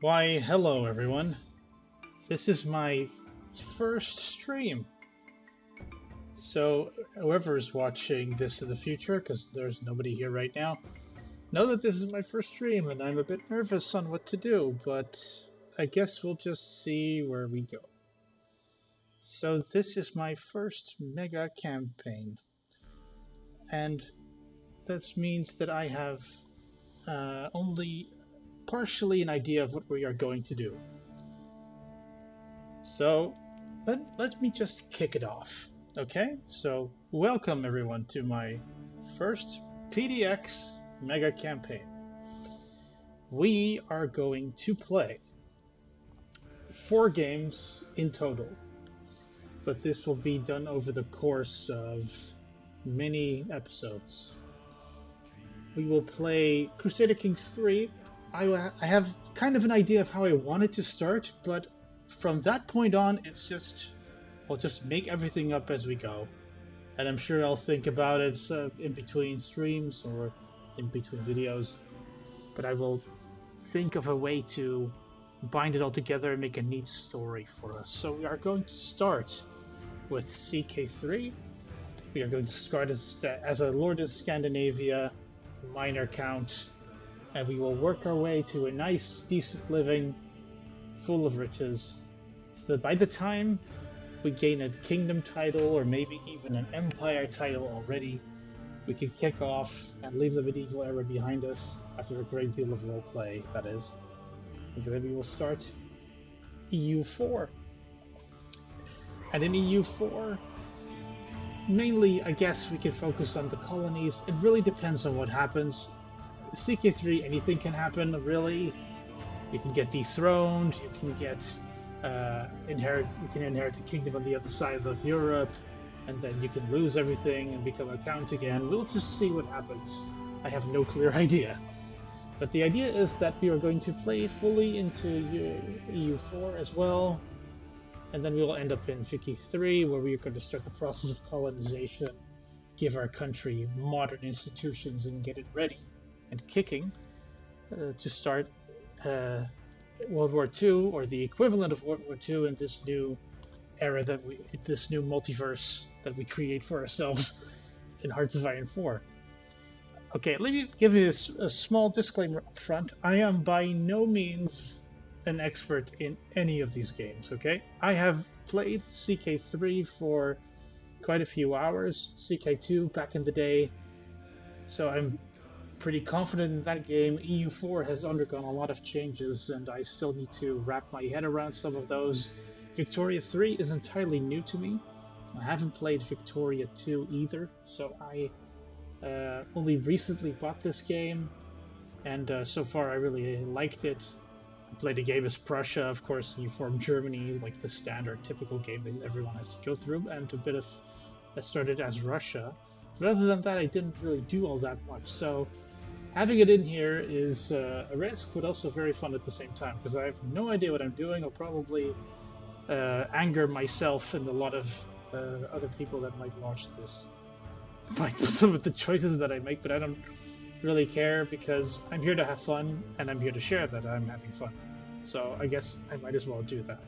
Why, hello everyone. This is my first stream. So, whoever's watching this in the future, because there's nobody here right now, know that this is my first stream and I'm a bit nervous on what to do, but I guess we'll just see where we go. So, this is my first mega campaign, and that means that I have only partially an idea of what we are going to do. So let me just kick it off. Okay, so welcome everyone to my first PDX mega campaign. We are going to play 4 games in total, but this will be done over the course of many episodes. We will play Crusader Kings 3. I have kind of an idea of how I want it to start, but from that point on, I'll just make everything up as we go, and I'm sure I'll think about it in between streams or in between videos, but I will think of a way to bind it all together and make a neat story for us. So we are going to start with CK3. We are going to start as a Lord of Scandinavia, minor count, and we will work our way to a nice, decent living, full of riches, so that by the time we gain a kingdom title or maybe even an empire title already, we can kick off and leave the medieval era behind us after a great deal of roleplay, that is. And then we will start EU4. And in EU4, mainly, I guess we can focus on the colonies. It really depends on what happens. CK3, anything can happen, really. You can get dethroned, you can get inherit a kingdom on the other side of Europe, and then you can lose everything and become a count again. We'll just see what happens. I have no clear idea. But the idea is that we are going to play fully into EU4 as well, and then we will end up in Vicky 3, where we are going to start the process of colonization, give our country modern institutions, and get it ready and kicking to start World War II, or the equivalent of World War II, in this new era this new multiverse that we create for ourselves in Hearts of Iron 4. Okay, let me give you a small disclaimer up front. I am by no means an expert in any of these games, okay? I have played CK3 for quite a few hours, CK2 back in the day, so I'm pretty confident in that game. EU4 has undergone a lot of changes, and I still need to wrap my head around some of those. Victoria 3 is entirely new to me. I haven't played Victoria 2 either, so I only recently bought this game, and so far I really liked it. I played a game as Prussia, of course, you form Germany, like the standard typical game that everyone has to go through, and a bit of I started as Russia. But other than that, I didn't really do all that much, so having it in here is a risk, but also very fun at the same time, because I have no idea what I'm doing. I'll probably anger myself and a lot of other people that might watch this by some of the choices that I make, but I don't really care, because I'm here to have fun, and I'm here to share that I'm having fun. So I guess I might as well do that.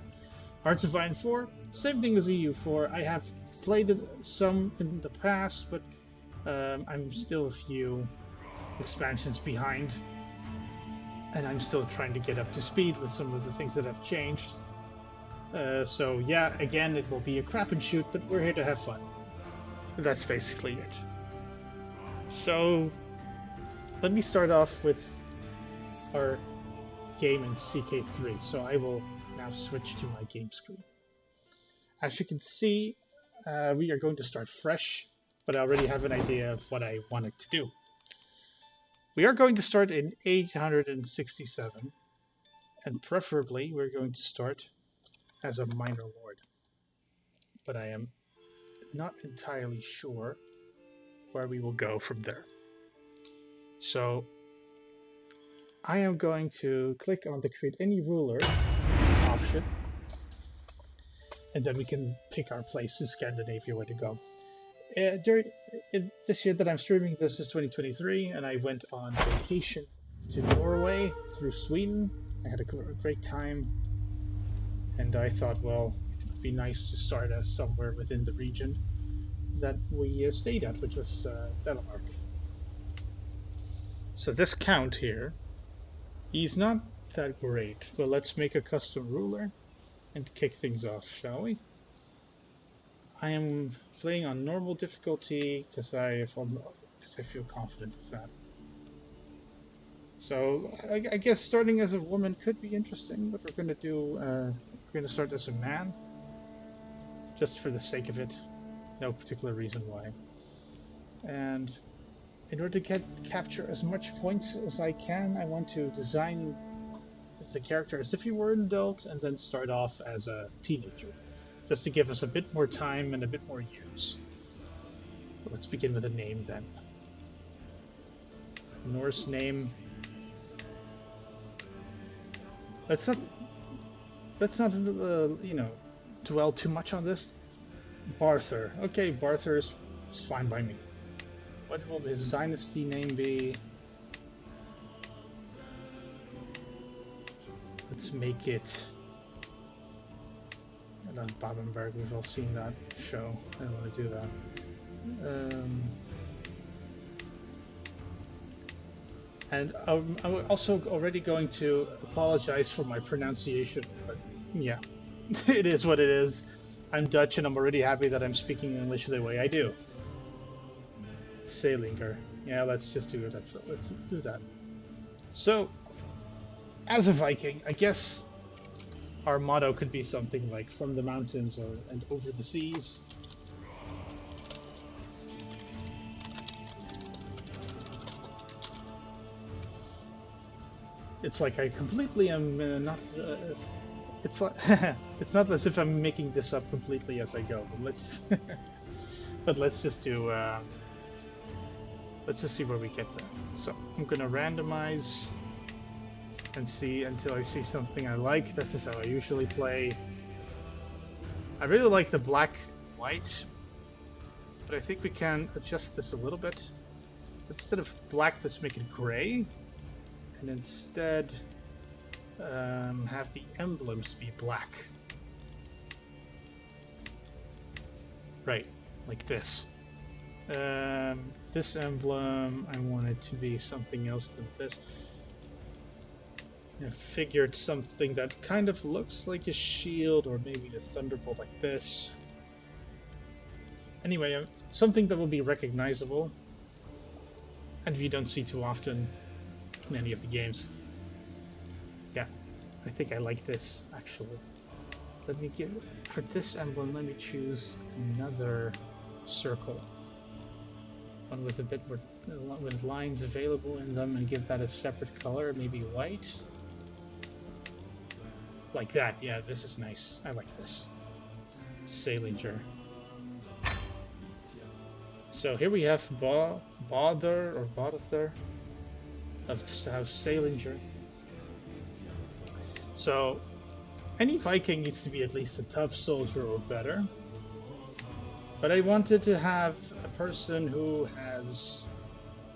Hearts of Iron 4, same thing as EU4. I have played it some in the past, but I'm still a few expansions behind, and I'm still trying to get up to speed with some of the things that have changed. So yeah, again, it will be a crap and shoot, but we're here to have fun. That's basically it. So let me start off with our game in CK3. So I will now switch to my game screen. As you can see, we are going to start fresh, but I already have an idea of what I wanted to do. We are going to start in 867, and preferably we're going to start as a minor lord. But I am not entirely sure where we will go from there. So I am going to click on the Create Any Ruler option, and then we can pick our place in Scandinavia where to go. This year that I'm streaming, this is 2023, and I went on vacation to Norway through Sweden, I had a great time, and I thought, well, it would be nice to start as somewhere within the region that we stayed at, which was Denmark. So this count here, he's not that great, but let's make a custom ruler and kick things off, shall we? I am playing on normal difficulty because I feel confident with that. So I guess starting as a woman could be interesting, but we're going to start as a man, just for the sake of it. No particular reason why. And in order to capture as much points as I can, I want to design the character as if he were an adult and then start off as a teenager, just to give us a bit more time and a bit more use. Let's begin with a name then. Norse name. Let's not you know, dwell too much on this. Bardr. Okay, Bardr is fine by me. What will his dynasty name be? Let's make it... Babenberg, we've all seen that show. I don't want to do that. And I'm also already going to apologize for my pronunciation, but yeah, it is what it is. I'm Dutch and I'm already happy that I'm speaking English the way I do. Saelingr. Yeah, let's just do that. Let's do that. So, as a Viking, I guess our motto could be something like from the mountains and over the seas. It's like I completely am not. It's like it's not as if I'm making this up completely as I go. But let's let's just do. Let's just see where we get there. So I'm gonna randomize and see until I see something I like. This is how I usually play. I really like the black white, but I think we can adjust this a little bit. Instead of black, let's make it gray. And instead have the emblems be black. Right, like this. This emblem, I want it to be something else than this. I figured something that kind of looks like a shield or maybe a thunderbolt like this. Anyway, something that will be recognizable and you don't see too often in any of the games. Yeah, I think I like this actually. Let me give, for this emblem, let me choose another circle. One with a bit more, with lines available in them, and give that a separate color, maybe white. Like that, yeah, this is nice. I like this. Saelingr. So here we have Bardr of Saelingr. So any Viking needs to be at least a tough soldier or better. But I wanted to have a person who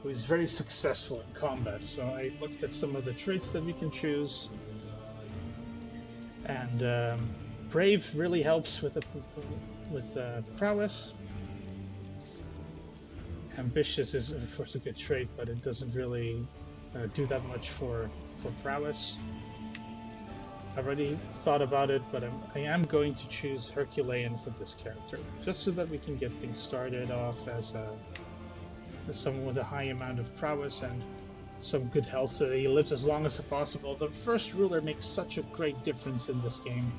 is very successful in combat. So I looked at some of the traits that we can choose. And brave really helps with prowess. Ambitious is of course a good trait, but it doesn't really do that much for prowess. I've already thought about it, but I am going to choose Herculean for this character, just so that we can get things started off as someone with a high amount of prowess and some good health, so that he lives as long as possible. The first ruler makes such a great difference in this game.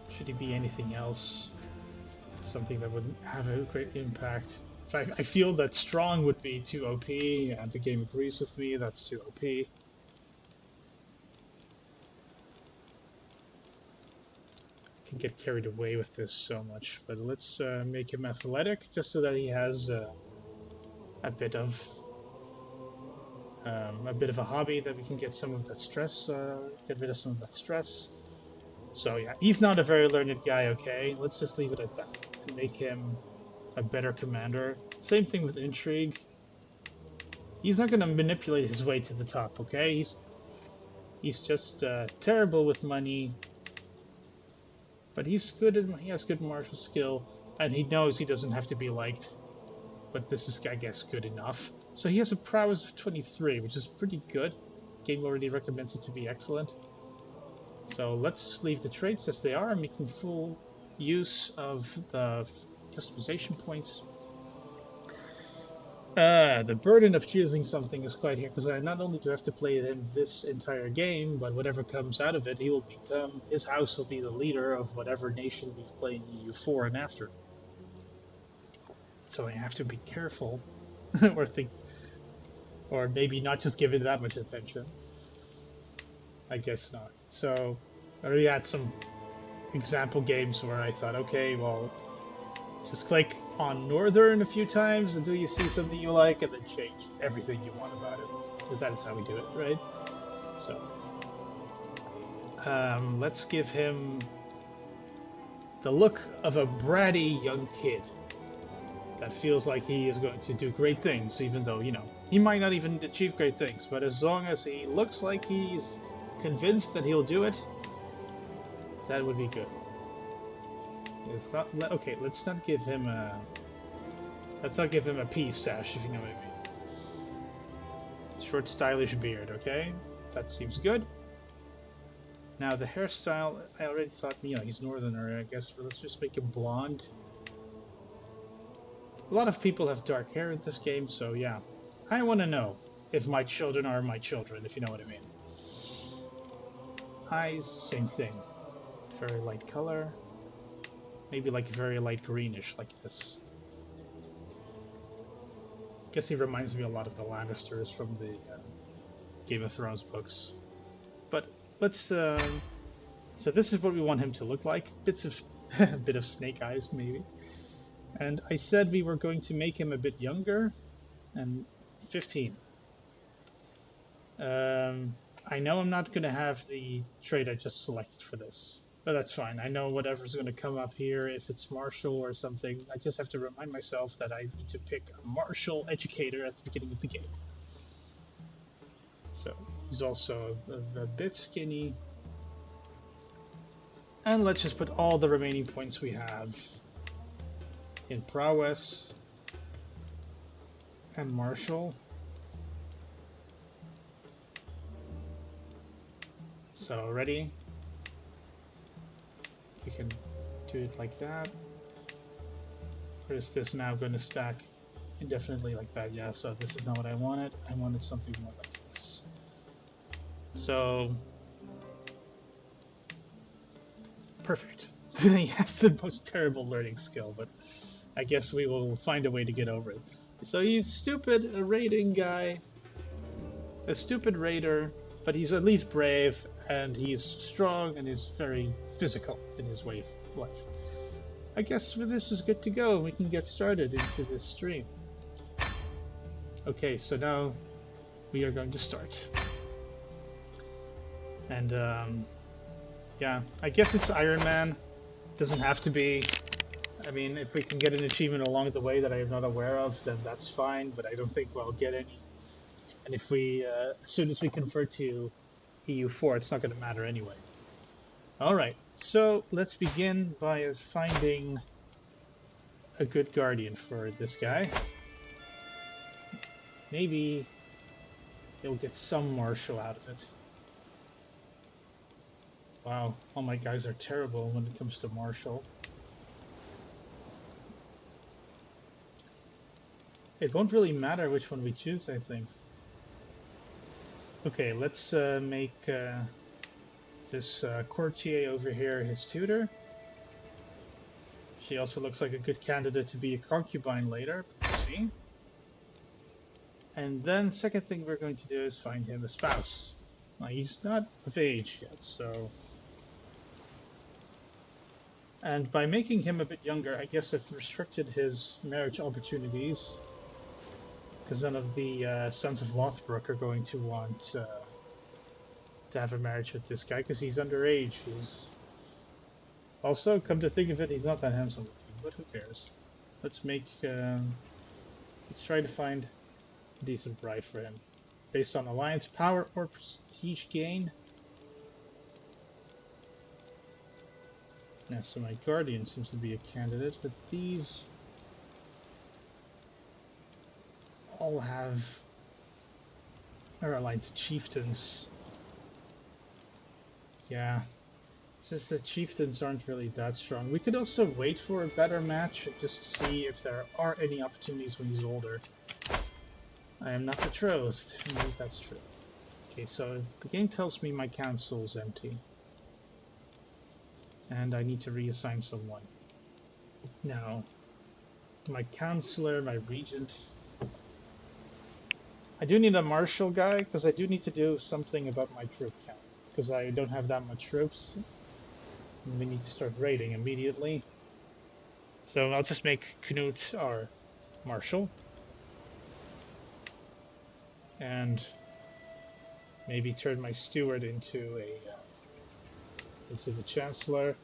Should he be anything else? Something that would have a great impact. I feel that strong would be too OP, and the game agrees with me, that's too OP. Can get carried away with this so much, but let's make him athletic, just so that he has a bit of a hobby, that we can get some of that stress, get rid of some of that stress. So yeah, he's not a very learned guy. Okay, let's just leave it at that and make him a better commander. Same thing with intrigue. He's not going to manipulate his way to the top, okay? He's just terrible with money, but he's good. He has good martial skill, and he knows he doesn't have to be liked. But this is, I guess, good enough. So he has a prowess of 23, which is pretty good. Game already recommends it to be excellent. So let's leave the traits as they are, and making full use of the customization points. The burden of choosing something is quite here, because I not only do I have to play him this entire game, but whatever comes out of it, he will become, his house will be the leader of whatever nation we play in EU4 and after. So I have to be careful, or maybe not just give it that much attention. I guess not. So I already had some example games where I thought, okay, well, just click on Northern a few times until you see something you like, and then change everything you want about it. So that is how we do it, right? So, let's give him the look of a bratty young kid that feels like he is going to do great things, even though, you know, he might not even achieve great things, but as long as he looks like he's convinced that he'll do it, that would be good. It's not okay. Let's not give him a pea stash, if you know what I mean. Short, stylish beard. Okay, that seems good. Now the hairstyle, I already thought, you know, he's northerner. I guess let's just make him blonde. A lot of people have dark hair in this game, so yeah, I want to know if my children are my children, if you know what I mean. Eyes, same thing. Very light color. Maybe like very light greenish, like this. Guess he reminds me a lot of the Lannisters from the Game of Thrones books. But let's. So this is what we want him to look like. Bits of, a bit of snake eyes, maybe. And I said we were going to make him a bit younger, and 15. I know I'm not going to have the trait I just selected for this. But that's fine. I know whatever's going to come up here, if it's martial or something, I just have to remind myself that I need to pick a martial educator at the beginning of the game. So, he's also a bit skinny. And let's just put all the remaining points we have in prowess and martial. So, ready? We can do it like that. Or is this now going to stack indefinitely like that? Yeah, so this is not what I wanted. I wanted something more like this. So, perfect. He has the most terrible learning skill, but I guess we will find a way to get over it. So he's stupid, a raiding guy, a stupid raider, but he's at least brave, and he's strong, and he's very physical in his way of life. I guess this is good to go. We can get started into this stream. Okay, so now we are going to start. And yeah, I guess it's Iron Man. Doesn't have to be. I mean, if we can get an achievement along the way that I am not aware of, then that's fine, but I don't think we'll get any. And if we, as soon as we convert to EU4, it's not going to matter anyway. Alright, so let's begin by finding a good guardian for this guy. Maybe he'll get some martial out of it. Wow, all my guys are terrible when it comes to martial. It won't really matter which one we choose, I think. Okay, let's make this courtier over here his tutor. She also looks like a good candidate to be a concubine later, but we'll see. And then second thing we're going to do is find him a spouse. Well, he's not of age yet, so... And by making him a bit younger, I guess I've restricted his marriage opportunities, because none of the sons of Lothbrok are going to want to have a marriage with this guy, because he's underage. He's also, come to think of it, he's not that handsome looking, but who cares? Let's make, let's try to find decent bribe for him. Based on alliance power or prestige gain. Yeah, so my guardian seems to be a candidate, but these all are aligned to chieftains. Yeah, it's just the chieftains aren't really that strong. We could also wait for a better match and just see if there are any opportunities when he's older. I am not betrothed. Indeed, that's true. Okay, so the game tells me my council is empty. And I need to reassign someone. Now, my counselor, my regent. I do need a marshal guy, because I do need to do something about my troop count. Because I don't have that much troops. And we need to start raiding immediately. So I'll just make Knut our marshal. And maybe turn my steward into the chancellor.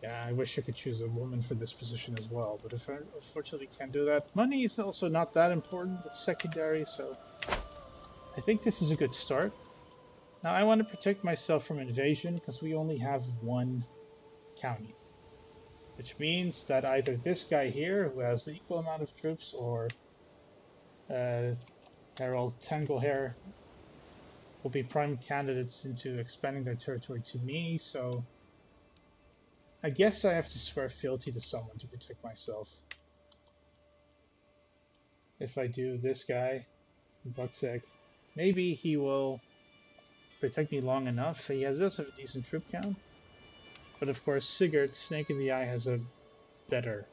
Yeah, I wish I could choose a woman for this position as well, but if I unfortunately can't do that. Money is also not that important, it's secondary, so I think this is a good start. Now I want to protect myself from invasion, because we only have one county. Which means that either this guy here, who has the equal amount of troops, or Harold Tanglehair, will be prime candidates into expanding their territory to me, so I guess I have to swear fealty to someone to protect myself. If I do this guy, Bucksek, maybe he will protect me long enough. He does have a decent troop count. But of course, Sigurd, Snake in the Eye, has a better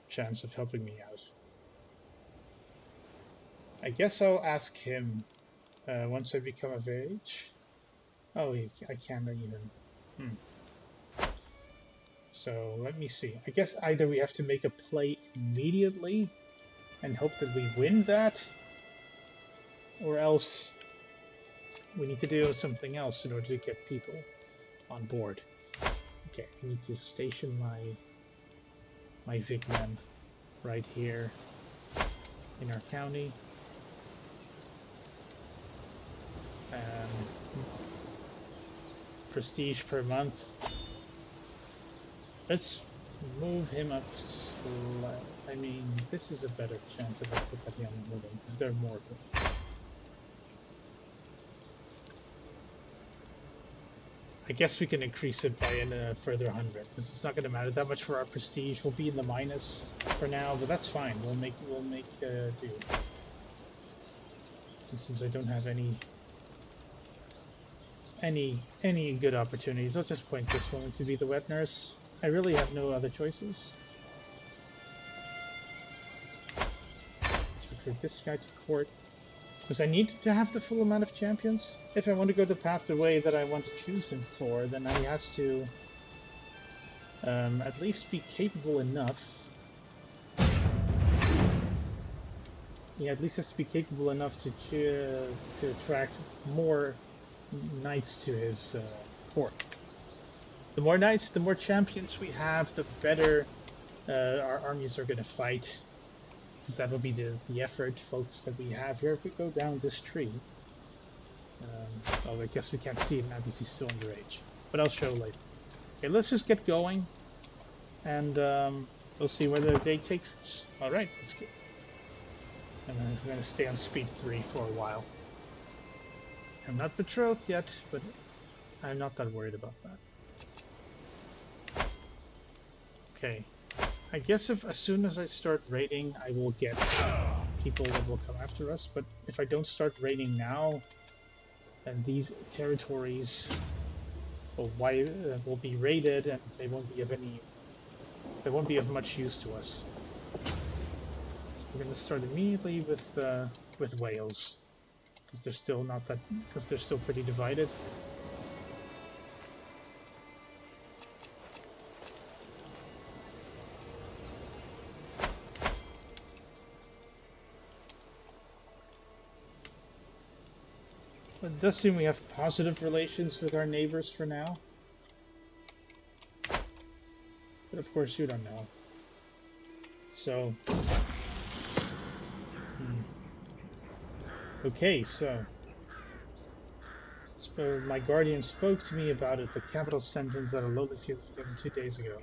chance of helping me out. I guess I'll ask him once I become of age. Oh, I can't even. So let me see. I guess either we have to make a play immediately and hope that we win that, or else we need to do something else in order to get people on board. Okay, I need to station my Vigmen right here in our county. Prestige per month. Let's move him up. I mean, this is a better chance of put that young living, because they're more good. I guess we can increase it by a further 100, because it's not going to matter that much for our prestige. We'll be in the minus for now, but that's fine. We'll make do. And since I don't have any good opportunities, I'll just point this woman to be the wet nurse. I really have no other choices. Let's recruit this guy to court, because I need to have the full amount of champions. If I want to go the path the way that I want to choose him for, then he has to at least be capable enough. He at least has to be capable enough to attract more knights to his court. The more knights, the more champions we have, the better our armies are going to fight. Because that will be the effort focus that we have here. If we go down this tree, well, I guess we can't see it now because he's still underage, but I'll show later. Okay, let's just get going, and we'll see where the day takes us. Alright, let's go. And then we're going to stay on speed 3 for a while. I'm not betrothed yet, but I'm not that worried about that. Okay, I guess as soon as I start raiding, I will get people that will come after us, but if I don't start raiding now, then these territories will be raided, and they won't be of much use to us. So we're going to start immediately with Wales, because they're still pretty divided. It does seem we have positive relations with our neighbors for now. But of course you don't know. So... Okay, so my guardian spoke to me about it. The capital sentence that a lowly field was given 2 days ago.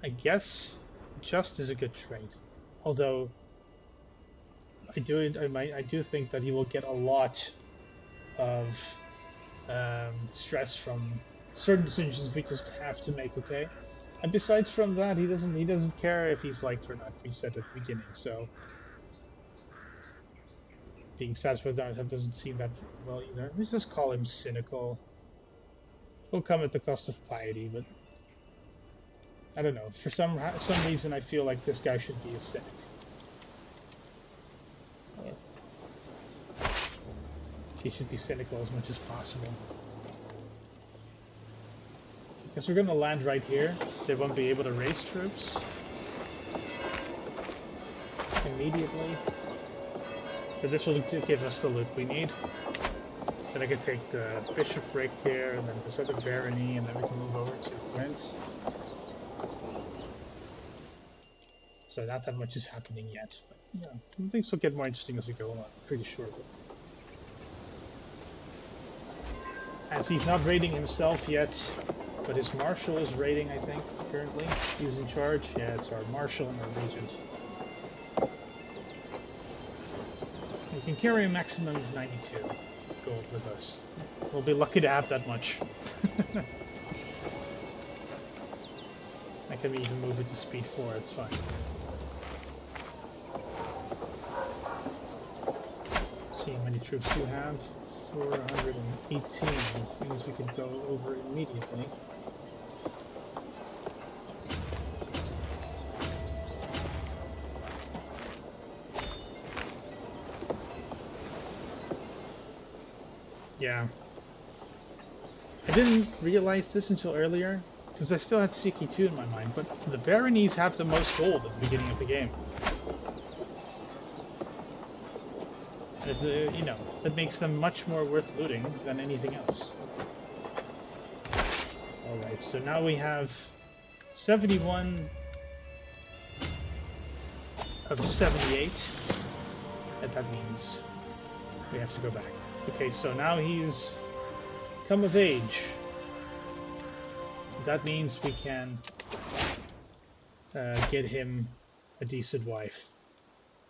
I guess just is a good trait, although I do think that he will get a lot of stress from certain decisions we just have to make. Okay, and besides from that, he doesn't care if he's liked or not. We said at the beginning, so being satisfied with that doesn't seem that well either. Let's just call him cynical. Will come at the cost of piety, but I don't know. For some reason, I feel like this guy should be a cynic. He should be cynical as much as possible. Guess we're gonna land right here. They won't be able to raise troops immediately. So this will give us the loot we need. Then I can take the bishopric here, and then this other barony, and then we can move over to Gwent. So not that much is happening yet, but yeah, things will get more interesting as we go along, I'm pretty sure. As he's not raiding himself yet, but his marshal is raiding, I think, currently. He's in charge. Yeah, it's our marshal and our regent. We can carry a maximum of 92 gold with us. We'll be lucky to have that much. I can even move it to speed 4, it's fine. Let's see how many troops you have. 418, which means we can go over immediately. Yeah. I didn't realize this until earlier, because I still had Sticky 2 in my mind, but the baronies have the most gold at the beginning of the game. That makes them much more worth looting than anything else. Alright, so now we have 71 of 78, and that means we have to go back. Okay, so now he's come of age. That means we can get him a decent wife.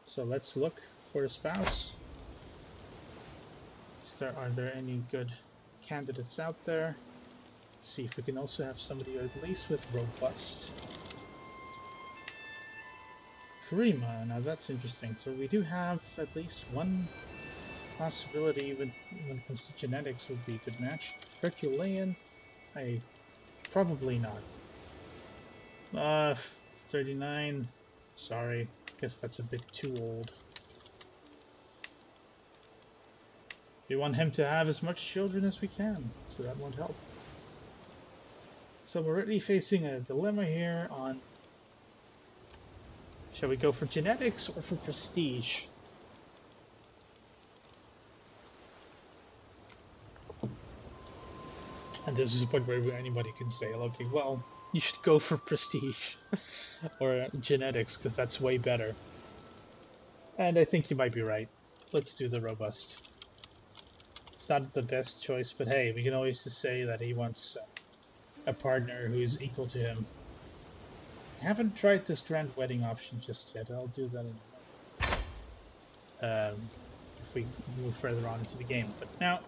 So let's look for a spouse. Are there any good candidates out there? Let's see if we can also have somebody at least with robust. Karima, now that's interesting. So we do have at least one possibility when it comes to genetics would be a good match. Herculean, probably not. 39, sorry, guess that's a bit too old. We want him to have as much children as we can, so that won't help. So we're already facing a dilemma here on, shall we go for genetics or for prestige? And this is a point where anybody can say, okay, well, you should go for prestige or genetics, because that's way better. And I think you might be right. Let's do the robust. It's not the best choice, but hey, we can always just say that he wants a partner who is equal to him. I haven't tried this grand wedding option just yet. I'll do that in a moment. If we move further on into the game. But now,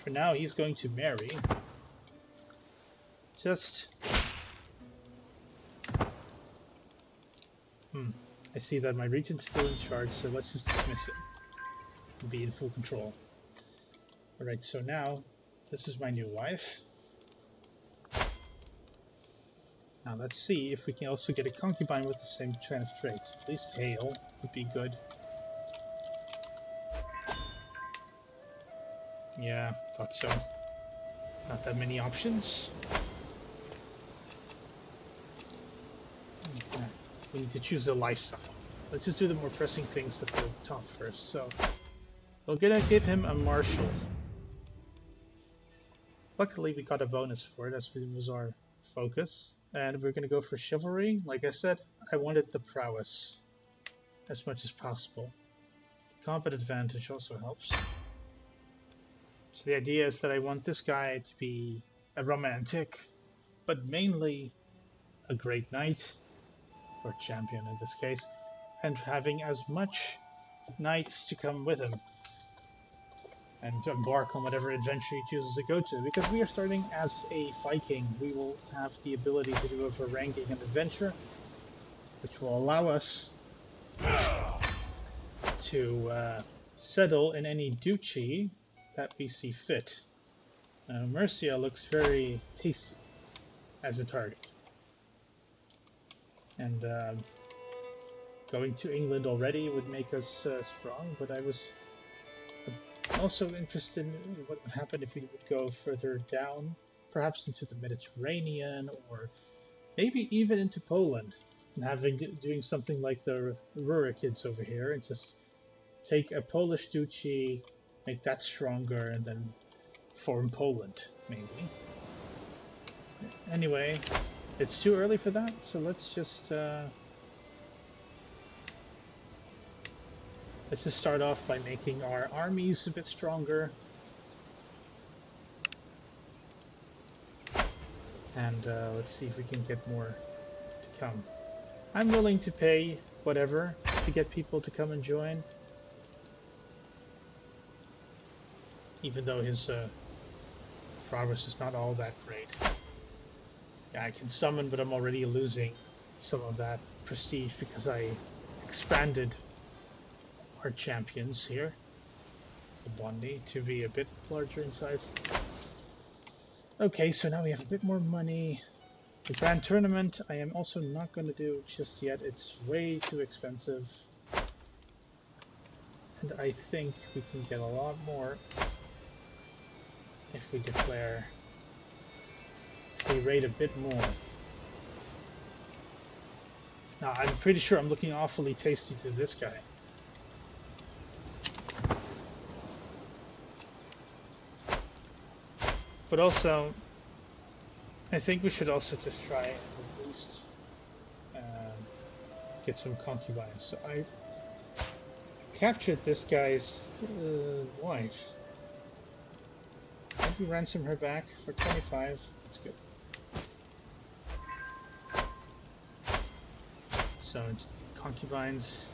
for now, he's going to marry. Just... I see that my regent's still in charge, so let's just dismiss it. And be in full control. Alright, so now, this is my new wife. Now let's see if we can also get a concubine with the same kind of traits. At least Hale would be good. Yeah, thought so. Not that many options. Okay. We need to choose a lifestyle. Let's just do the more pressing things at the top first. So, we're gonna give him a marshal. Luckily we got a bonus for it, as it was our focus. And we're gonna go for chivalry. Like I said, I wanted the prowess as much as possible. combat advantage also helps. So the idea is that I want this guy to be a romantic, but mainly a great knight, or champion in this case, and having as much knights to come with him and to embark on whatever adventure he chooses to go to. Because we are starting as a Viking, we will have the ability to do over ranking and adventure, which will allow us to settle in any duchy that we see fit. Mercia looks very tasty as a target. And going to England already would make us strong, but I was also interested in what would happen if we would go further down, perhaps into the Mediterranean, or maybe even into Poland, and doing something like the Ruhr kids over here, and just take a Polish duchy, make that stronger, and then form Poland, maybe. Anyway, it's too early for that, so let's just start off by making our armies a bit stronger. And let's see if we can get more to come. I'm willing to pay whatever to get people to come and join. Even though his progress is not all that great. Yeah, I can summon, but I'm already losing some of that prestige because I expanded our champions here, the Bondi, to be a bit larger in size. Okay, so now we have a bit more money. The Grand Tournament I am also not going to do just yet. It's way too expensive. And I think we can get a lot more if we declare, if we raid a bit more. Now, I'm pretty sure I'm looking awfully tasty to this guy. But also, I think we should also just try and at least get some concubines. So I captured this guy's wife. Maybe ransom her back for 25. That's good. So concubines.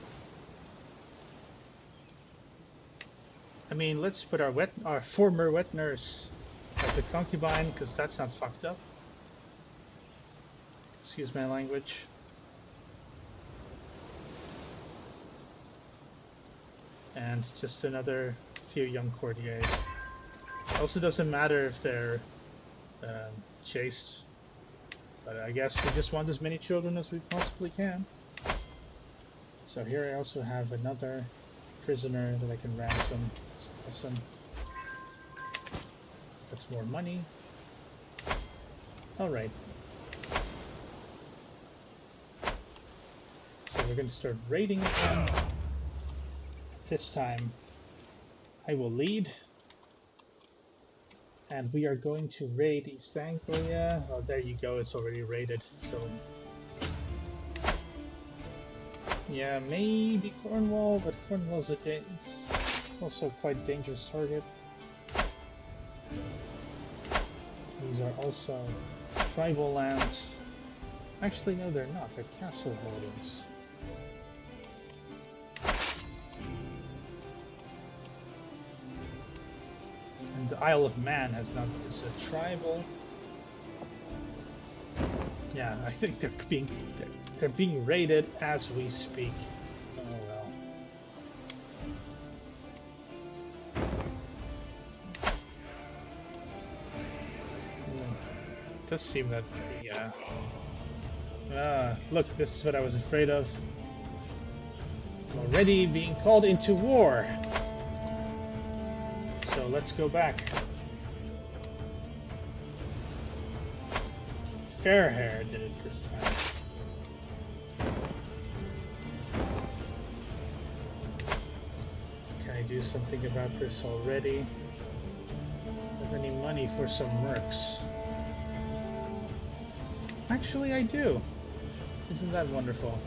I mean, let's put our former wet nurse as a concubine, because that's not fucked up. Excuse my language. And just another few young courtiers. Also doesn't matter if they're chaste, but I guess we just want as many children as we possibly can. So here I also have another prisoner that I can ransom. That's awesome. That's more money. Alright. So we're going to start raiding again. This time I will lead. And we are going to raid East Anglia. Oh, there you go, it's already raided. So yeah, maybe Cornwall, but Cornwall's also quite a dangerous target. These are also tribal lands. Actually, no, they're not. They're castle holdings. And the Isle of Man is a tribal. Yeah, I think they're being raided as we speak. Oh well. It does seem that look, this is what I was afraid of. I'm already being called into war. So let's go back. Fairhair did it this time. Can I do something about this already? Have any money for some mercs? Actually, I do. Isn't that wonderful?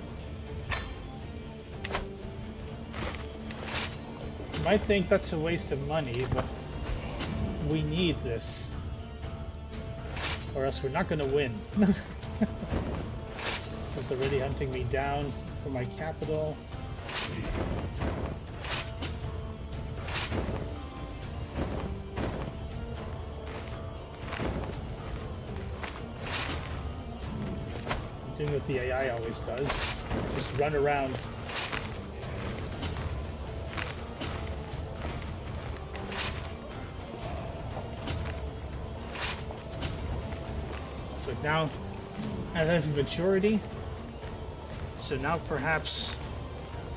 You might think that's a waste of money, but we need this. Or else we're not going to win. It's already hunting me down for my capital. Doing what the AI always does. Just run around. So now I have maturity. So now perhaps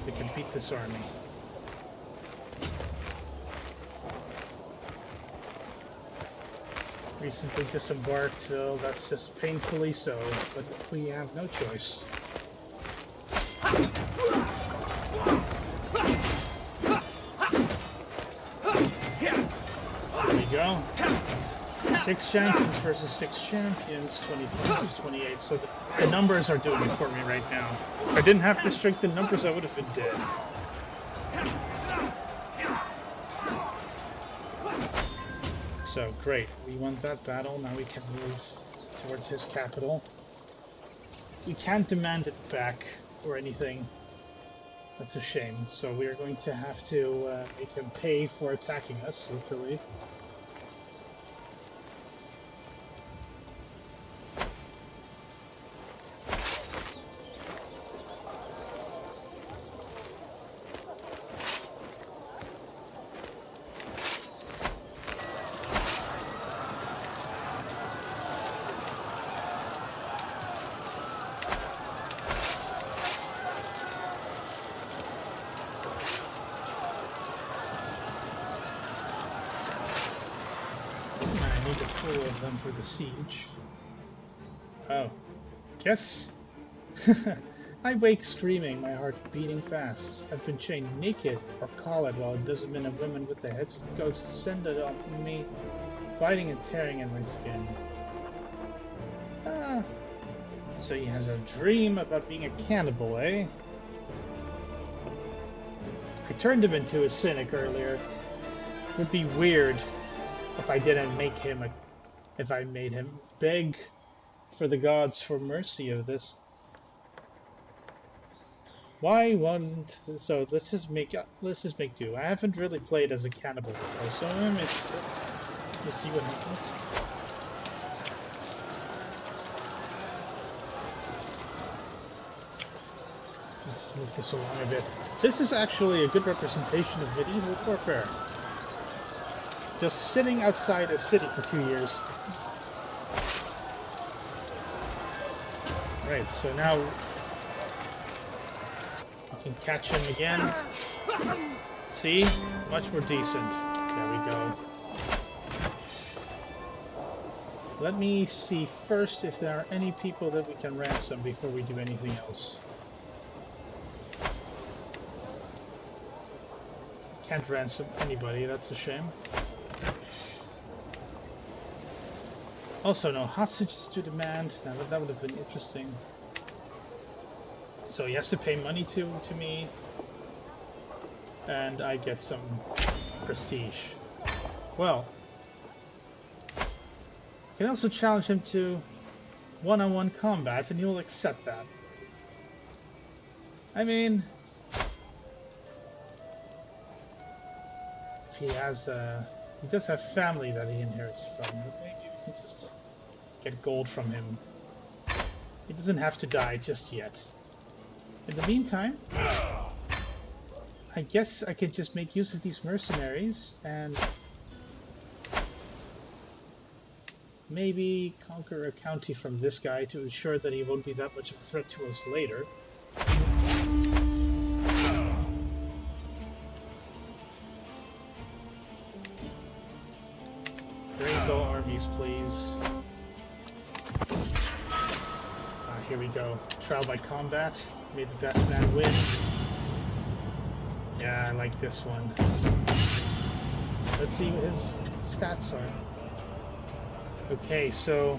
we can beat this army. Recently disembarked, well, that's just painfully so, but we have no choice. There we go. 6 champions versus 6 champions, 24 versus 28, so the numbers are doing it for me right now. If I didn't have the strength in numbers, I would have been dead. So, great. We won that battle. Now we can move towards his capital. We can't demand it back or anything. That's a shame. So we are going to have to make him pay for attacking us, literally. Of them for the siege. Oh. Guess? I wake screaming, my heart beating fast. I've been chained naked, or collared, while a dozen men and women with the heads of goats descended on me, biting and tearing at my skin. Ah. So he has a dream about being a cannibal, eh? I turned him into a cynic earlier. It would be weird if I didn't make him a... if I made him beg for the gods for mercy of this. Why wouldn't... So let's just make do. I haven't really played as a cannibal before, so let's see what happens. Let's move this along a bit. This is actually a good representation of medieval warfare. Just sitting outside a city for 2 years. Right, so now we can catch him again. See? Much more decent. There we go. Let me see first if there are any people that we can ransom before we do anything else. Can't ransom anybody, that's a shame. Also, no hostages to demand. Now that would have been interesting. So he has to pay money to me, and I get some prestige. Well, I can also challenge him to one-on-one combat, and he will accept that. I mean, if he has, he does have family that he inherits from. Maybe we can just get gold from him. He doesn't have to die just yet. In the meantime, I guess I could just make use of these mercenaries and maybe conquer a county from this guy to ensure that he won't be that much of a threat to us later. Raise all armies, please. Here we go. Trial by combat. May the best man win. Yeah, I like this one. Let's see what his stats are. Okay, so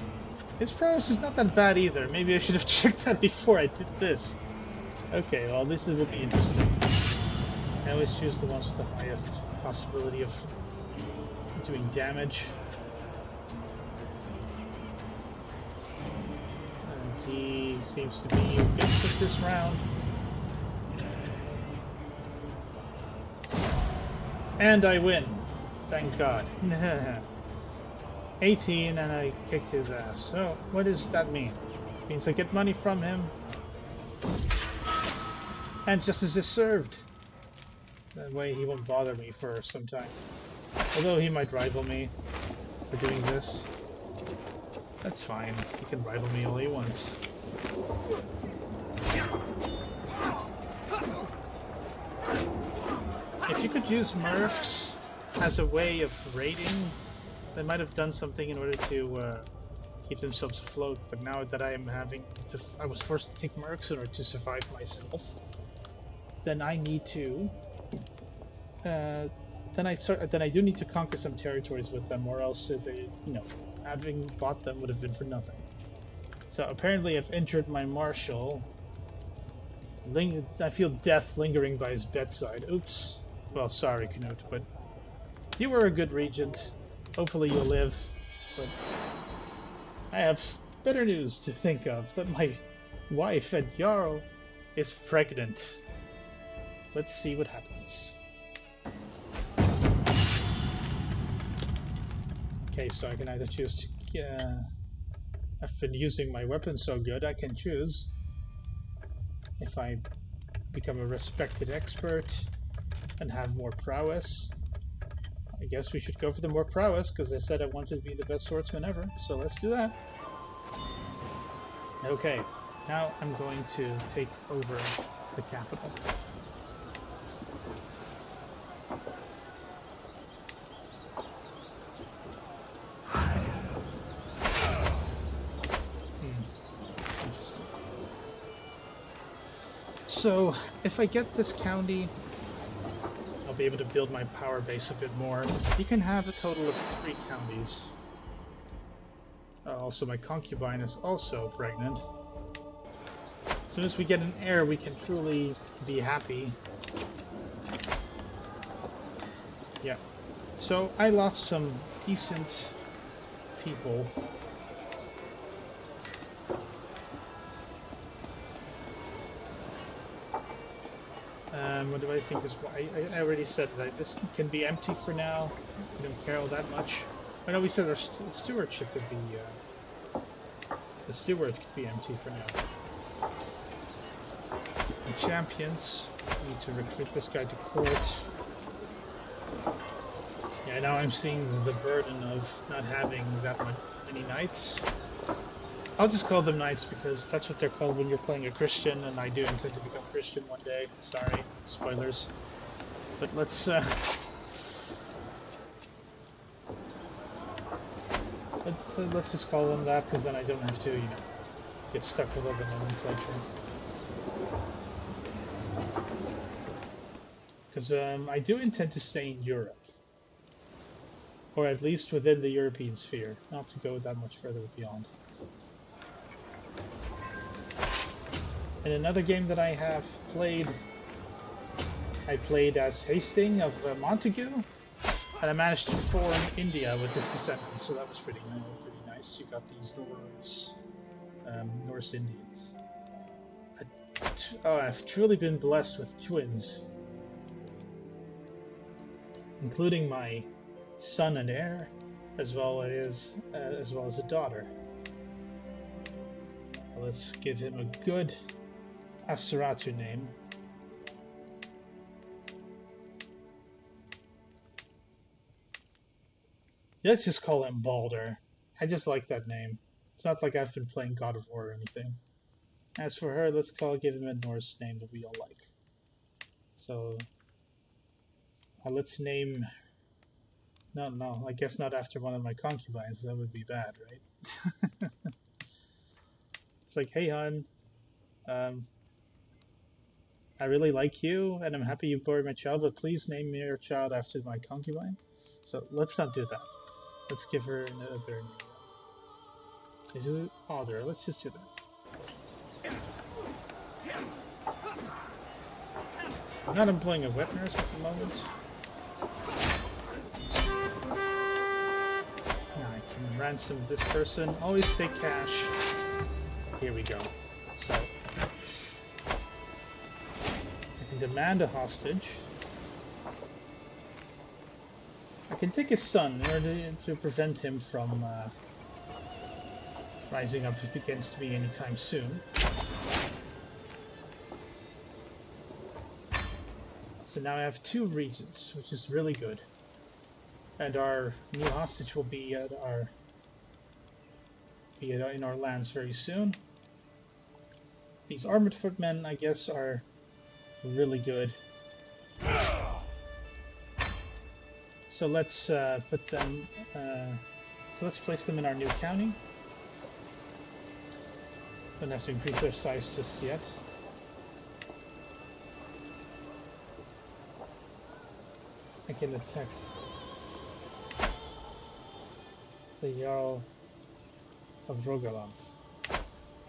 his prowess is not that bad either. Maybe I should have checked that before I did this. Okay, well this will be interesting. I always choose the ones with the highest possibility of doing damage. And he seems to be against it this round. And I win. Thank God. 18 and I kicked his ass. So, what does that mean? It means I get money from him. And justice is served. That way he won't bother me for some time. Although he might rival me for doing this. That's fine. He can rival me all he wants. If you could use mercs as a way of raiding, they might have done something in order to keep themselves afloat. But now that I am having to, I was forced to take mercs in order to survive myself. Then I need to. Then I do need to conquer some territories with them, or else they, you know, having bought them would have been for nothing. So apparently I've injured my marshal. I feel death lingering by his bedside. Oops. Well, sorry, Knut, but you were a good regent. Hopefully you'll live. But I have better news to think of, that my wife and Jarl is pregnant. Let's see what happens. Okay, so I can either choose to... I've been using my weapon so good, I can choose if I become a respected expert and have more prowess. I guess we should go for the more prowess, because I said I wanted to be the best swordsman ever, so let's do that. Okay, now I'm going to take over the capital. So, if I get this county, I'll be able to build my power base a bit more. You can have a total of 3 counties. Also, my concubine is also pregnant. As soon as we get an heir, we can truly be happy. Yeah. So, I lost some decent people. What do I think is... I already said that this can be empty for now. I don't care all that much. I know we said our stewardship could be... the stewards could be empty for now. And champions. I need to recruit this guy to court. Yeah, now I'm seeing the burden of not having that many knights. I'll just call them knights because that's what they're called when you're playing a Christian, and I do intend to become Christian one day. Sorry, spoilers. But let's just call them that, because then I don't have to, you know, get stuck with all the nomenclature. Because I do intend to stay in Europe, or at least within the European sphere, not to go that much further beyond. In another game that I have played, I played as Hasting of Montague, and I managed to form India with his descendants, so that was pretty nice. You got these Norse Indians. I've truly been blessed with twins, including my son and heir, as well as a daughter. Let's give him a good Asuratu name. Let's just call him Bardr. I just like that name. It's not like I've been playing God of War or anything. As for her, let's give him a Norse name that we all like. So let's name... No, I guess not after one of my concubines. That would be bad, right? It's like, hey hon, I really like you, and I'm happy you bore my child, but please name your child after my concubine. So let's not do that. Let's give her another name. Bardr. Let's just do that. I'm not employing a wet nurse at the moment. Now I can ransom this person. Always take cash. Here we go. So I can demand a hostage. I can take his son in order to prevent him from rising up against me anytime soon. So now I have 2 regions, which is really good. And our new hostage will be at in our lands very soon. These armored footmen, I guess, are really good. So let's put them. So let's place them in our new county. Don't have to increase their size just yet. I can attack the Jarl of Rogaland.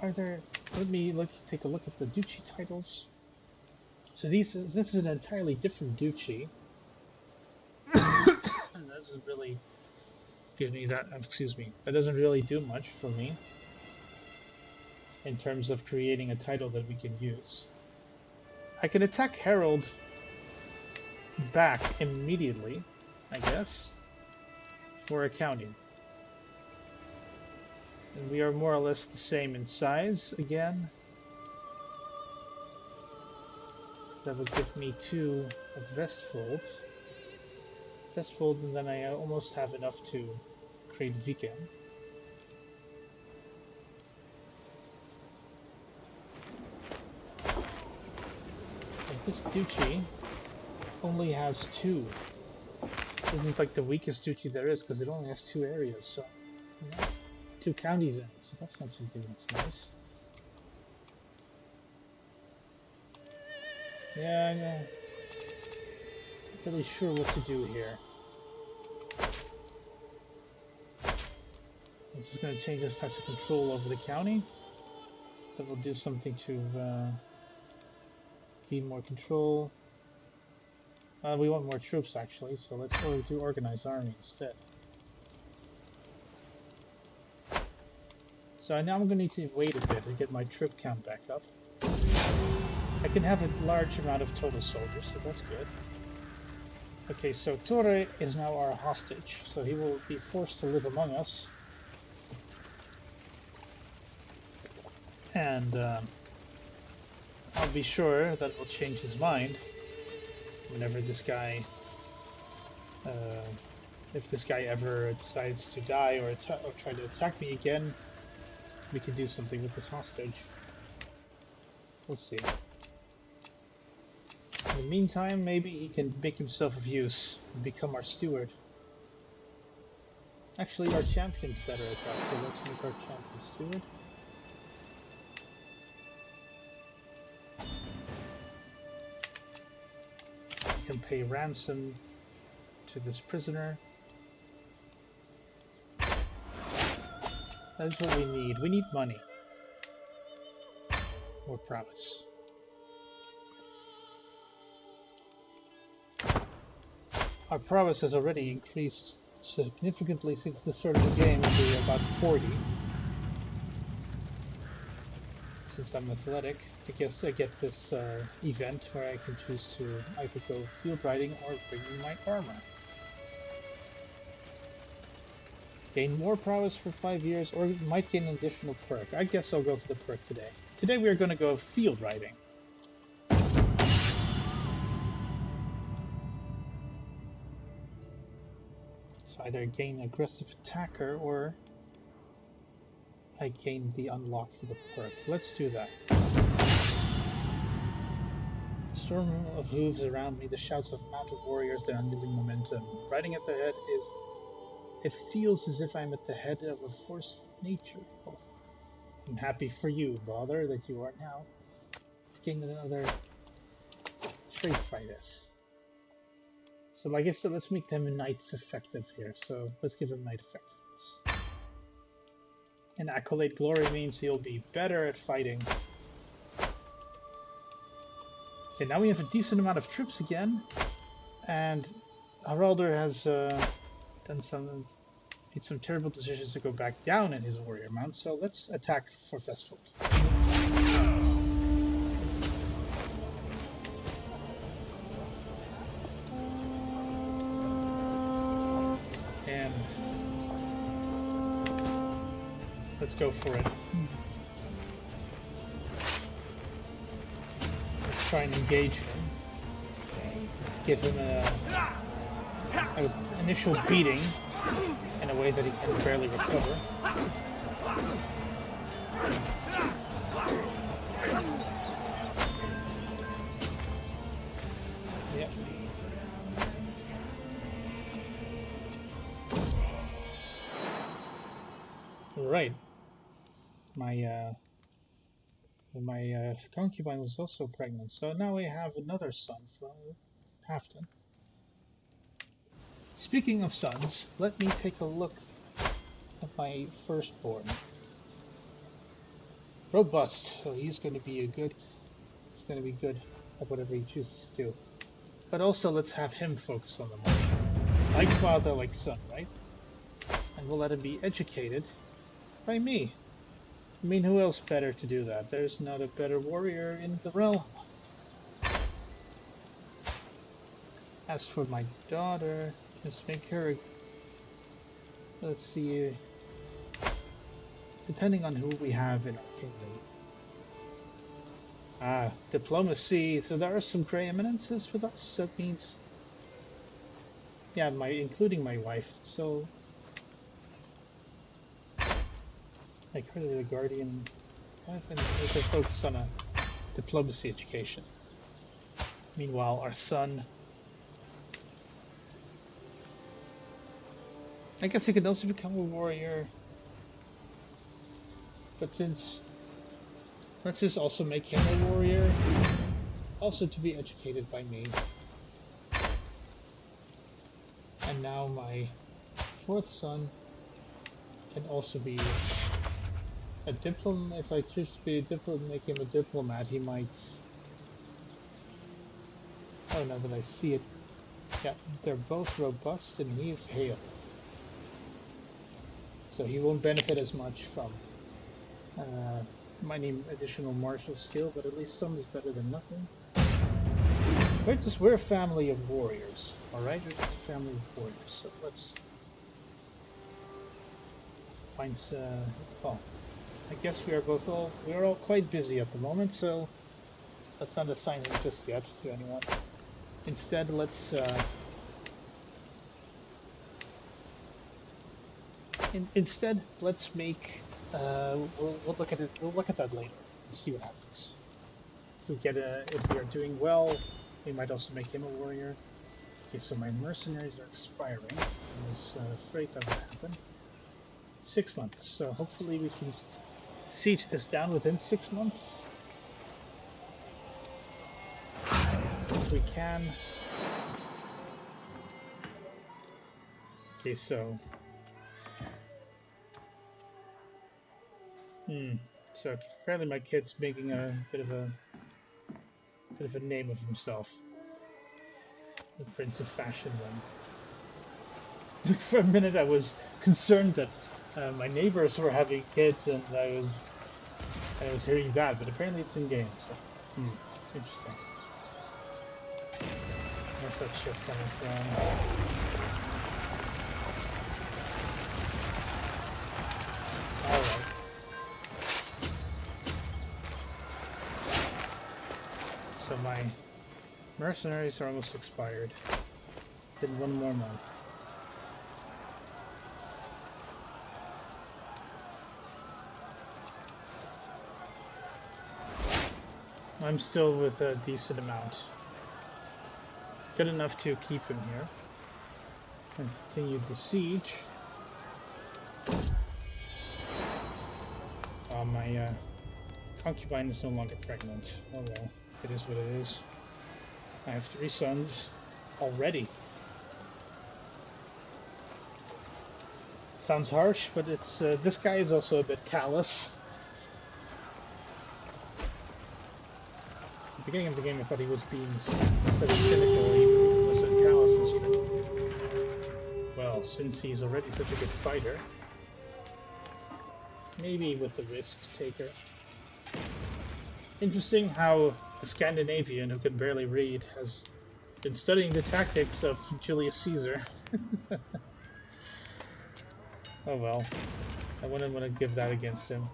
Are there? Let me take a look at the duchy titles. So this is an entirely different duchy. And that doesn't really give me that. Excuse me. That doesn't really do much for me in terms of creating a title that we can use. I can attack Harold back immediately, I guess, for a county. And we are more or less the same in size again. That would give me 2 of Vestfold. Vestfold, and then I almost have enough to create Viken. And this duchy only has 2. This is like the weakest duchy there is because it only has 2 areas, so 2 counties in it, so that's not something that's nice. Yeah, I'm not really sure what to do here. I'm just going to change this type of control over the county. That will do something to gain more control. We want more troops actually, so let's do organized army instead. So now I'm going to need to wait a bit to get my troop count back up. I can have a large amount of total soldiers, so that's good. Okay, so Tore is now our hostage, so he will be forced to live among us. And I'll be sure that we'll change his mind whenever this guy, if this guy ever decides to die or try to attack me again, we can do something with this hostage. We'll see. In the meantime, maybe he can make himself of use and become our steward. Actually, our champion's better at that, so let's make our champion steward. We can pay ransom to this prisoner. That's what we need. We need money. Or prowess. Our prowess has already increased significantly since the start of the game to about 40. Since I'm athletic, I guess I get this event where I can choose to either go field riding or bring in my armor. Gain more prowess for 5 years, or might gain an additional perk. I guess I'll go for the perk today. Today we are going to go field riding. So either gain aggressive attacker, or I gain the unlock for the perk. Let's do that. The storm of hooves around me, the shouts of mounted warriors, their unwilling momentum. Riding at the head is... It feels as if I'm at the head of a force of nature. Oh, I'm happy for you, Bardr, that you are now. Gained another trait fighters. So I guess let's make them knights effective here. So let's give them knight effectiveness. And accolade glory means he'll be better at fighting. Okay, now we have a decent amount of troops again, and Haraldr has made some terrible decisions to go back down in his warrior mount, so let's attack for Vestfold. And let's go for it. Let's try and engage him. Give him an initial beating in a way that he can barely recover. Yep. Right. My concubine was also pregnant, so now we have another son from Halfton. Speaking of sons, let me take a look at my firstborn. Robust, so he's going to be good at whatever he chooses to do. But also let's have him focus on the market. Like father, like son, right? And we'll let him be educated by me. I mean, who else better to do that? There's not a better warrior in the realm. As for my daughter, let's make her, let's see, depending on who we have in our kingdom. Diplomacy, so there are some gray eminences with us. That means, yeah, including my wife, so like her, the guardian, I think we should focus on a diplomacy education. Meanwhile, our son, I guess he could also become a warrior, but let's just also make him a warrior, also to be educated by me. And now my fourth son can also be a diplomat. If I choose to be a make him a diplomat, he might. Oh, now that I see it, yeah, they're both robust, and he is hale. So he won't benefit as much from mining additional martial skill, but at least some is better than nothing. We're a family of warriors, alright? We're just a family of warriors, so let's find, well, I guess we are all quite busy at the moment, so let's not assign him just yet to anyone. Instead, let's, let's make, we'll look at it. We'll look at that later and see what happens. If we are doing well, we might also make him a warrior. Okay, so my mercenaries are expiring. I was afraid that would happen. 6 months. So hopefully we can siege this down within 6 months. If we can. Okay, so. So apparently my kid's making a bit of a name of himself. The Prince of Fashion one. For a minute I was concerned that my neighbors were having kids, and I was hearing that, but apparently it's in game, so it's interesting. Where's that ship coming from? Alright. So my mercenaries are almost expired. In 1 more month. I'm still with a decent amount. Good enough to keep him here. And continue the siege. My concubine is no longer pregnant. Oh well, it is what it is. I have 3 sons already. Sounds harsh, but it's this guy is also a bit callous. beginning of the game I thought he was being, instead of cynical, he was a callous and strict. Well, since he's already such a good fighter, maybe with the risk taker. Interesting how a Scandinavian who can barely read has been studying the tactics of Julius Caesar. Oh well, I wouldn't want to give that against him.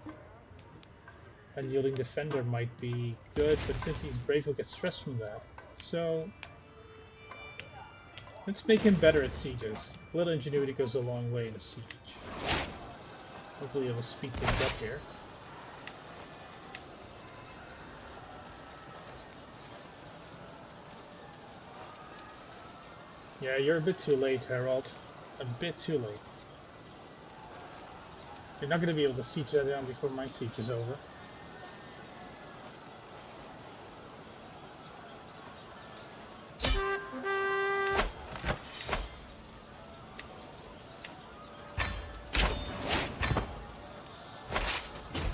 Unyielding defender might be good, but since he's brave, he'll get stressed from that. So let's make him better at sieges. A little ingenuity goes a long way in a siege. Hopefully it'll speed things up here. Yeah, you're a bit too late, Harold. A bit too late. You're not going to be able to siege that down before my siege is over.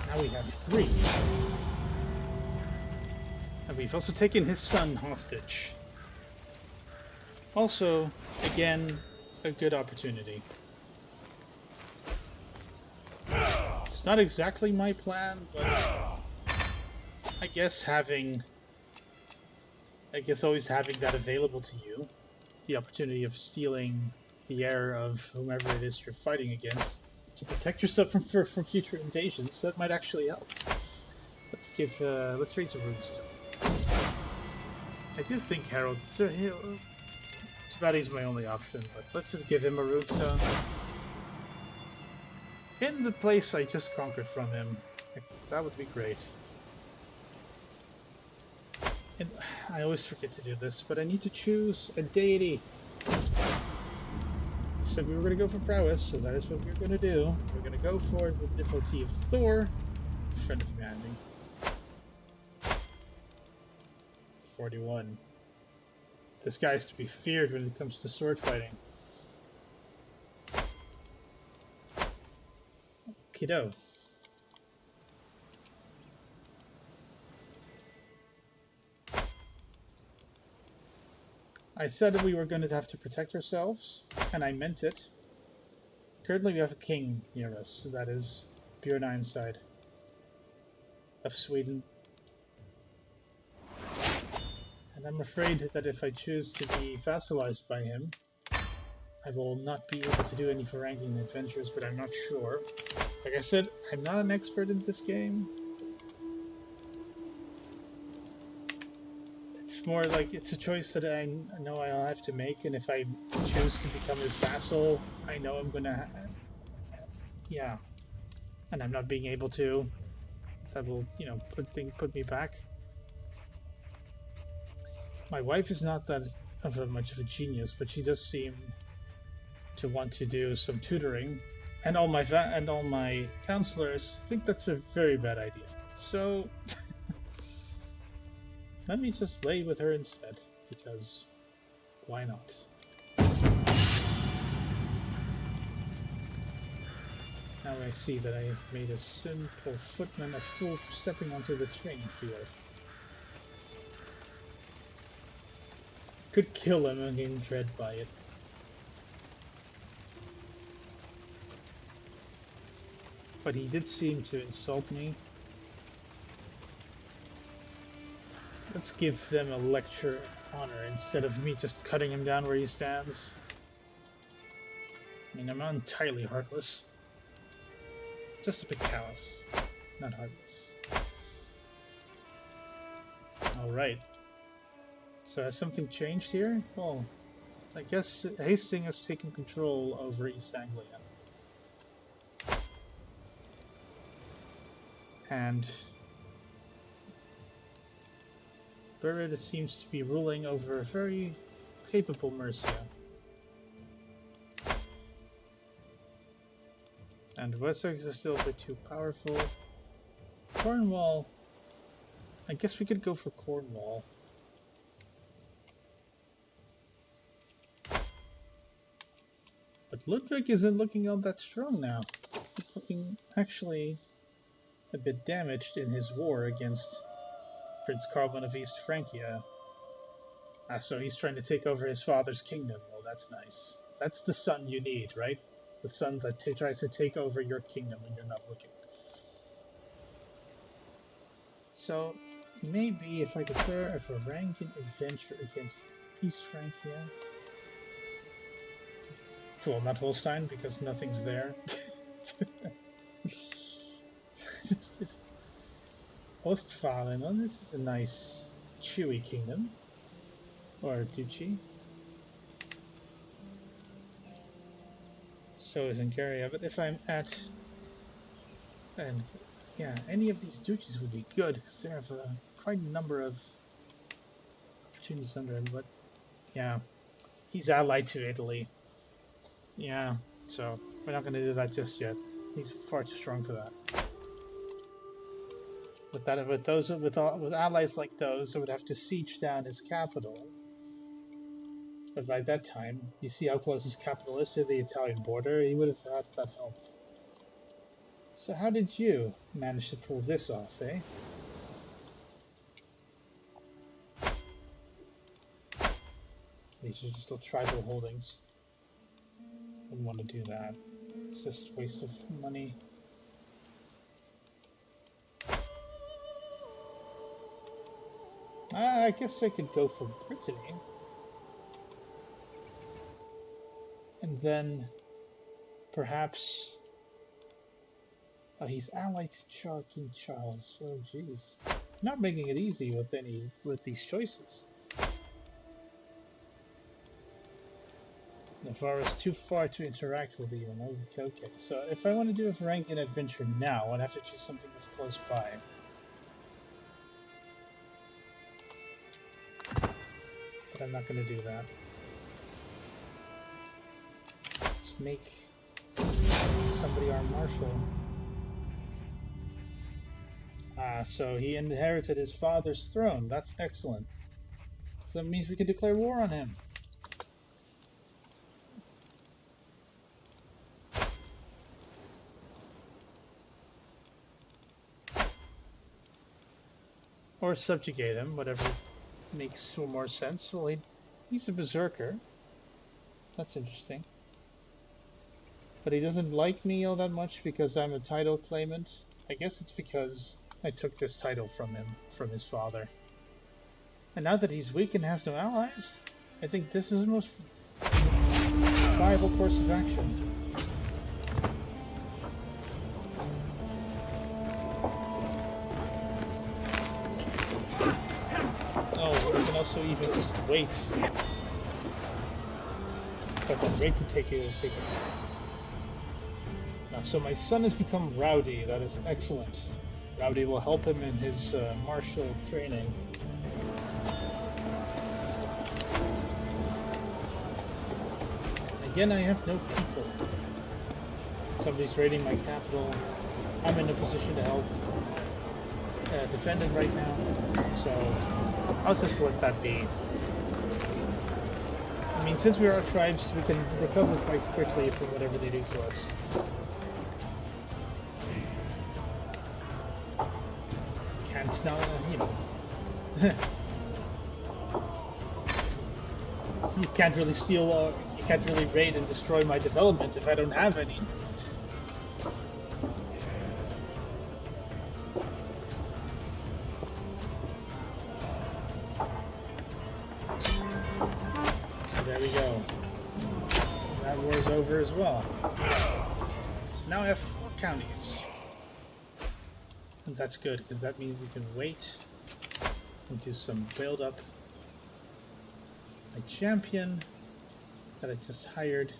Now we have 3. And we've also taken his son hostage. Also, again, a good opportunity. It's not exactly my plan, but I guess always having that available to you, the opportunity of stealing the heir of whomever it is you're fighting against, to protect yourself from future invasions, that might actually help. Let's raise a runestone. I do think Harold, it's about he's my only option, but let's just give him a runestone. In the place I just conquered from him. That would be great. And I always forget to do this, but I need to choose a deity. I said we were going to go for prowess, so that is what we're going to do. We're going to go for the devotee of Thor, friend of humanity. 41. This guy is to be feared when it comes to sword fighting. Kiddo. I said that we were going to have to protect ourselves, and I meant it. Currently we have a king near us, so that is Bjorn Ironside of Sweden. And I'm afraid that if I choose to be vassalized by him, I will not be able to do any Varangian adventures, but I'm not sure. Like I said, I'm not an expert in this game. It's more like it's a choice that I know I'll have to make, and if I choose to become his vassal, I know I'm gonna... yeah. And I'm not being able to. That will, you know, put me back. My wife is not that much of a genius, but she does seem to want to do some tutoring. And all my counselors think that's a very bad idea. So let me just lay with her instead, because why not? Now I see that I have made a simple footman a fool for stepping onto the training field. Could kill him and gain dread by it. But he did seem to insult me. Let's give them a lecture of honor instead of me just cutting him down where he stands. I mean, I'm not entirely heartless. Just a bit callous, not heartless. Alright. So has something changed here? Well, I guess Hastings has taken control over East Anglia. And Bardr seems to be ruling over a very capable Mercia. And Wessex is still a bit too powerful. Cornwall, I guess we could go for Cornwall. But Ludwig isn't looking all that strong now. He's looking actually a bit damaged in his war against Prince Carlin of East Francia. Ah, so he's trying to take over his father's kingdom. Well, that's nice. That's the son you need, right? The son that tries to take over your kingdom when you're not looking. So, maybe if I declare a Varangian adventure against East Francia... Well, not Holstein, because nothing's there. Ostfalen, well, this is a nice, chewy kingdom. Or duchy. So is Hungary, but if I'm at... And yeah, any of these duchies would be good, because they have quite a number of opportunities under him, but yeah, he's allied to Italy. Yeah, so we're not going to do that just yet. He's far too strong for that. With allies like those, I would have to siege down his capital. But by that time, you see how close his capital is to the Italian border. He would have had that help. So how did you manage to pull this off, eh? These are just all tribal holdings. Wouldn't want to do that. It's just a waste of money. I guess I could go for Brittany. And then perhaps... Oh, he's allied to King Charles. Oh, jeez. Not making it easy with these choices. Navarre is too far to interact with even. Okay. So if I want to do a Varangian adventure now, I'd have to choose something that's close by. But I'm not going to do that. Let's make somebody our marshal. Ah, so he inherited his father's throne. That's excellent. So that means we can declare war on him. Or subjugate him, whatever makes more sense. Well, he's a berserker. That's interesting. But he doesn't like me all that much because I'm a title claimant. I guess it's because I took this title from him, from his father. And now that he's weak and has no allies, I think this is the most viable course of action. Oh, we can also even just wait. But then wait to take it. Now, so my son has become rowdy. That is excellent. Rowdy will help him in his martial training. Again, I have no people. Somebody's raiding my capital. I'm in a position to help defend it right now. So I'll just let that be. I mean, since we are tribes, we can recover quite quickly from whatever they do to us. Can't now, you know. You can't really steal, or you can't really raid and destroy my development if I don't have any. As well. So now I have 4 counties. And that's good, because that means we can wait and do some build up. My champion that I just hired.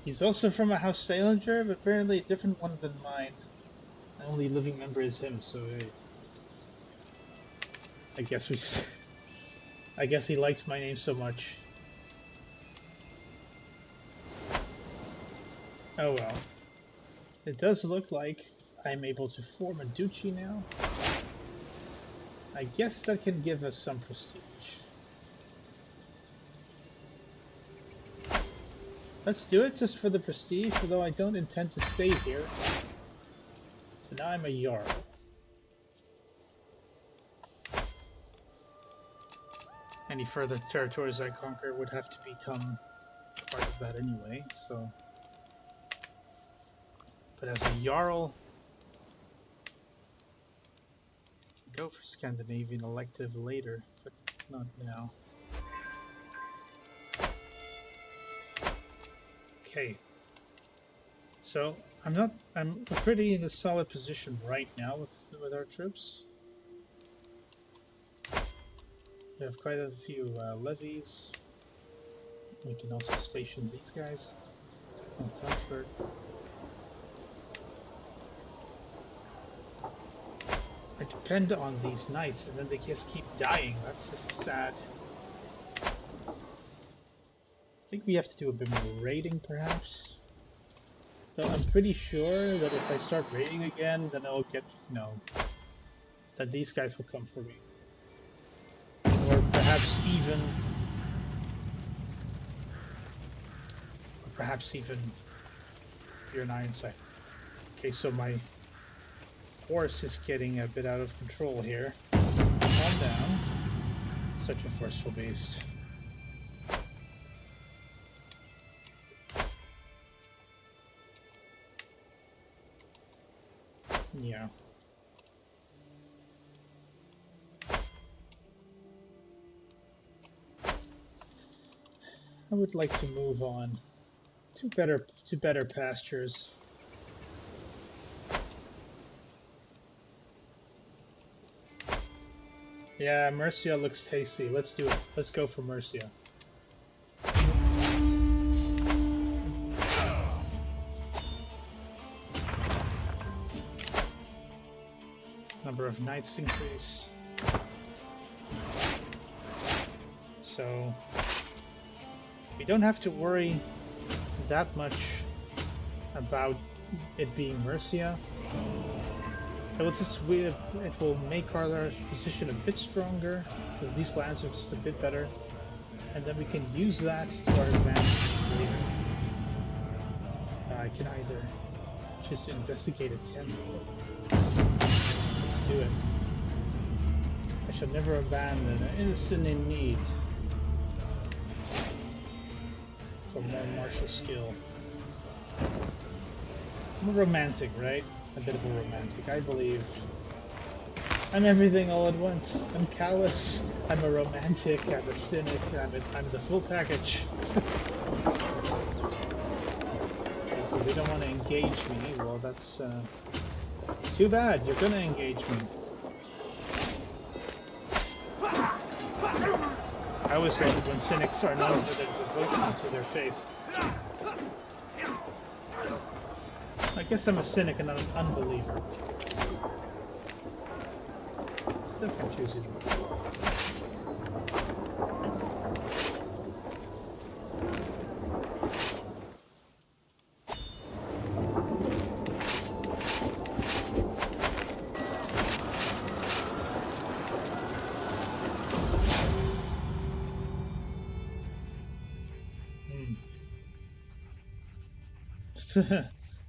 He's also from a House Saelingr, but apparently a different one than mine. My only living member is him, so I guess we just I guess he liked my name so much. Oh well. It does look like I'm able to form a duchy now. I guess that can give us some prestige. Let's do it just for the prestige, although I don't intend to stay here. So now I'm a Jarl. any further territories I conquer would have to become part of that anyway, so... But as a Jarl, go for Scandinavian elective later, but not now. Okay. So I'm pretty in a solid position right now with our troops. We have quite a few levies. We can also station these guys on Tonsberg. I depend on these knights, and then they just keep dying. That's just sad. I think we have to do a bit more raiding, perhaps. So I'm pretty sure that if I start raiding again, then I'll get, you know, that these guys will come for me. Or perhaps even Bjorn Ironside. Okay, so my horse is getting a bit out of control here. Calm down. Such a forceful beast. Yeah. I would like to move on to better pastures. Yeah, Mercia looks tasty. Let's do it. Let's go for Mercia. Number of knights increase. So we don't have to worry that much about it being Mercia. It will make our position a bit stronger, because these lands are just a bit better, and then we can use that to our advantage later. I can either just investigate a temple. Let's do it. I shall never abandon an innocent in need for more martial skill. I'm a romantic, right? A bit of a romantic, I believe. I'm everything all at once. I'm callous, I'm a romantic, I'm a cynic, I'm the full package. Okay, so they don't want to engage me. Well, that's too bad. You're gonna engage me. I always say that when cynics are known for their devotion to their faith. I guess I'm a cynic and not an unbeliever. Still can't choose it.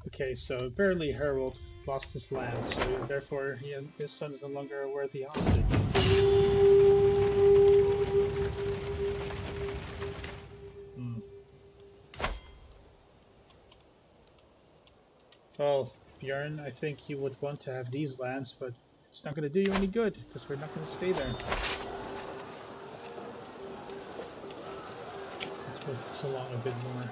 Okay, so apparently Harold lost his land, so therefore his son is no longer a worthy hostage. Well, Bjorn, I think you would want to have these lands, but it's not going to do you any good, because we're not going to stay there. Let's move this along a bit more.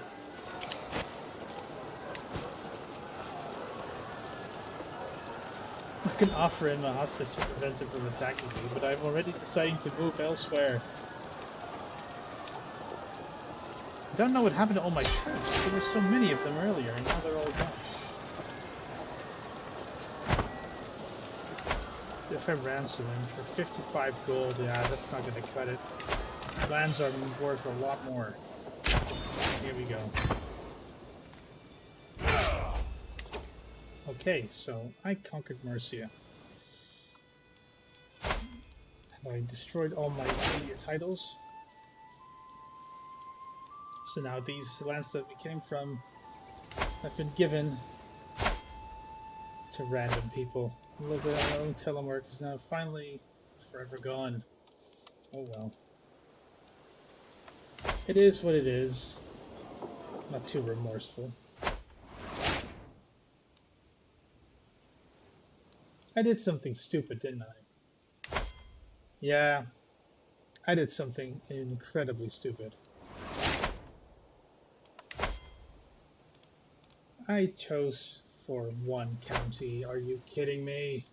I can offer him a hostage to prevent him from attacking me, but I'm already deciding to move elsewhere. I don't know what happened to all my troops. There were so many of them earlier, and now they're all gone. So if I ransom him for 55 gold, yeah, that's not going to cut it. Lands are worth a lot more. Here we go. Okay, so I conquered Mercia. And I destroyed all my earlier titles. So now these lands that we came from have been given to random people. A little bit of our own telework is now finally forever gone. Oh well. It is what it is. Not too remorseful. I did something stupid, didn't I? Yeah, I did something incredibly stupid. I chose for one county. Are you kidding me?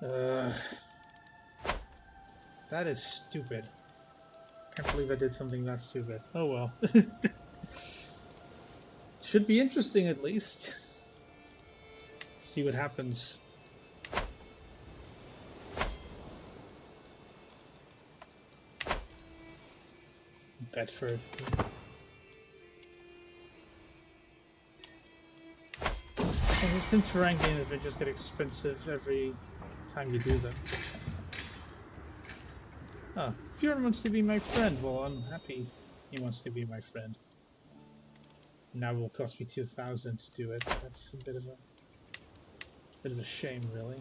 That is stupid. Can't believe I did something that stupid. Oh well. Should be interesting at least. See what happens. Bedford. And since rank games they just get expensive every time you do them. Oh, Bjorn wants to be my friend. Well, I'm happy he wants to be my friend. Now it will cost me 2,000 to do it. That's a bit of a shame, really.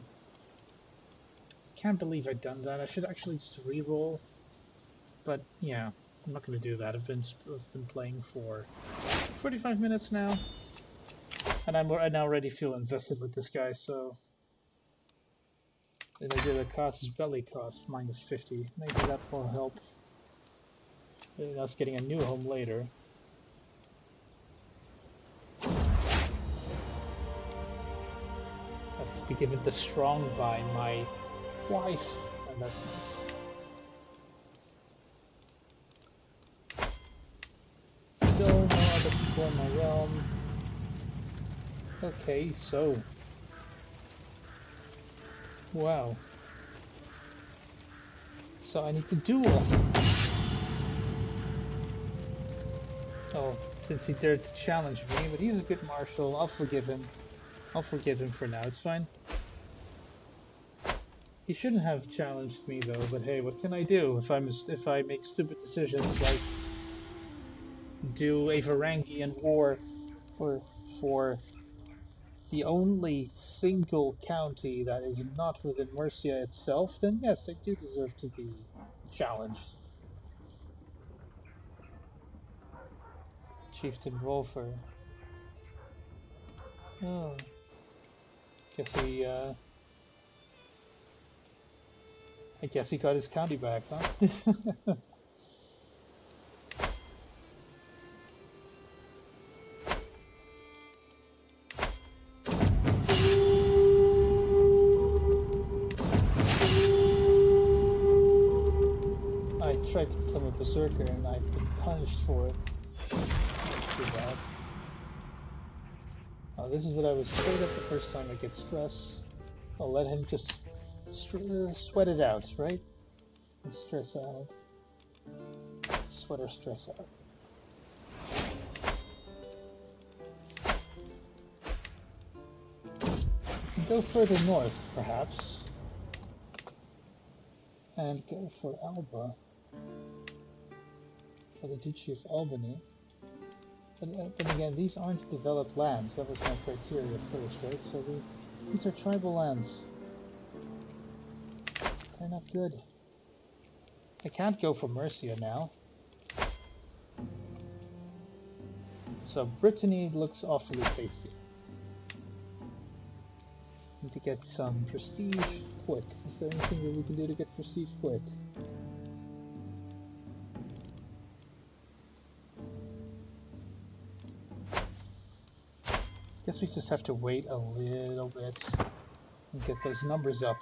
Can't believe I've done that. I should actually just re-roll. But yeah, I'm not going to do that. I've been playing for 45 minutes now, and I already feel invested with this guy. So then I did a cost belly cost minus 50. Maybe that will help us getting a new home later. I have to give it the strong by my wife, and that's nice. Still no other people in my realm. Okay, so wow. So I need to duel. Oh, since he dared to challenge me, but he's a good marshal. I'll forgive him. I'll forgive him for now. It's fine. He shouldn't have challenged me though. But hey, what can I do if I make stupid decisions like do a Varangian war for the only single county that is not within Mercia itself? Then yes, I do deserve to be challenged. Chieftain Wolfer. Oh, I guess he got his county back, huh? I tried to become a berserker and I've been punished for it. That's too bad. Oh, this is what I was afraid of the first time. I get stress. I'll let him just sweat it out, right? And stress out. Sweat or stress out. Go further north, perhaps, and go for Alba, for the Duchy of Albany. But again, these aren't developed lands. That was my criteria first, right? So these are tribal lands. They're not good. I can't go for Mercia now. So Brittany looks awfully tasty. Need to get some prestige quick. Is there anything that we can do to get prestige quick? Guess we just have to wait a little bit and get those numbers up.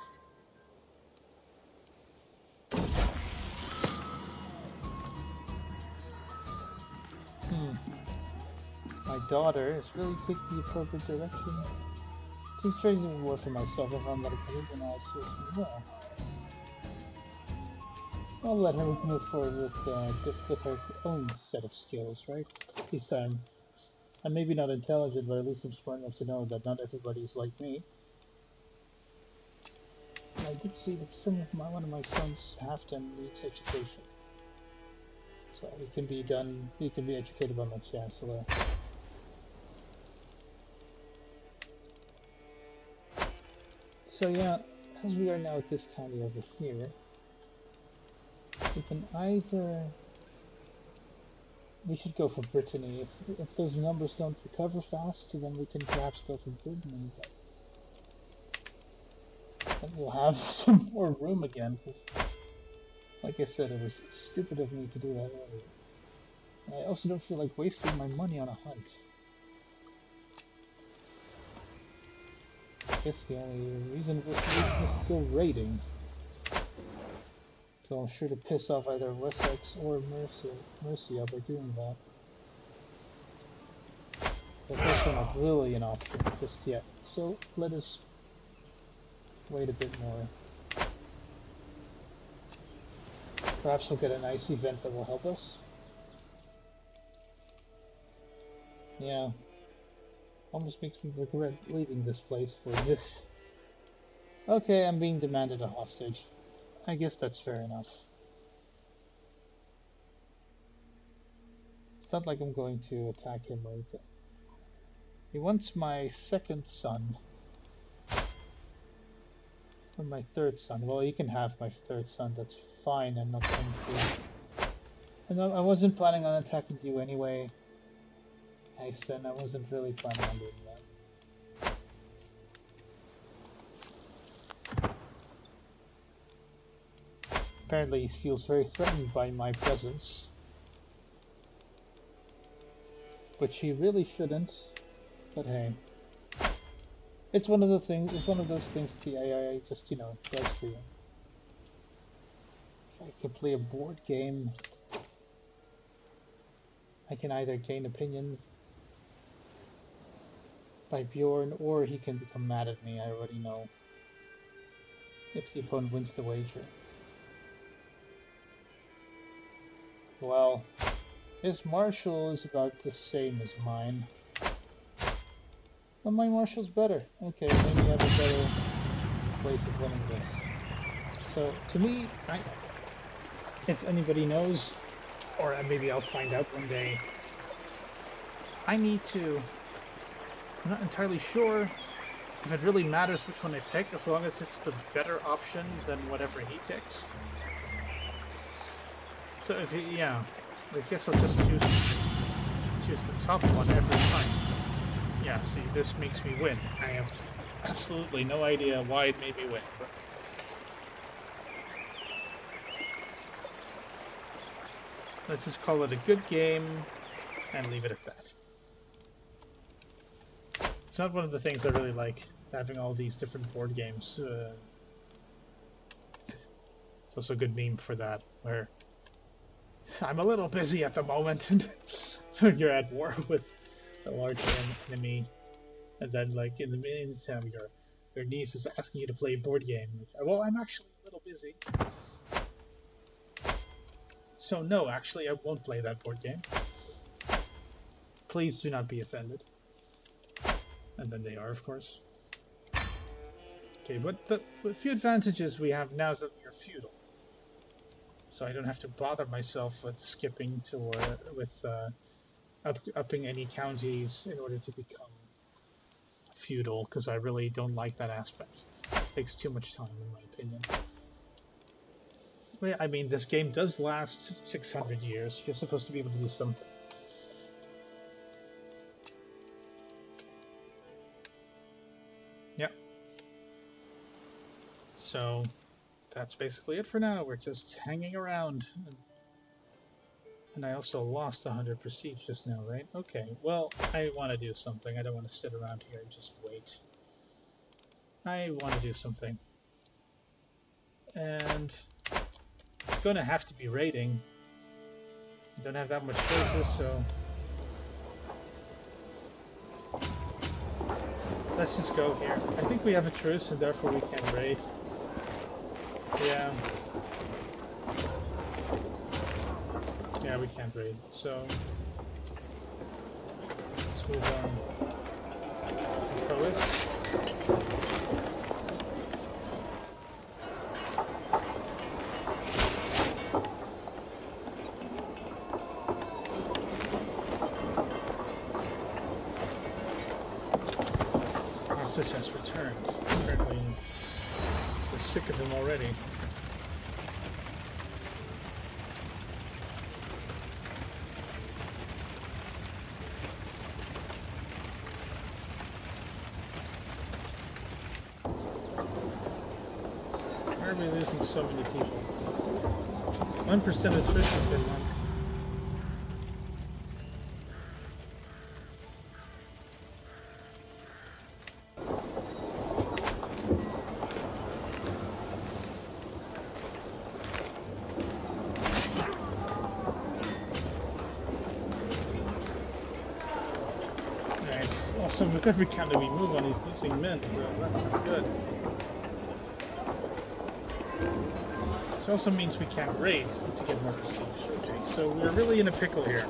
My daughter is really taking the appropriate direction. Since trading the reward for myself, I found that I can organize searching well. I'll let her move forward with her own set of skills, right? At least I'm maybe not intelligent, but at least I'm smart enough to know that not everybody's like me. And I did see that one of my sons needs education. So he can be educated by my chancellor. So yeah, as we are now at this county over here, We can either... We should go for Brittany. If those numbers don't recover fast, then we can perhaps go for Brittany. But we'll have some more room again, because, like I said, it was stupid of me to do that earlier. I also don't feel like wasting my money on a hunt. I guess the only reason was to go raiding. So I'm sure to piss off either Wessex or Mercia by doing that. But that's not really an option just yet. So let us wait a bit more. Perhaps we'll get a nice event that will help us. Yeah. Almost makes me regret leaving this place for this. Okay, I'm being demanded a hostage. I guess that's fair enough. It's not like I'm going to attack him or anything. He wants my second son. Or my third son. Well, you can have my third son, that's fine. I'm not going to... I wasn't planning on attacking you anyway. I said I wasn't really planning on doing that. Apparently he feels very threatened by my presence. Which he really shouldn't. But hey. It's one of those things that the AI just, you know, does for you. If I can play a board game, I can either gain opinion by Bjorn, or he can become mad at me, I already know. If the opponent wins the wager. Well, his marshal is about the same as mine. But my marshal's better. Okay, maybe I have a better place of winning this. So, to me, if anybody knows, or maybe I'll find out one day, I'm not entirely sure if it really matters which one I pick, as long as it's the better option than whatever he picks. So if I guess I'll just choose the top one every time. Yeah, see, this makes me win. I have absolutely no idea why it made me win. But let's just call it a good game and leave it at that. It's not one of the things I really like, having all these different board games. It's also a good meme for that, where I'm a little busy at the moment, and when you're at war with a large enemy, and then like in the meantime your niece is asking you to play a board game. Like, well, I'm actually a little busy. So no, actually I won't play that board game. Please do not be offended. And then they are, of course. Okay, but the few advantages we have now is that we are feudal. So I don't have to bother myself with skipping to upping any counties in order to become feudal, because I really don't like that aspect. It takes too much time, in my opinion. Well, I mean, this game does last 600 years. You're supposed to be able to do something. Yep. So that's basically it for now. We're just hanging around. And I also lost 100 prestige just now, right? Okay, well, I want to do something. I don't want to sit around here and just wait. I want to do something. And it's going to have to be raiding. I don't have that much choices, so let's just go here. I think we have a truce, and therefore we can raid. Yeah. Yeah, we can't raid, so let's move on to Coas. Such has returned. Apparently, we're sick of him already. are we losing so many people? 1% attrition per month. Nice. Also, with every counter we move on, he's losing men, so that's not good. Which also means we can't raid to get more prestige. Okay, so we're really in a pickle here.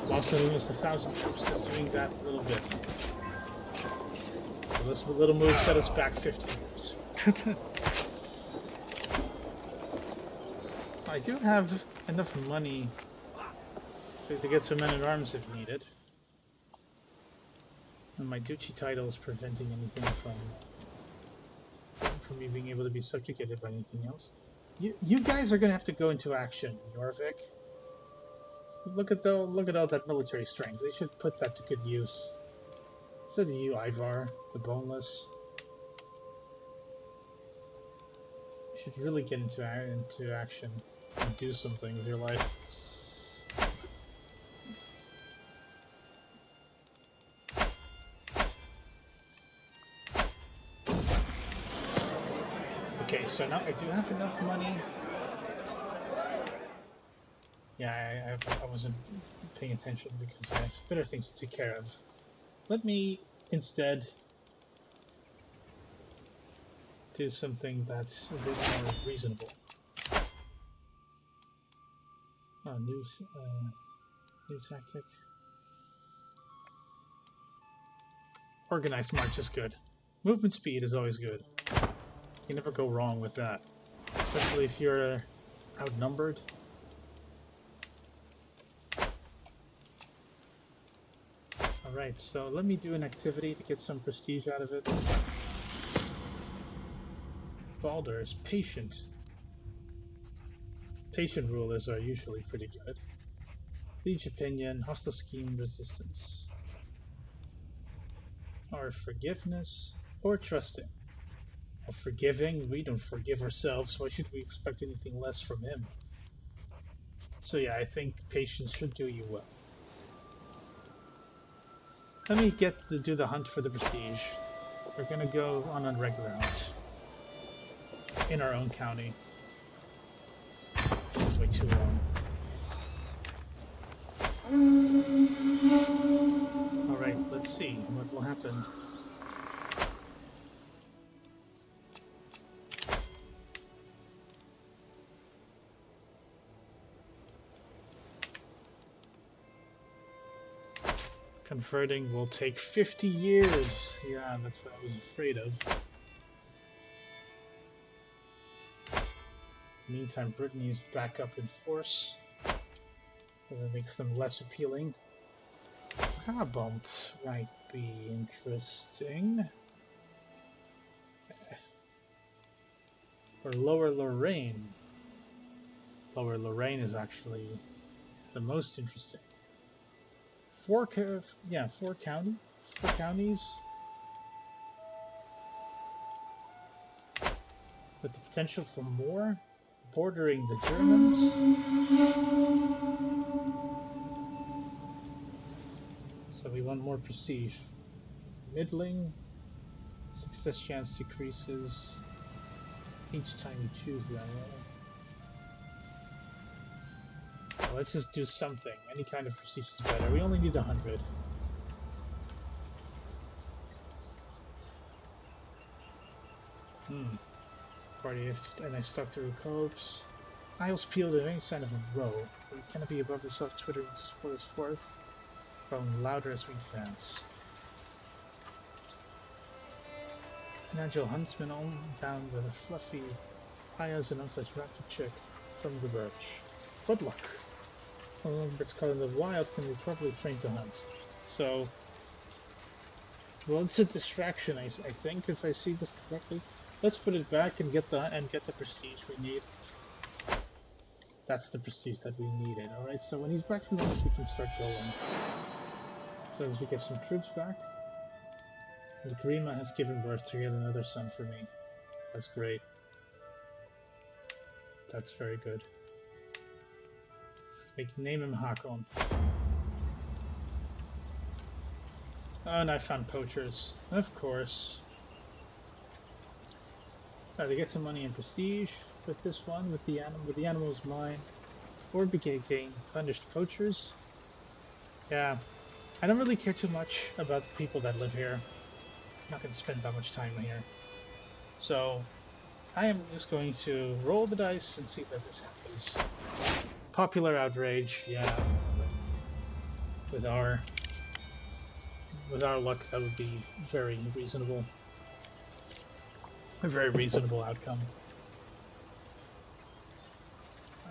Lost almost 1,000 troops is doing that a little bit. So this little move set us back 15 years. I do have enough money to get some men-at-arms if needed. And my duchy title is preventing anything from me being able to be subjugated by anything else. You guys are gonna have to go into action, Jorvik. Look at all that military strength. They should put that to good use. So do you, Ivar, the Boneless. You should really get into action and do something with your life. Okay, so now I do have enough money. Yeah, I wasn't paying attention because I have better things to take care of. Let me instead do something that's a bit more reasonable. Oh, new tactic. Organized march is good. Movement speed is always good. You never go wrong with that, especially if you're outnumbered. Alright, so let me do an activity to get some prestige out of it. Bardr is patient. Patient rulers are usually pretty good. Liege opinion, hostile scheme, resistance. Or forgiveness, or trusting. Well, forgiving, we don't forgive ourselves, why should we expect anything less from him? So yeah, I think patience should do you well. Let me do the hunt for the prestige. We're gonna go on a regular hunt. In our own county. Way too long. Alright, let's see what will happen. Converting will take 50 years. Yeah, that's what I was afraid of. Meantime, Brittany's back up in force. So that makes them less appealing. Brabant might be interesting. Or Lower Lorraine. Lower Lorraine is actually the most interesting. Four counties. With the potential for more. Bordering the Germans. So we want more prestige. Middling. Success chance decreases each time you choose that. Well, let's just do something. Any kind of prestige is better. We only need 100. Party, and I stuck through copes. Isles peeled at any sign of a row. We cannot be above the self-twittering for this forth. Growing louder as we advance. An agile huntsman all down with a fluffy eyes and unfledged raptor chick from the birch. Good luck. Although birds caught in the wild can be properly trained to hunt. So, well, it's a distraction, I think, if I see this correctly. Let's put it back and get the prestige we need. That's the prestige that we needed. Alright, so when he's back from lunch, we can start going. So as we get some troops back. The Grima has given birth to yet another son for me. That's great. That's very good. Name him Hakon. Oh, and I found poachers. Of course. So either get some money and prestige with this one, with the animals mine, or gain punished poachers. Yeah, I don't really care too much about the people that live here. I'm not going to spend that much time here. So I am just going to roll the dice and see that this happens. Popular outrage, yeah. With our luck, that would be very reasonable. A very reasonable outcome.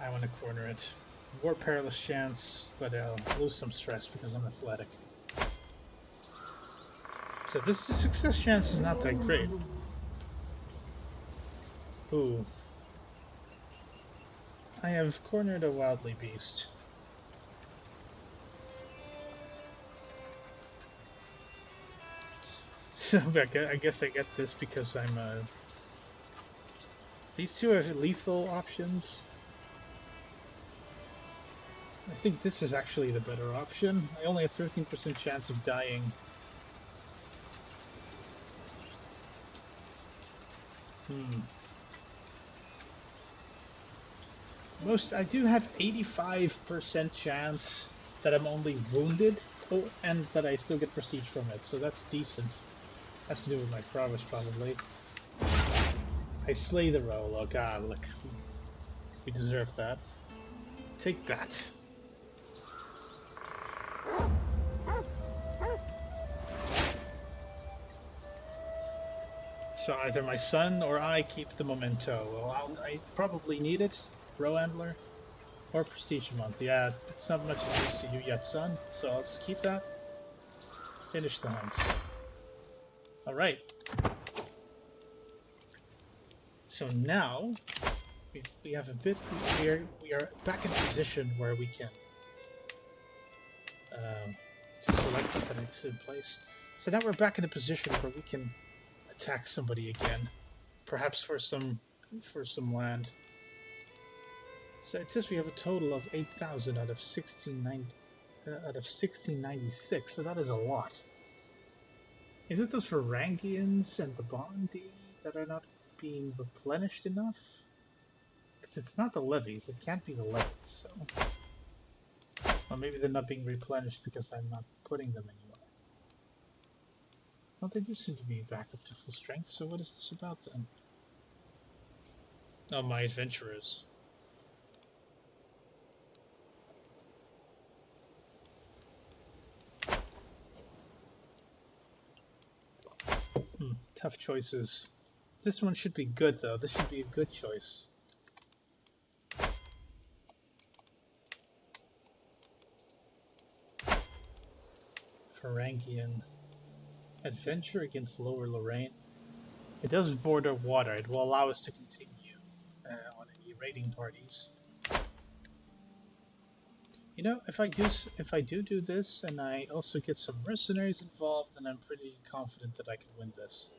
I want to corner it. More perilous chance, but I'll lose some stress because I'm athletic. So this success chance is not that great. Ooh. I have cornered a wildly beast. So I guess I get this because I'm these two are lethal options. I think this is actually the better option. I only have 13% chance of dying. I do have 85% chance that I'm only wounded, and that I still get prestige from it, so that's decent. Has to do with my prowess, probably. I slay the roll. Oh god, look. We deserve that. Take that. So either my son or I keep the memento. Well, I probably need it. Row Antler. Or Prestige Month. Yeah, it's not much of use to you yet, son. So I'll just keep that. Finish the hunt. Alright. So now we have a bit. We are back in a position where we can just select it that it's in place. So now we're back in a position where we can attack somebody again, perhaps for some land. So it says we have a total of 8,000 out of 1696. So that is a lot. Is it those Varangians and the Bondi that are not being replenished enough? Because it's not the levies. It can't be the levies. So, or maybe they're not being replenished because I'm not putting them anywhere. Well, they do seem to be back up to full strength. So what is this about then? Oh, my adventurers. Tough choices. This one should be good, though. This should be a good choice. Varangian. Adventure against Lower Lorraine. It does border water. It will allow us to continue on any raiding parties. You know, if I do this, and I also get some mercenaries involved, then I'm pretty confident that I can win this.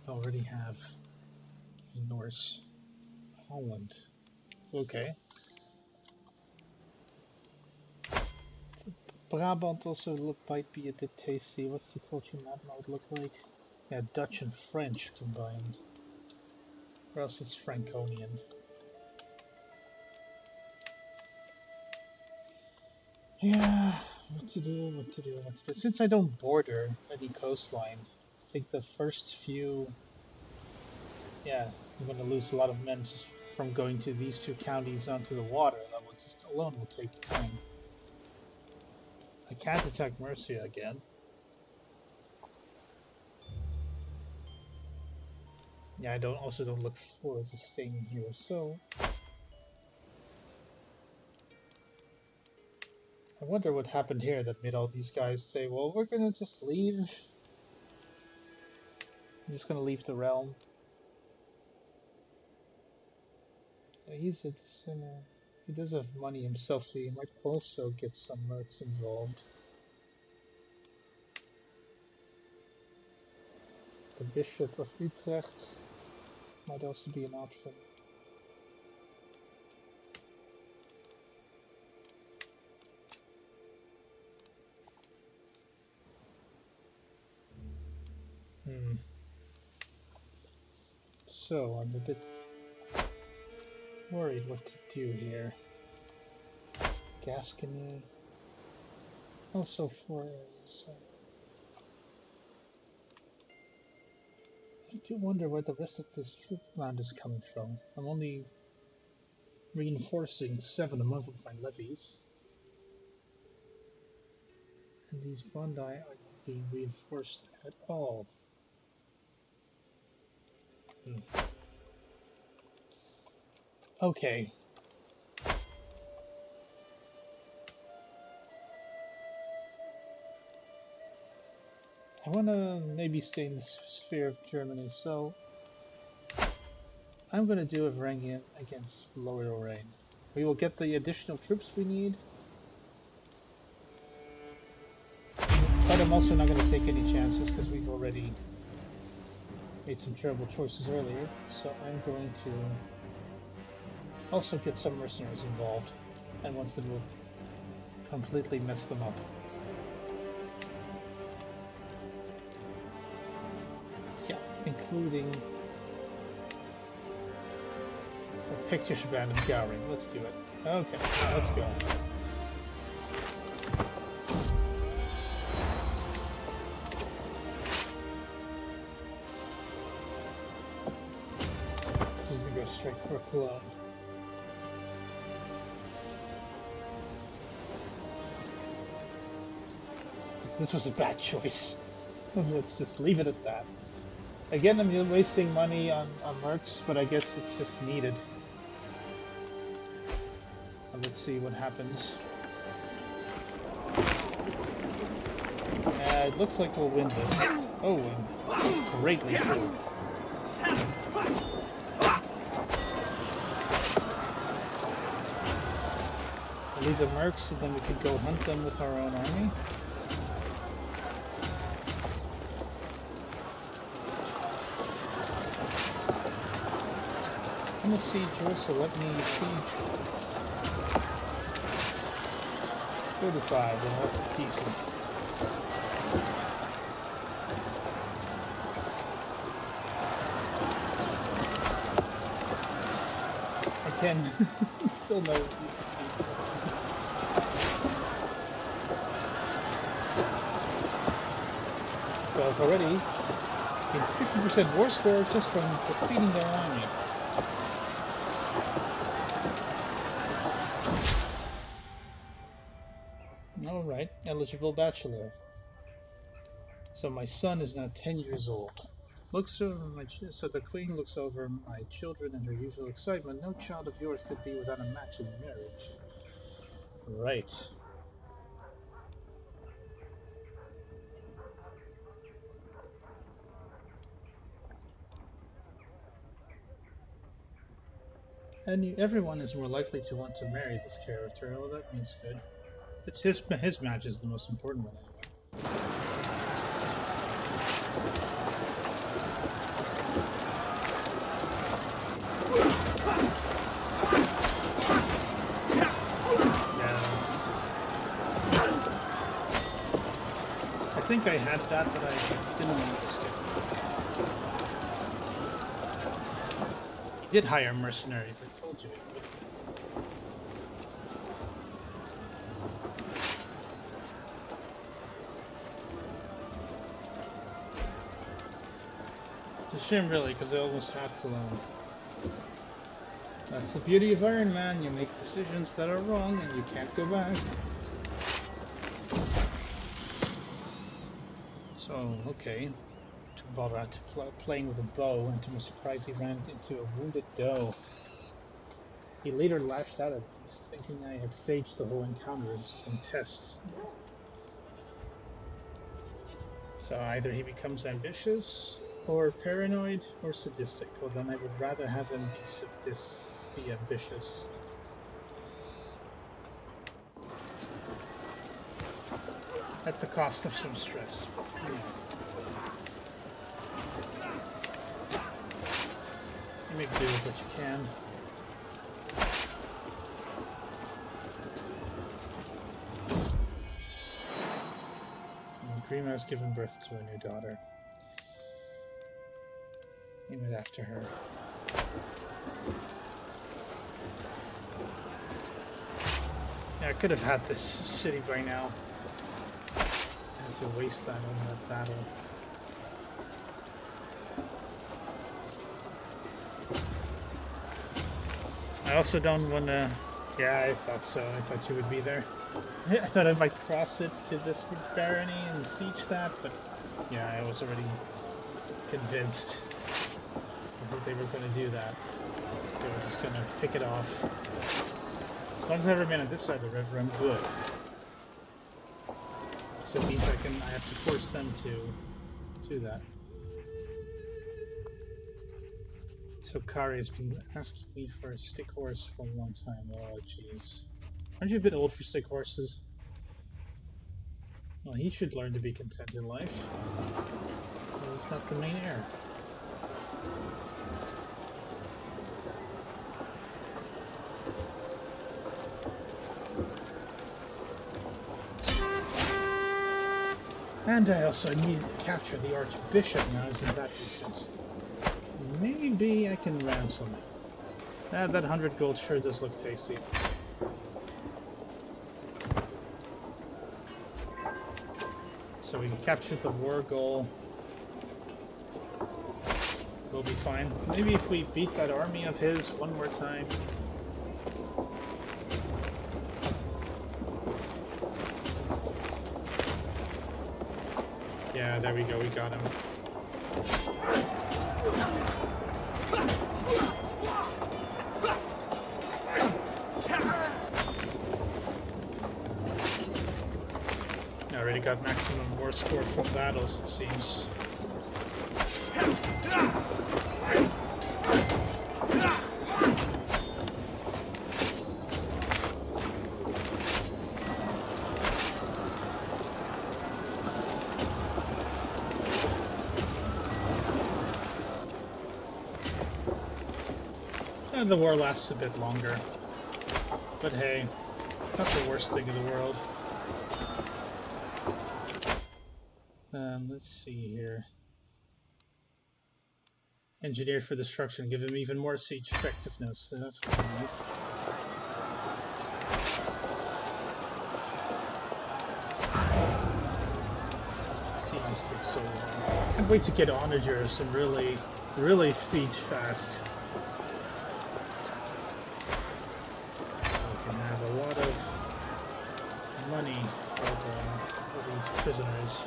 Already have Norse Holland. Okay. Brabant also might be a bit tasty. What's the culture map mode look like? Yeah, Dutch and French combined. Or else it's Franconian. Yeah, what to do. Since I don't border any coastline, I think the first few... Yeah, I'm going to lose a lot of men just from going to these two counties onto the water. That will just alone will take time. I can't attack Mercia again. Yeah, I also don't look forward to staying here, so... I wonder what happened here that made all these guys say, well, we're gonna just leave. I'm just gonna leave the realm. He's a sinner. He does have money himself, so he might also get some mercs involved. The Bishop of Utrecht might also be an option. So I'm a bit worried what to do here. Gascony, also 4 areas. I do wonder where the rest of this troop round is coming from. I'm only reinforcing 7 a month with my levies. And these bondi are not being reinforced at all. Okay. I want to maybe stay in the sphere of Germany, so I'm going to do a Varangian against Lower Lorraine. We will get the additional troops we need, but I'm also not going to take any chances because we've already made some terrible choices earlier, so I'm going to also get some mercenaries involved, and once they will completely mess them up. Yeah, including the picture band of Gowring. Let's do it. Okay, let's go. This is going to go straight for Cologne. This was a bad choice. Let's just leave it at that. Again, I'm wasting money on mercs, but I guess it's just needed. And let's see what happens. It looks like we'll win this. Oh, and greatly too. We'll leave the mercs, and then we could go hunt them with our own army. I'm a sieger, so let me siege 45, and that's decent. Again, still no decent people. So it's already a 50% war score just from defeating their army. Alright, eligible bachelor. So my son is now 10 years old. Looks over so the queen looks over my children and her usual excitement. No child of yours could be without a match in marriage. Right. And everyone is more likely to want to marry this character. Oh, that means good. It's his match is the most important one anyway. Yes. I think I had that, but I didn't want to risk it. He did hire mercenaries, I told you he would. It's a shame really, because I almost had Cologne. That's the beauty of Iron Man, you make decisions that are wrong and you can't go back. So, okay. Took Bardr out to playing with a bow, and to my surprise he ran into a wounded doe. He later lashed out at me, thinking I had staged the whole encounter as some test. So either he becomes ambitious, or paranoid, or sadistic. Well, then I would rather have him be ambitious. At the cost of some stress. Yeah. You make do with what you can. Grima has given birth to a new daughter. Name it after her. Yeah, I could have had this city by now. I had to waste that on that battle. I also don't want to... Yeah, I thought so. I thought you would be there. I thought I might cross it to this barony and siege that, but yeah, I was already convinced that they were going to do that. They were just going to pick it off. As long as I remain on this side of the river, I'm good. So it means I have to force them to do that. So Kari has been asking me for a stick horse for a long time. Oh, jeez. Aren't you a bit old for stick horses? Well, he should learn to be content in life. Well, he's not the main heir. And I also need to capture the Archbishop now, isn't that decent? Maybe I can ransom him. Ah, that 100 gold sure does look tasty. So we captured the war goal. We'll be fine. Maybe if we beat that army of his one more time. Yeah, there we go, we got him. I already got maximum war score from battles, it seems. And the war lasts a bit longer. But hey, not the worst thing in the world. Let's see here. Engineer for destruction, give him even more siege effectiveness. That's what I need. Sieges take so long. Can't wait to get onagers and really siege fast. We can have a lot of money for these prisoners.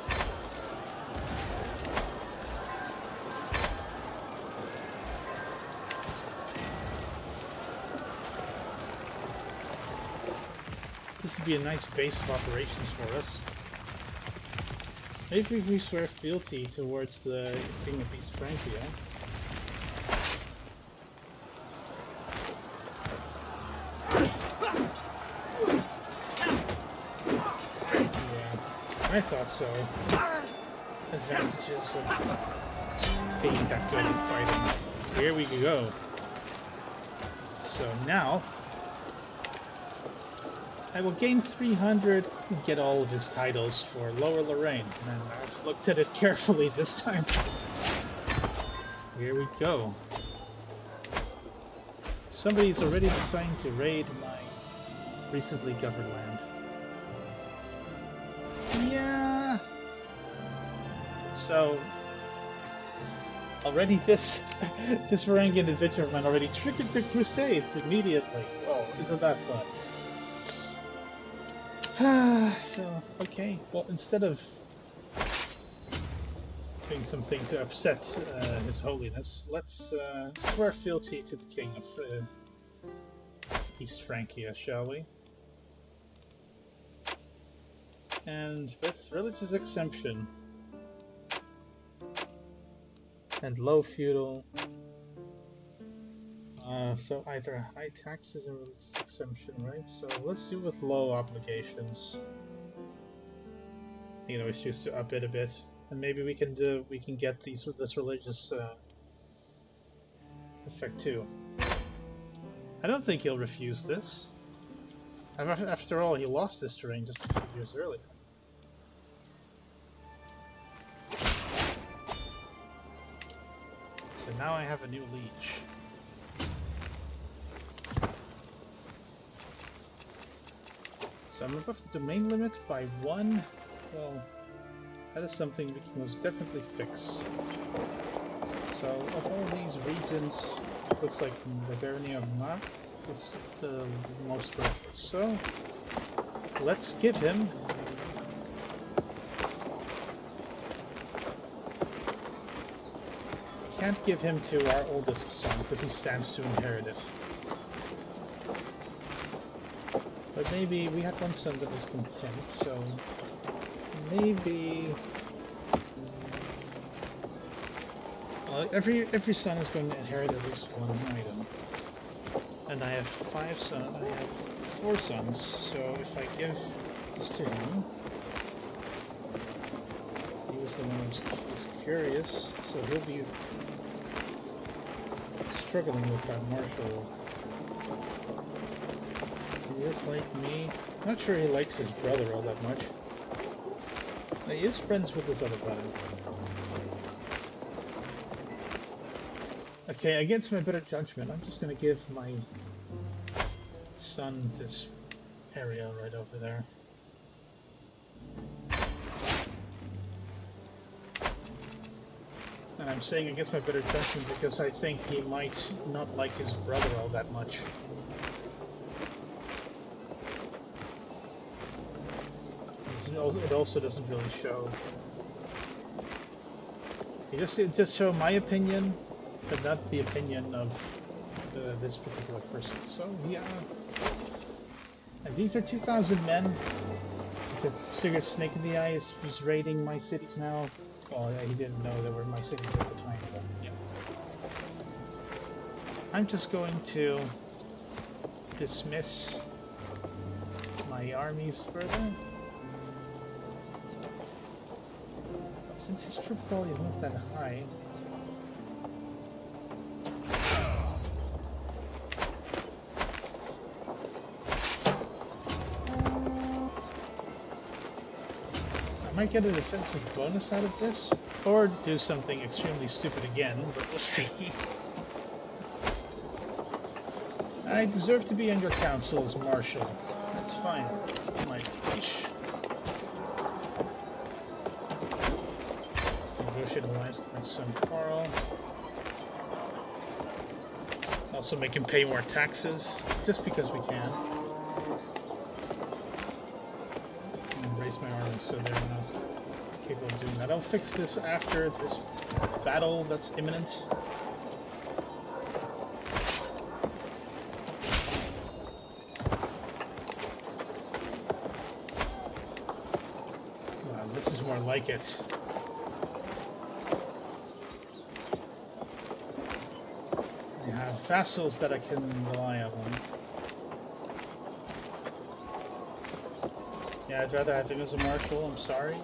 This would be a nice base of operations for us. Maybe if we swear fealty towards the King of East Francia. Yeah, I thought so. Advantages of being that good at fighting. Here we go. So now I will gain 300 and get all of his titles for Lower Lorraine. And I've looked at it carefully this time. Here we go. Somebody's already deciding to raid my recently governed land. Yeah. So already this Varangian individual man already triggered the Crusades immediately. Well, isn't that fun? So, okay, well, instead of doing something to upset His Holiness, let's swear fealty to the King of East Francia, shall we? And with religious exemption and low feudal, so either high taxes or religious exemption, right? So let's do with low obligations. You know, choose to up it a bit, and maybe we can get this religious effect too. I don't think he'll refuse this. After all, he lost this terrain just a few years earlier. So now I have a new liege. So I'm above the domain limit by 1. Well, that is something we can most definitely fix. So of all these regions, it looks like the barony of Math is the most worthless. So let's give him can't give him to our oldest son because he stands to inherit it. But maybe we had one son that was content, so maybe every son is going to inherit at least one item. And I have 5 sons. I have 4 sons. So if I give this to him, he was the one who was curious. So he'll be struggling with that martial. He is like me. Not sure he likes his brother all that much. He is friends with this other brother. Okay, against my better judgment, I'm just going to give my son this area right over there. And I'm saying against my better judgment because I think he might not like his brother all that much. It also doesn't really show. It just show my opinion, but not the opinion of this particular person. So yeah, and these are 2,000 men. Is it Sigurd Snake in the Eye is raiding my cities now? Well, he didn't know they were my cities at the time. But yeah, I'm just going to dismiss my armies further. Since his troop quality is not that high, I might get a defensive bonus out of this, or do something extremely stupid again, but we'll see. I deserve to be under council as marshal. That's fine. My wish. Alliance with my son Carl. Also make him pay more taxes, just because we can. And raise my army so they're not capable of doing that. I'll fix this after this battle that's imminent. Wow, this is more like it. Vassals that I can rely on. Yeah, I'd rather have him as a marshal, I'm sorry.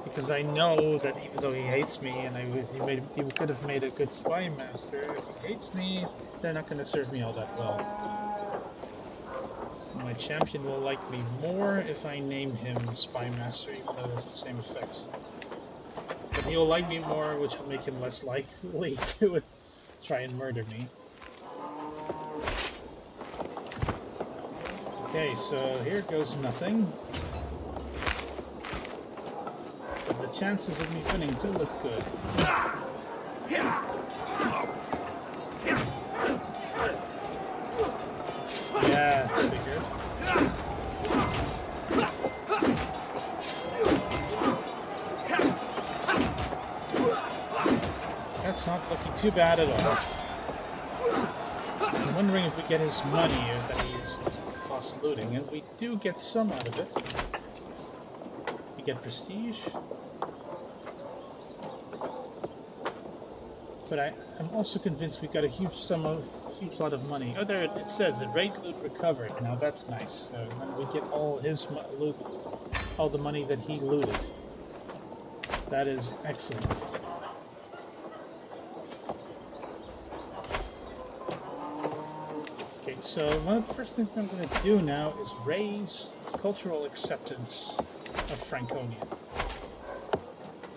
Because I know that even though he hates me, and he could have made a good spy master, if he hates me, they're not going to serve me all that well. My champion will like me more if I name him spy master, even though that's the same effect. He will like me more, which will make him less likely to try and murder me. Okay, so here goes nothing. But the chances of me winning do look good. Yeah, Sigurd. That's not looking too bad at all. I'm wondering if we get his money that he's lost looting, and we do get some out of it. We get prestige. But I'm also convinced we got a huge sum of huge lot of money. Oh, there it says it. Raid loot recovered. Now that's nice. So then we get all his loot, all the money that he looted. That is excellent. Okay, so one of the first things I'm going to do now is raise cultural acceptance of Franconia.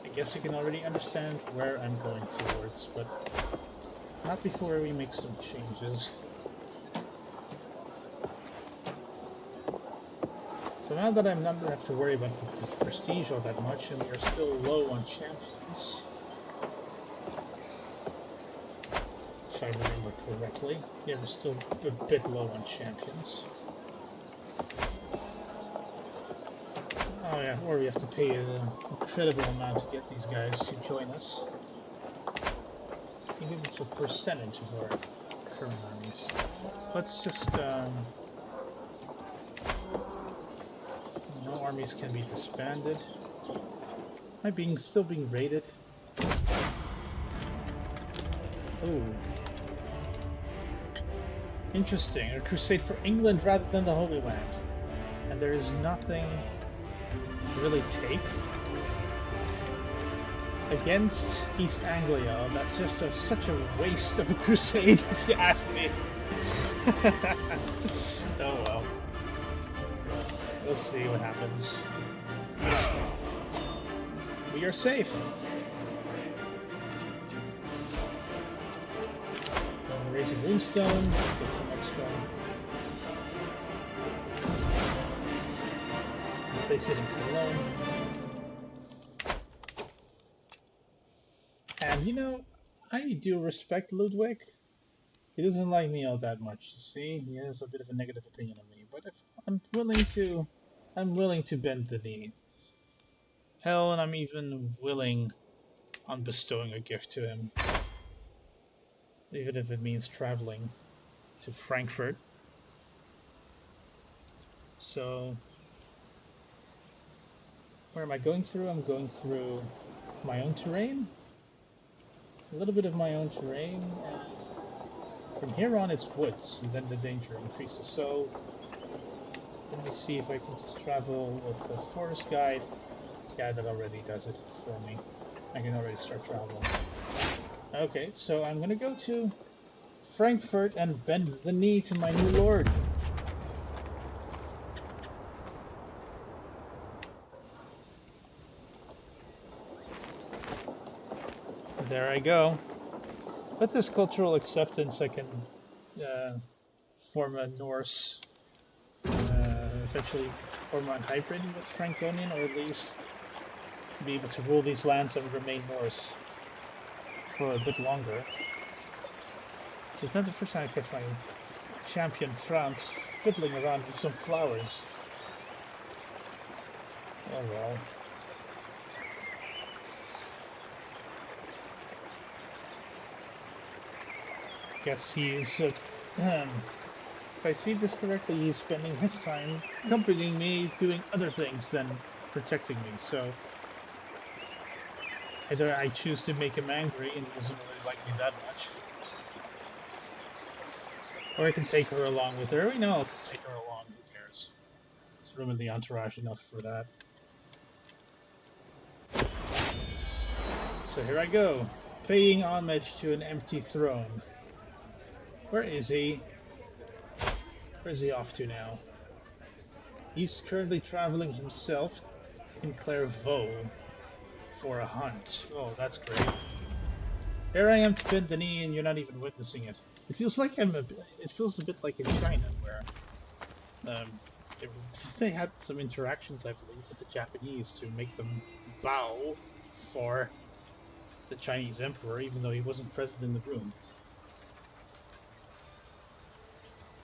I guess you can already understand where I'm going towards, but not before we make some changes. So now that I'm not going to have to worry about prestige all that much, and we are still low on champions, if I remember correctly. Yeah, we're still a bit low on champions. Oh yeah, or we have to pay an incredible amount to get these guys to join us. I think it's a percentage of our current armies. Let's just, no armies can be disbanded. Am I still being raided? Ooh. Interesting, a crusade for England rather than the Holy Land. And there is nothing to really take against East Anglia. That's just such a waste of a crusade, if you ask me. Oh well. We'll see what happens. We are safe. Raising Moonstone, get some extra. Place it in Cologne. And you know, I do respect Ludwig. He doesn't like me all that much. See, he has a bit of a negative opinion of me. But if I'm willing to bend the knee. Hell, and I'm even willing on bestowing a gift to him. Even if it means traveling to Frankfurt. So, where am I going through? I'm going through my own terrain. A little bit of my own terrain. And from here on it's woods, and then the danger increases. So, let me see if I can just travel with the forest guide. Yeah, that already does it for me. I can already start traveling. Okay, so I'm gonna go to Frankfurt and bend the knee to my new lord. There I go. With this cultural acceptance, I can form a Norse, eventually form a hybrid with Franconian, or at least be able to rule these lands and remain Norse for a bit longer. So it's not the first time I catch my champion France fiddling around with some flowers. Oh well. Guess he's, if I see this correctly, he's spending his time accompanying me doing other things than protecting me, so either I choose to make him angry and he doesn't really like me that much, or I can take her along with her. No, I'll just take her along, who cares? There's room in the entourage enough for that. So here I go, paying homage to an empty throne. Where is he? Where is he off to now? He's currently traveling himself in Clairvaux for a hunt. Oh, that's great. Here I am to bend the knee and you're not even witnessing it. It feels like it feels a bit like in China, where they had some interactions, I believe, with the Japanese to make them bow for the Chinese emperor, even though he wasn't present in the room.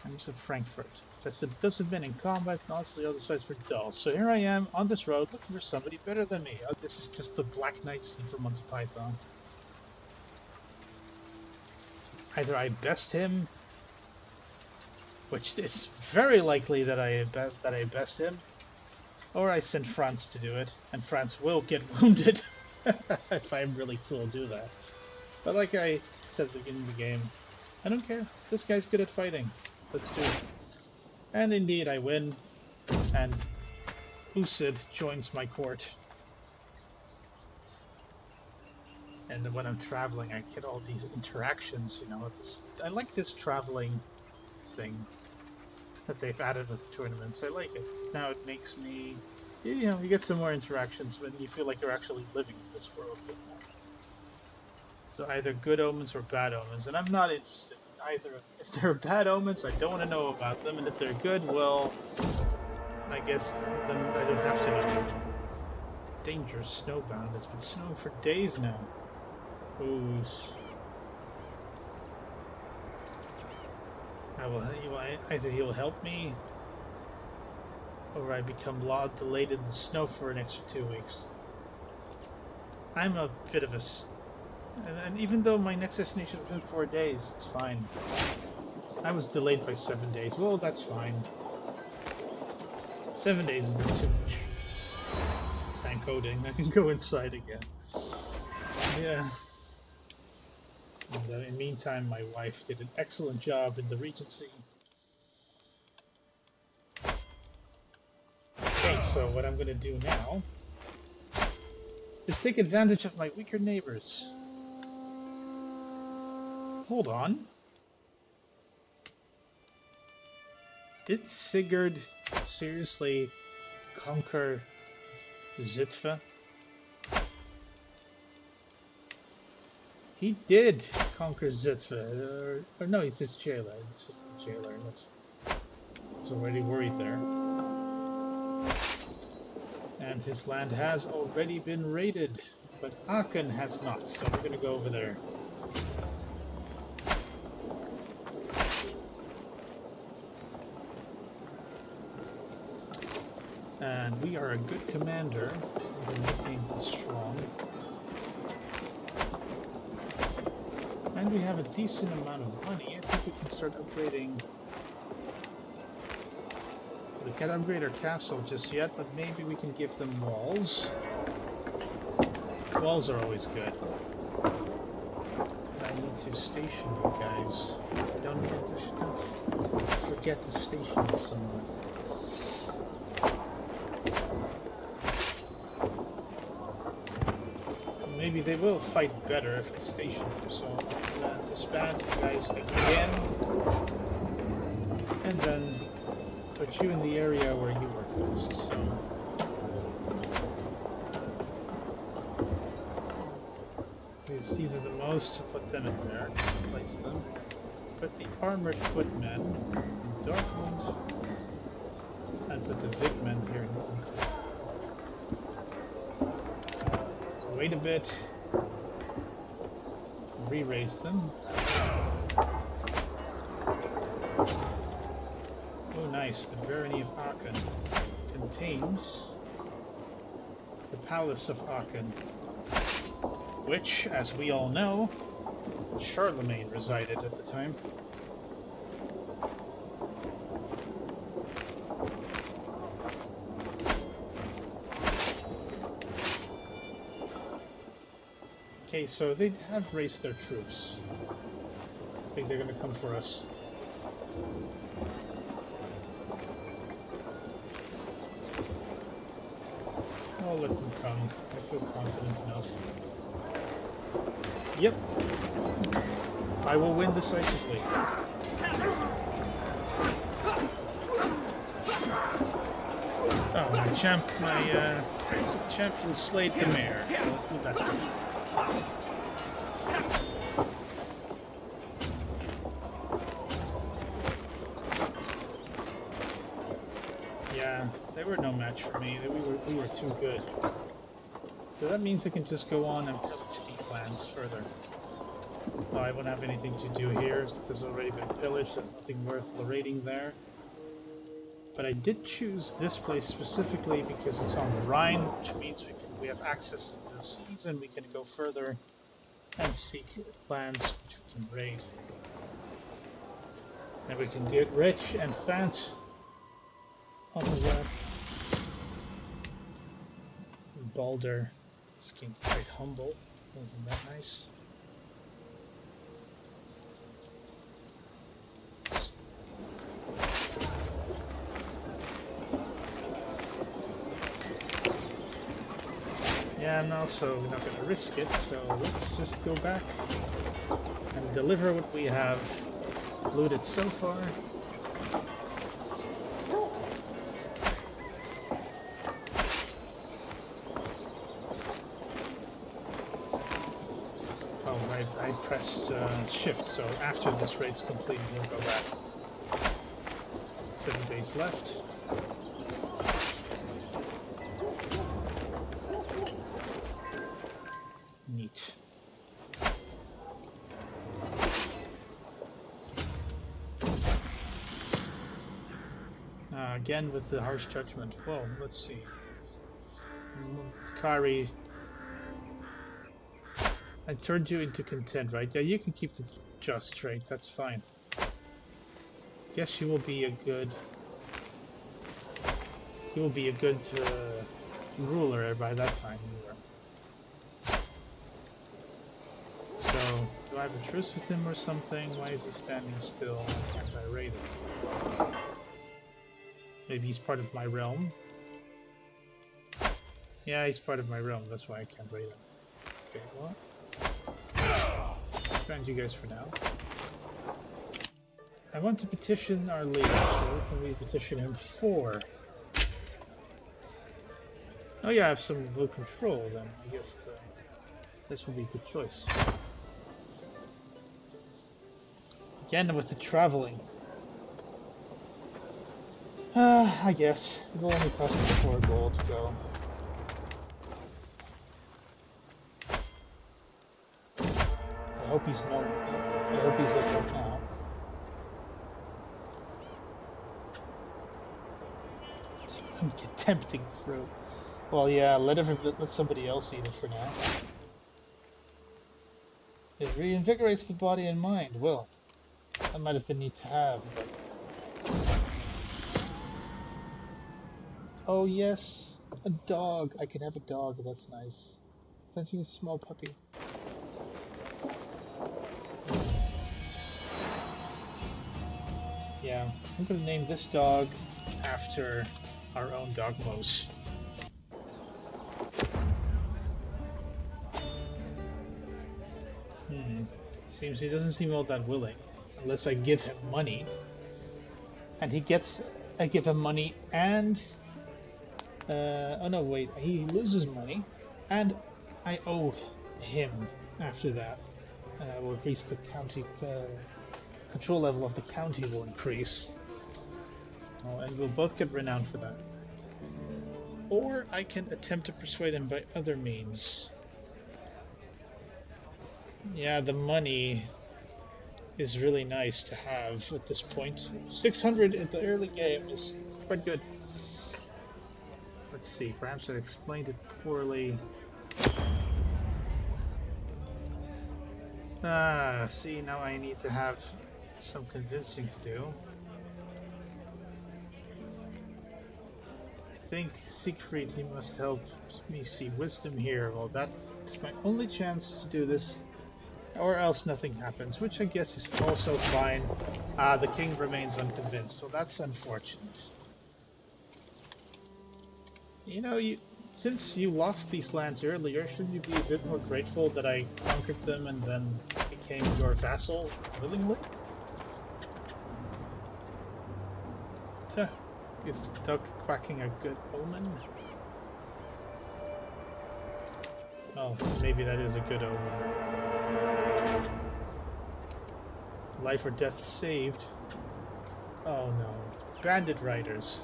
Times of Frankfurt. That's it doesn't been in combat, and also the other sides were dull. So here I am on this road looking for somebody better than me. Oh, this is just the Black Knight scene from Monty Python. Either I best him, which is very likely that I best him, or I send France to do it, and France will get wounded if I'm really cruel to do that. But like I said at the beginning of the game, I don't care. This guy's good at fighting. Let's do it. And indeed, I win. And Usid joins my court. And when I'm traveling, I get all these interactions, you know. I like this traveling thing that they've added with the tournaments. I like it. Now it makes me, you know, you get some more interactions when you feel like you're actually living in this world a bit more. So either good omens or bad omens, and I'm not interested in either. If they're bad omens, I don't want to know about them, and if they're good, well, I guess then I don't have to know. Dangerous snowbound. It's been snowing for days now. Ooh. Either he'll help me, or I become delayed in the snow for an extra 2 weeks. I'm a bit of a... And even though my next destination is within 4 days, it's fine. I was delayed by 7 days. Well, that's fine. 7 days isn't too much. Thank coding. I can go inside again. Yeah. And in the meantime, my wife did an excellent job in the Regency. Okay, so what I'm going to do now is take advantage of my weaker neighbors. Hold on. Did Sigurd seriously conquer Zitva? He did conquer Zitva, or no, he's his jailer. It's just the jailer. I was already worried there. And his land has already been raided, but Aachen has not, so we're gonna go over there. And we are a good commander. The nickname is strong. And we have a decent amount of money. I think we can start upgrading. We can't upgrade our castle just yet, but maybe we can give them walls. Walls are always good. And I need to station you guys. Don't forget to station you somewhere. Maybe they will fight better if I station them, so I'm going to disband you guys again, and then put you in the area where you work best, so... These are the most, to put them in there, place them. Put the armored footmen in Dortmund, and put the Vigmen here in Dortmund. Wait a bit, re-raise them. Oh nice, the barony of Aachen contains the palace of Aachen, which, as we all know, Charlemagne resided at the time. Okay, so they have raised their troops. I think they're going to come for us. I'll let them come. I feel confident enough. Yep. I will win decisively. Oh, my champion slayed the mare. Let's leave that one. Yeah, they were no match for me. We were too good. So that means I can just go on and pillage these lands further. Well, I won't have anything to do here. There's already been pillaged. There's nothing worth raiding there. But I did choose this place specifically because it's on the Rhine, which means we have access to the seas and we can go further and seek lands which we can raid. And we can get rich and fat on the web. Bardr is quite humble. Wasn't that nice? Yeah, I'm also not going to risk it, so let's just go back and deliver what we have looted so far. Oh, I pressed shift, so after this raid's complete, we'll go back. 7 days left. Neat. Again with the harsh judgment. Well, let's see. Kari, I turned you into content, right? Yeah, you can keep the just trait. That's fine. Guess you will be a good. You will be a good ruler by that time. So, do I have a truce with him or something? Why is he standing still? Why can't I raid him? Maybe he's part of my realm. Yeah, he's part of my realm. That's why I can't raid him. Okay, what? Suspend you guys for now. I want to petition our leader, so what can we petition him for? Oh yeah, I have some low control then. I guess this will be a good choice. Again with the traveling. I guess. It'll only cost me 4 gold to go. I hope he's okay now. I'm tempting fruit. Well, yeah, let somebody else eat it for now. It reinvigorates the body and mind. Well, that might have been neat to have, but... Oh yes, a dog. I can have a dog. That's nice. Fancy a small puppy. Yeah, I'm gonna name this dog after our own Dogmos. Seems he doesn't seem all that willing, unless I give him money. And I give him money and... oh no, wait, he loses money, and I owe him after that. Will increase the county... control level of the county will increase. Oh, and we'll both get renowned for that. Or I can attempt to persuade him by other means. Yeah, the money is really nice to have at this point. 600 in the early game is quite good. Let's see, perhaps I explained it poorly. See, now I need to have some convincing to do. I think Siegfried, he must help me see wisdom here. Well, that's my only chance to do this. Or else nothing happens, which I guess is also fine. The king remains unconvinced, so that's unfortunate. You know, since you lost these lands earlier, shouldn't you be a bit more grateful that I conquered them and then became your vassal willingly? Is duck quacking a good omen? Oh, maybe that is a good omen. Life or death saved. Oh no. Bandit riders.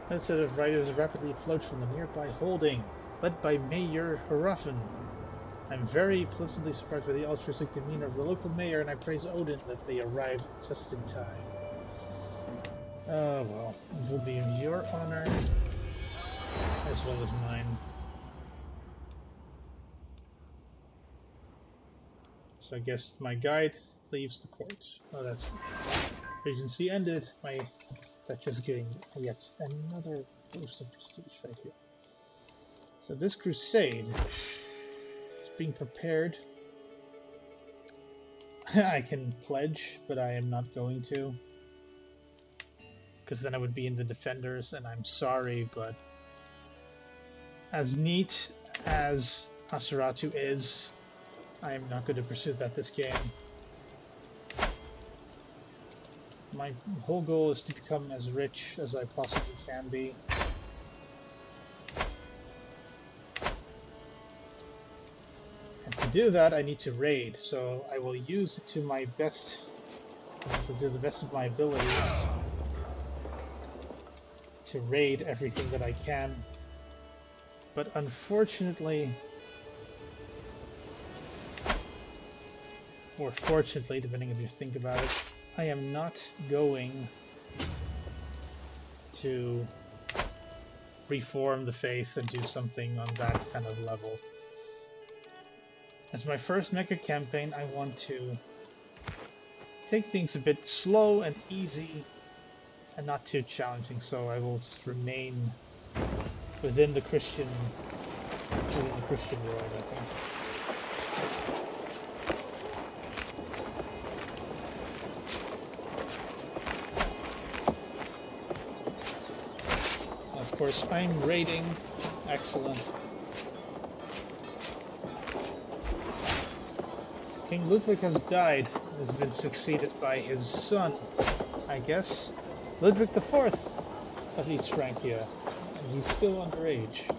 A set of riders rapidly approach from the nearby holding, led by Mayor Harafen. I'm very pleasantly surprised by the altruistic demeanor of the local mayor, and I praise Odin that they arrived just in time. Oh well, it will be in your honor, as well as mine. So I guess my guide leaves the court. Oh, that's Regency ended. That's just getting yet another boost of prestige right here. So this crusade is being prepared. I can pledge, but I am not going to. Because then I would be in the defenders, and I'm sorry, but as neat as Asuratu is, I am not going to pursue that this game. My whole goal is to become as rich as I possibly can be. And to do that, I need to raid, so I will use it to my best, to do the best of my abilities to raid everything that I can. But unfortunately, or fortunately, depending if you think about it, I am not going to reform the faith and do something on that kind of level. As my first mecha campaign, I want to take things a bit slow and easy and not too challenging, so I will just remain within the Christian world, I think. Of course, I'm raiding. Excellent. King Ludwig has died, has been succeeded by his son, I guess. Ludwig IV of East Francia, and he's still underage.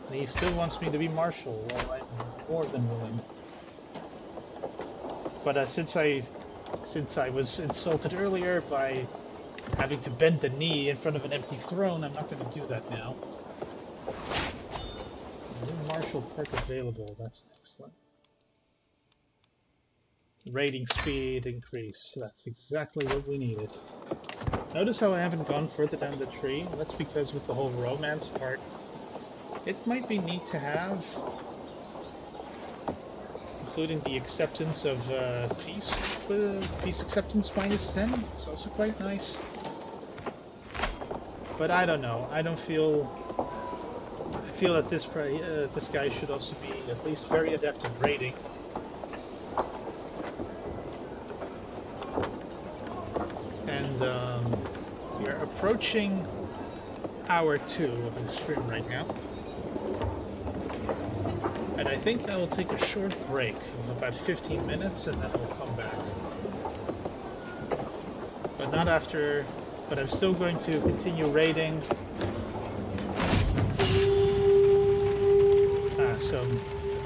And he still wants me to be marshal, well, I'm more than willing. But since I was insulted earlier by having to bend the knee in front of an empty throne, I'm not going to do that now. New marshal perk available, that's excellent. Raiding speed increase, that's exactly what we needed. Notice how I haven't gone further down the tree? That's because with the whole romance part, it might be neat to have, including the acceptance of peace. Peace acceptance -10, it's also quite nice. But I don't know, I feel that this guy should also be at least very adept at raiding. And we are approaching hour 2 of the stream right now. And I think I will take a short break of about 15 minutes and then I'll come back. But not after, but I'm still going to continue raiding. So the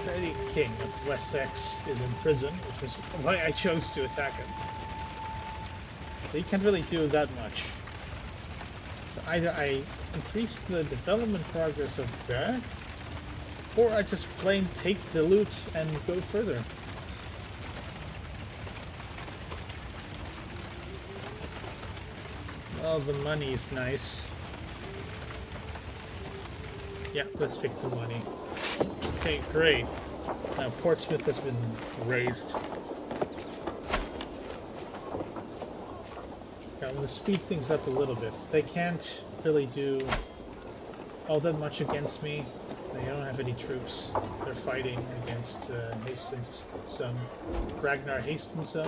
petty king of Wessex is in prison, which was why I chose to attack him. So he can't really do that much. So either I increase the development progress of Bardr, or I just plain take the loot and go further. Well, the money is nice. Yeah, let's take the money. Okay, great. Now Portsmouth has been raised. I'm going to speed things up a little bit. They can't really do all that much against me. They don't have any troops. They're fighting against Ragnar Hastensson.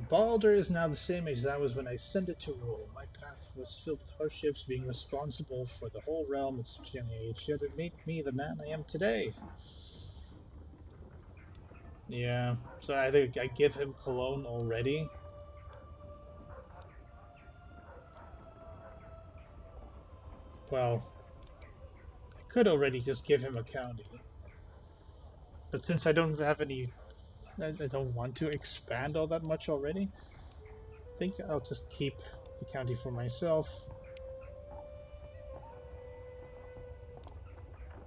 Bardr is now the same age as I was when I ascended to rule. My path was filled with hardships, being responsible for the whole realm at such a young age, yet it made me the man I am today. Yeah, so I think I give him Cologne already. Well, I could already just give him a county. But since I don't have any, I don't want to expand all that much already, I think I'll just keep the county for myself.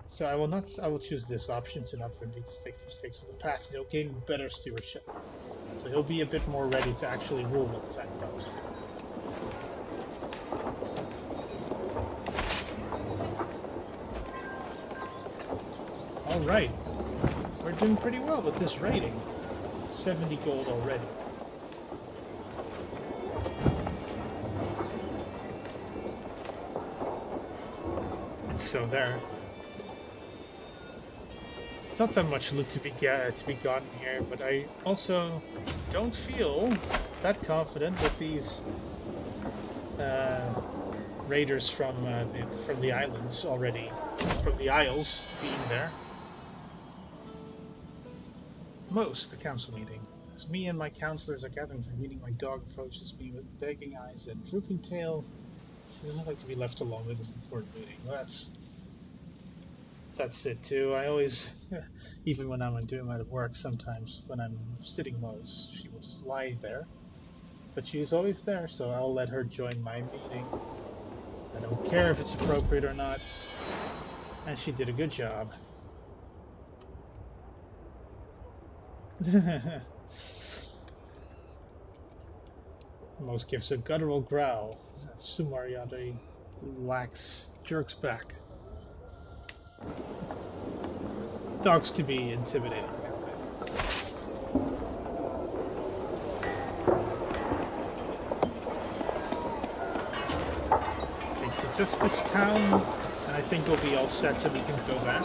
So I will choose this option to not repeat the mistakes of the past, and he'll gain better stewardship. So he'll be a bit more ready to actually rule when the time comes. Alright, we're doing pretty well with this rating. 70 gold already. So there. It's not that much loot to be gotten here, but I also don't feel that confident with these raiders from the islands already, from the Isles being there. The council meeting. As me and my counselors are gathering for a meeting, my dog approaches me with begging eyes and drooping tail. She doesn't like to be left alone with this important meeting. Well, that's it too. I always, even when I'm doing my work, sometimes when I'm sitting Moe's, she will just lie there. But she's always there, so I'll let her join my meeting. I don't care if it's appropriate or not. And she did a good job. Most gives a guttural growl. Sumariade jerks back. Dogs can be intimidating. Okay, so just this town, and I think we'll be all set so we can go back.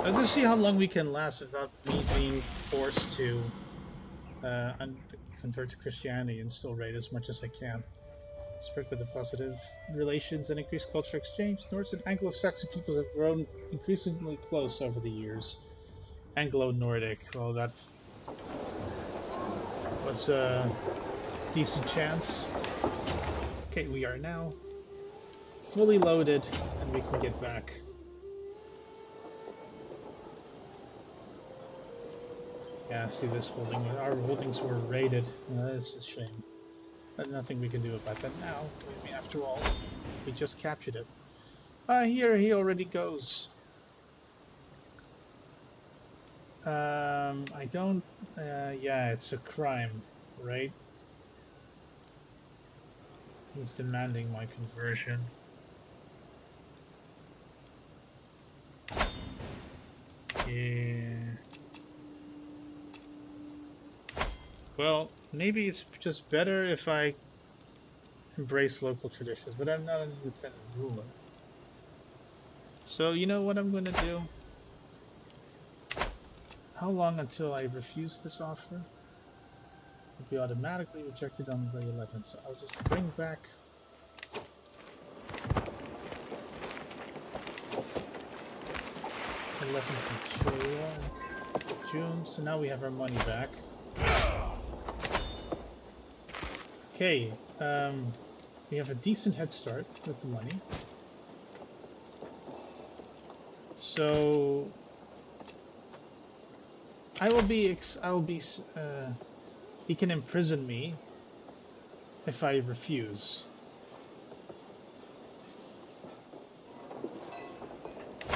Let's just see how long we can last without me being forced to convert to Christianity and still raid as much as I can. Spread with the positive relations and increased cultural exchange, Norse and Anglo-Saxon peoples have grown increasingly close over the years. Anglo-Nordic, well, that was a decent chance. Okay, we are now fully loaded and we can get back. Yeah, see this holding. Our holdings were raided. That's a shame. There's nothing we can do about that now. I mean, after all, we just captured it. Here he already goes. I don't... yeah, it's a crime, right? He's demanding my conversion. Yeah... Well, maybe it's just better if I embrace local traditions, but I'm not an independent ruler. So, you know what I'm going to do? How long until I refuse this offer? It'll be automatically rejected on the 11th, so I'll just bring back... 11th of June, so now we have our money back. Okay, we have a decent head start with the money. So he can imprison me if I refuse.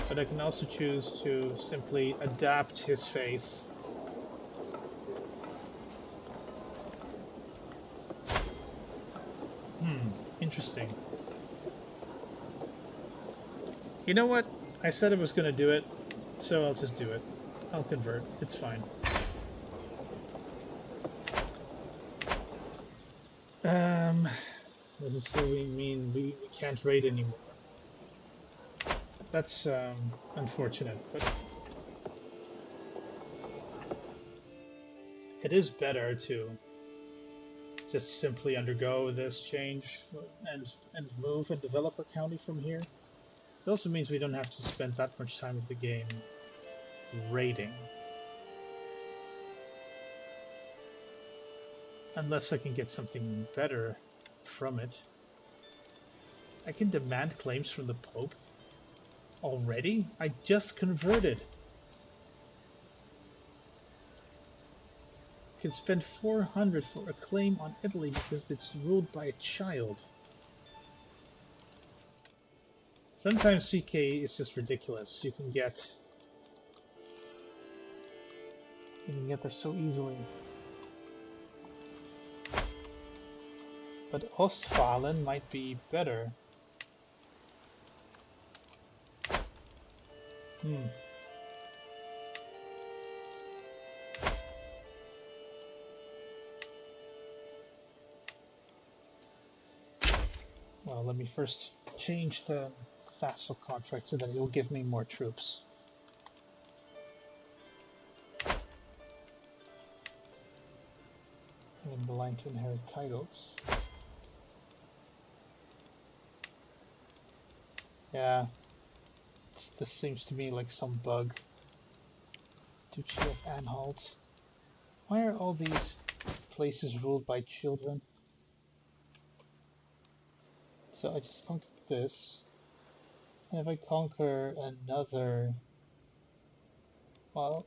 But I can also choose to simply adapt his faith. Interesting. You know what? I said I was going to do it, so I'll just do it. I'll convert. It's fine. Does it still mean we can't raid anymore? That's unfortunate, but it is better to just simply undergo this change and move and develop our county from here. It also means we don't have to spend that much time of the game raiding. Unless I can get something better from it. I can demand claims from the Pope? Already? I just converted. Can spend 400 for a claim on Italy because it's ruled by a child. Sometimes CK is just ridiculous. You can get there so easily. But Ostfalen might be better. Well, let me first change the vassal contract so that it will give me more troops. And the line to inherit titles. Yeah, this seems to me like some bug. Duchy of Anhalt. Why are all these places ruled by children? So I just conquered this. And if I conquer another... Well,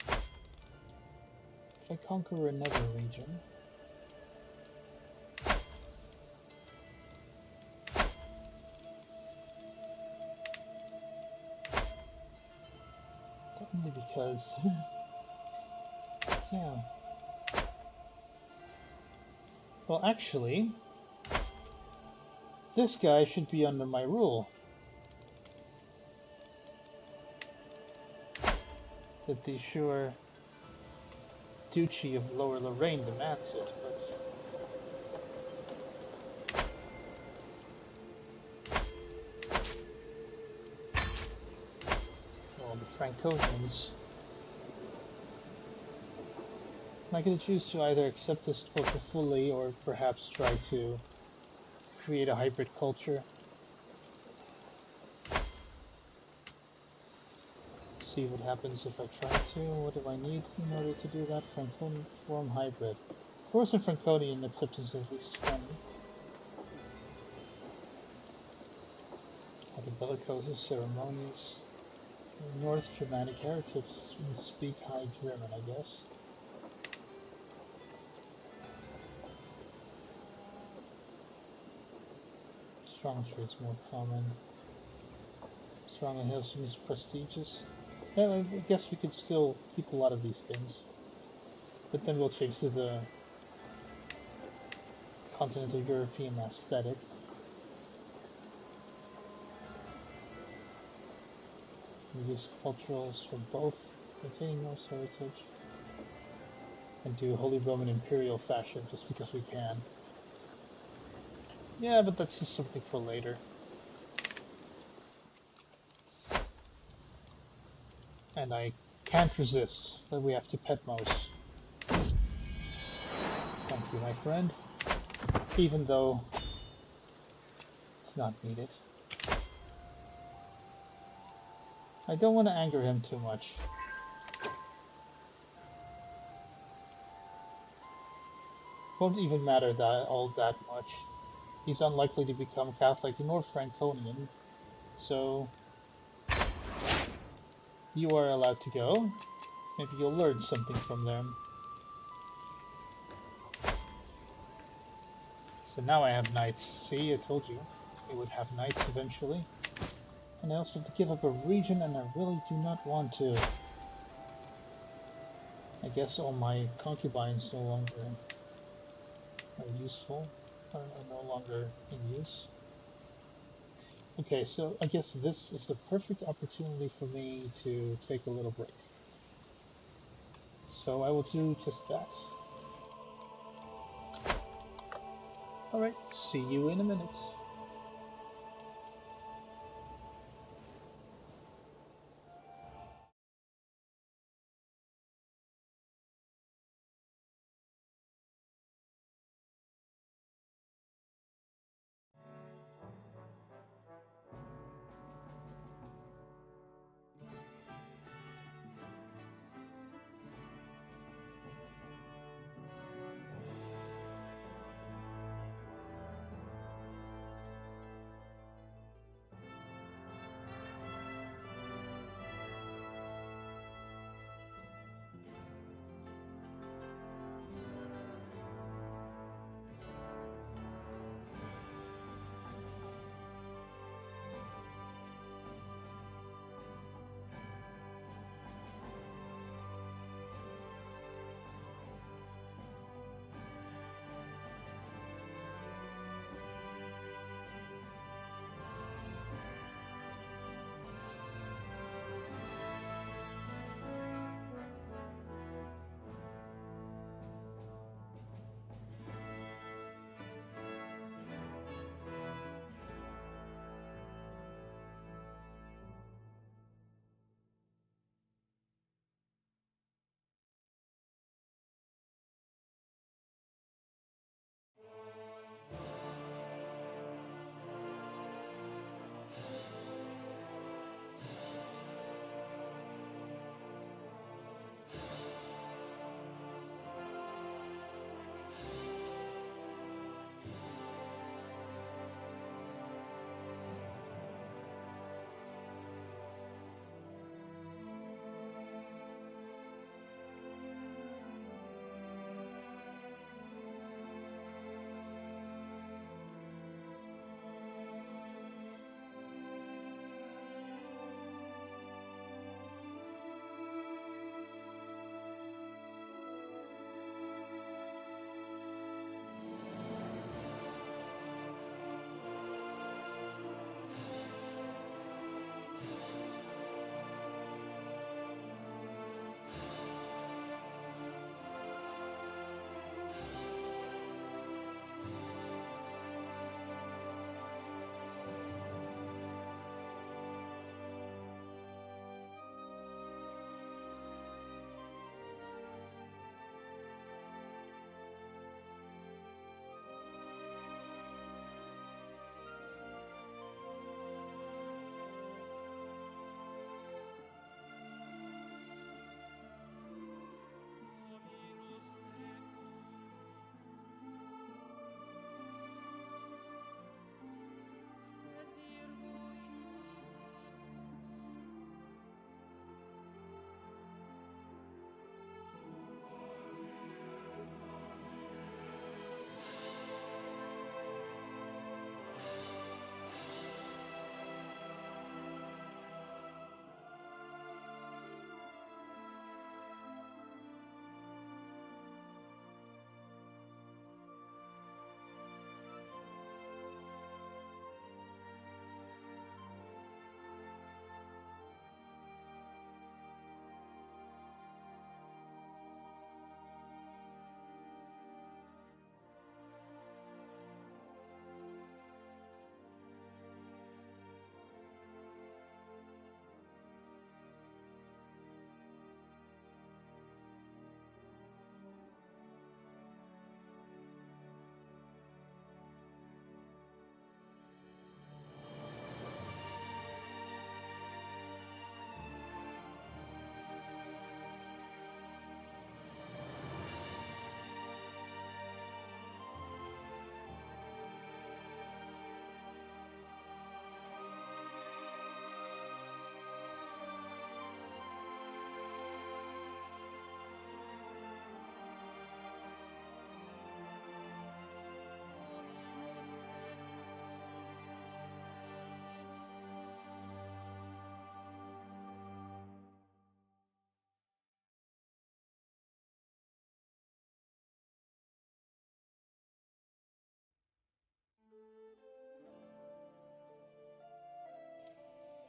if I conquer another region... Only because... yeah. Well, actually... This guy should be under my rule. That the sure Duchy of Lower Lorraine demands it, but... Well, the Franconians... Am I going to choose to either accept this torture fully, or perhaps try to create a hybrid culture? Let's see what happens if I try to. What do I need in order to do that? Franconian form hybrid. Of course, in Franconian, acceptance is at least 20. Other bellicose ceremonies. North Germanic heritage. Speak High German, I guess. Strong traits more common. Strong and Hilson is prestigious. Yeah, I guess we could still keep a lot of these things. But then we'll change to the continental European aesthetic. We use culturals for both, maintaining Norse heritage. And do Holy Roman Imperial fashion just because we can. Yeah, but that's just something for later. And I can't resist that we have to pet mouse. Thank you, my friend. Even though it's not needed. I don't want to anger him too much. Won't even matter that all that much. He's unlikely to become Catholic nor Franconian, so you are allowed to go. Maybe you'll learn something from them. So now I have knights. See, I told you we would have knights eventually. And I also have to give up a region, and I really do not want to. I guess all my concubines no longer are useful, are no longer in use. Okay, so I guess this is the perfect opportunity for me to take a little break. So I will do just that. Alright, see you in a minute.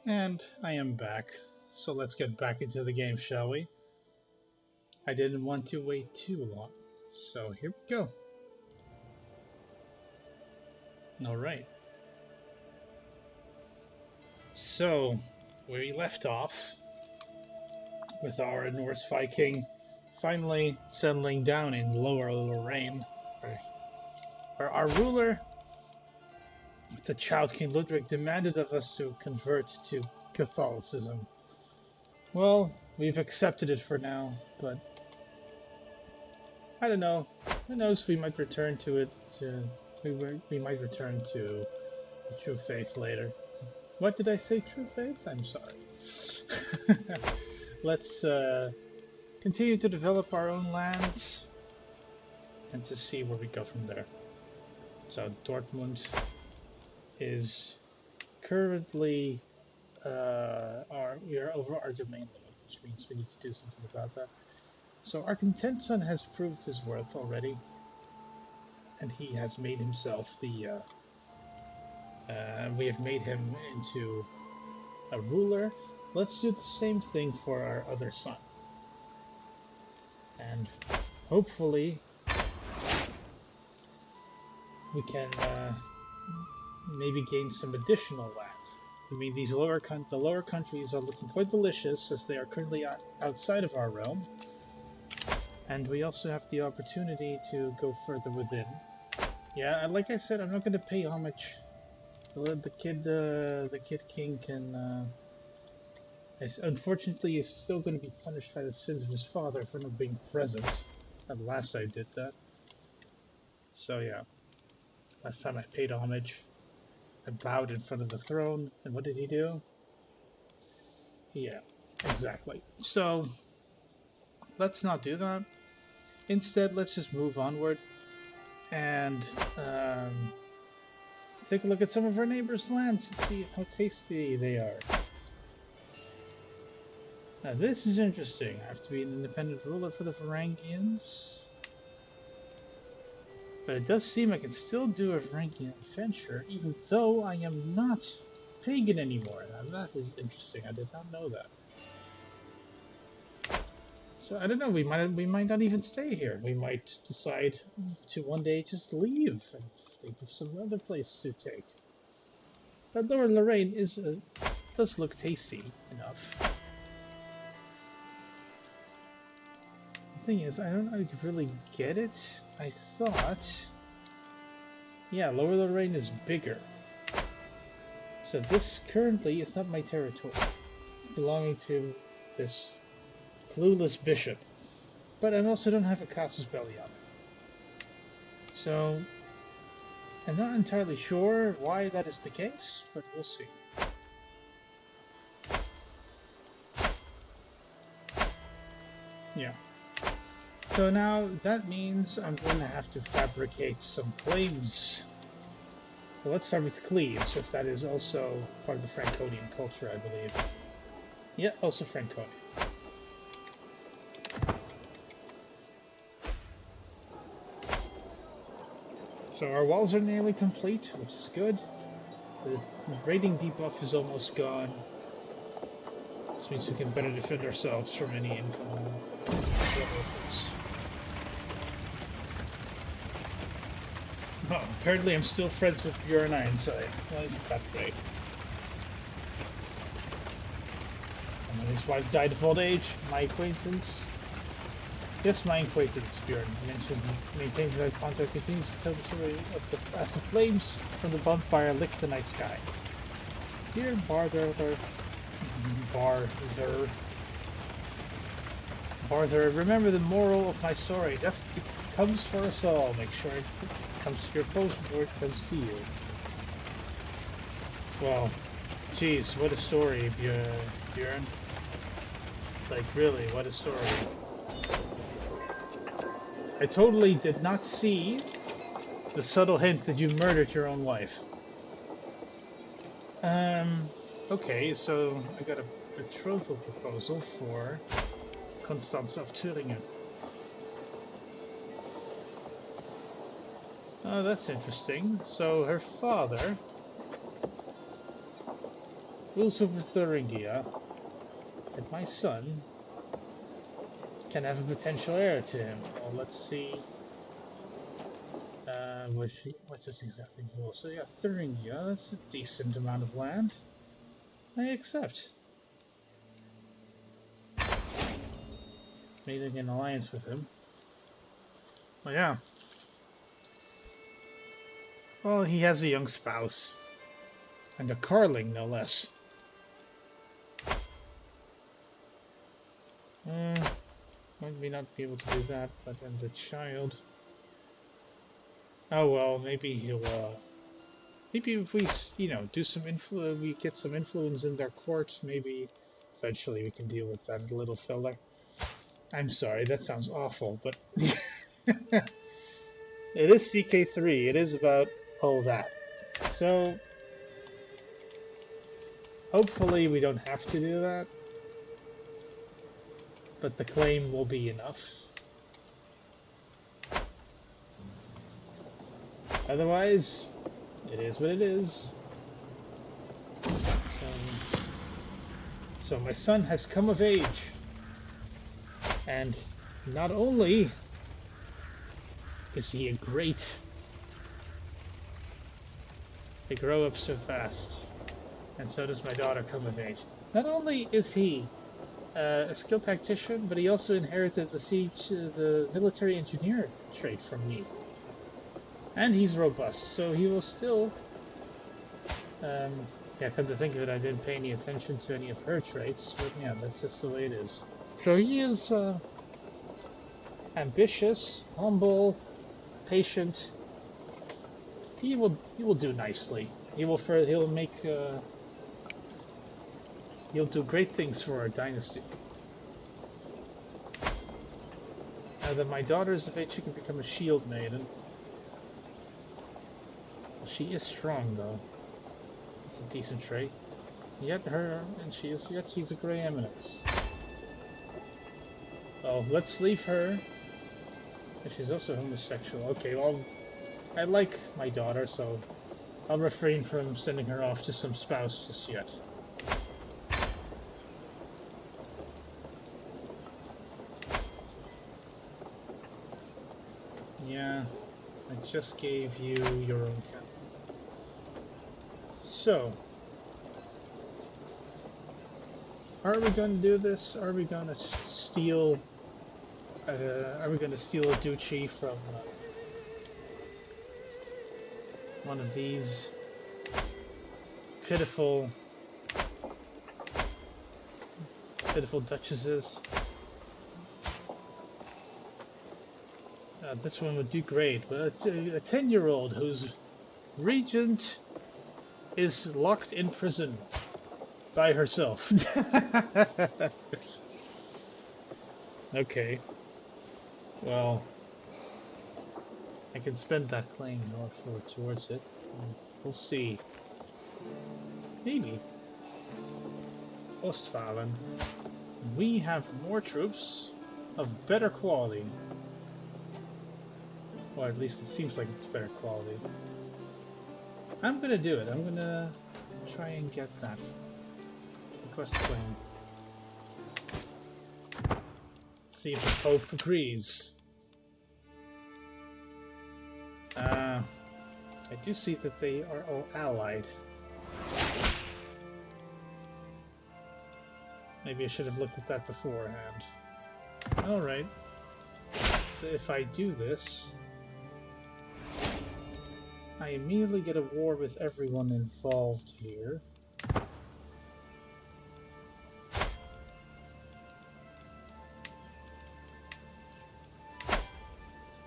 And I am back. So let's get back into the game, shall we? I didn't want to wait too long. So here we go. Alright. So, where we left off, with our Norse Viking finally settling down in Lower Lorraine, where our ruler, the child King Ludwig, demanded of us to convert to Catholicism. Well, we've accepted it for now, but I don't know. Who knows? We might return to it. We might return to the true faith later. What did I say? True faith? I'm sorry. Let's continue to develop our own lands and to see where we go from there. So Dortmund is currently we are over our domain limit, which means we need to do something about that. So our content son has proved his worth already, and he has made himself the we have made him into a ruler. Let's do the same thing for our other son, and hopefully we can maybe gain some additional land. I mean, the lower countries are looking quite delicious, as they are currently outside of our realm, and we also have the opportunity to go further within. Yeah, like I said, I'm not going to pay homage. The kid king can. Unfortunately, is still going to be punished by the sins of his father for not being present. At last I did that. So yeah, last time I paid homage, I bowed in front of the throne, and what did he do? Yeah, exactly. So let's not do that. Instead, let's just move onward and take a look at some of our neighbors' lands and see how tasty they are. Now this is interesting. I have to be an independent ruler for the Varangians. But it does seem I can still do a Varangian adventure, even though I am not pagan anymore. Now that is interesting. I did not know that. So I don't know. We might not even stay here. We might decide to one day just leave and think of some other place to take. But Lower Lorraine does look tasty enough. The thing is, I don't know if you really get it. I thought, yeah, Lower Lorraine is bigger. So this currently is not my territory. It's belonging to this clueless bishop. But I also don't have a casus belli on it. So I'm not entirely sure why that is the case, but we'll see. Yeah. So now that means I'm going to have to fabricate some claims. Well, let's start with cleaves, since that is also part of the Franconian culture, I believe. Yeah, also Franconian. So our walls are nearly complete, which is good. The raiding debuff is almost gone. This means we can better defend ourselves from any incoming troubles. Oh, apparently I'm still friends with Bjorn Ironside. Well, isn't that great? And then his wife died of old age. My acquaintance. Yes, my acquaintance, Bjorn, maintains that contact, continues to tell the story of as the flames from the bonfire lick the night sky. Dear Bardr, remember the moral of my story. Death comes for us all. Make sure it comes to your foes before it comes to you. Well, geez, what a story, Bjorn. Like, really, what a story. I totally did not see the subtle hint that you murdered your own wife. Okay, so I got a betrothal proposal for Constanze of Thüringen. Oh, that's interesting. So her father rules over Thuringia that my son can have a potential heir to him. Well, let's see. What does exactly rule? So yeah, Thuringia, that's a decent amount of land. I accept. Making an alliance with him. Well, yeah. Well, he has a young spouse. And a carling, no less. Might may not be able to do that, but then the child... Oh well, maybe he'll, maybe if we, you know, do some we get some influence in their court, maybe eventually we can deal with that little fella. I'm sorry, that sounds awful, but... It is CK3, it is about all that. So... Hopefully we don't have to do that. But the claim will be enough. Otherwise, it is what it is. So my son has come of age. And not only is he a great... They grow up so fast. And so does my daughter come of age. Not only is he a skilled tactician, but he also inherited the military engineer trait from me. And he's robust, so he will still... yeah, come to think of it, I didn't pay any attention to any of her traits, but yeah, that's just the way it is. So he is ambitious, humble, patient. He will do nicely. He'll do great things for our dynasty. Now that my daughter is of age, she can become a shield maiden. She is strong, though. It's a decent trait. Yet she's a Grey Eminence. Oh, let's leave her. And she's also homosexual. Okay, well, I like my daughter, so I'll refrain from sending her off to some spouse just yet. Yeah, I just gave you your own cap. So, are we going to do this? Are we going to steal? Are we going to steal a duchy from one of these pitiful duchesses? This one would do great, but a 10-year-old whose regent is locked in prison by herself. Okay. Well, I can spend that claim towards it. We'll see. Maybe. Ostfalen. We have more troops of better quality. Or at least it seems like it's better quality. I'm gonna do it. I'm gonna try and get that request claim. See if the Pope agrees. I do see that they are all allied. Maybe I should have looked at that beforehand. Alright. So if I do this, I immediately get a war with everyone involved here.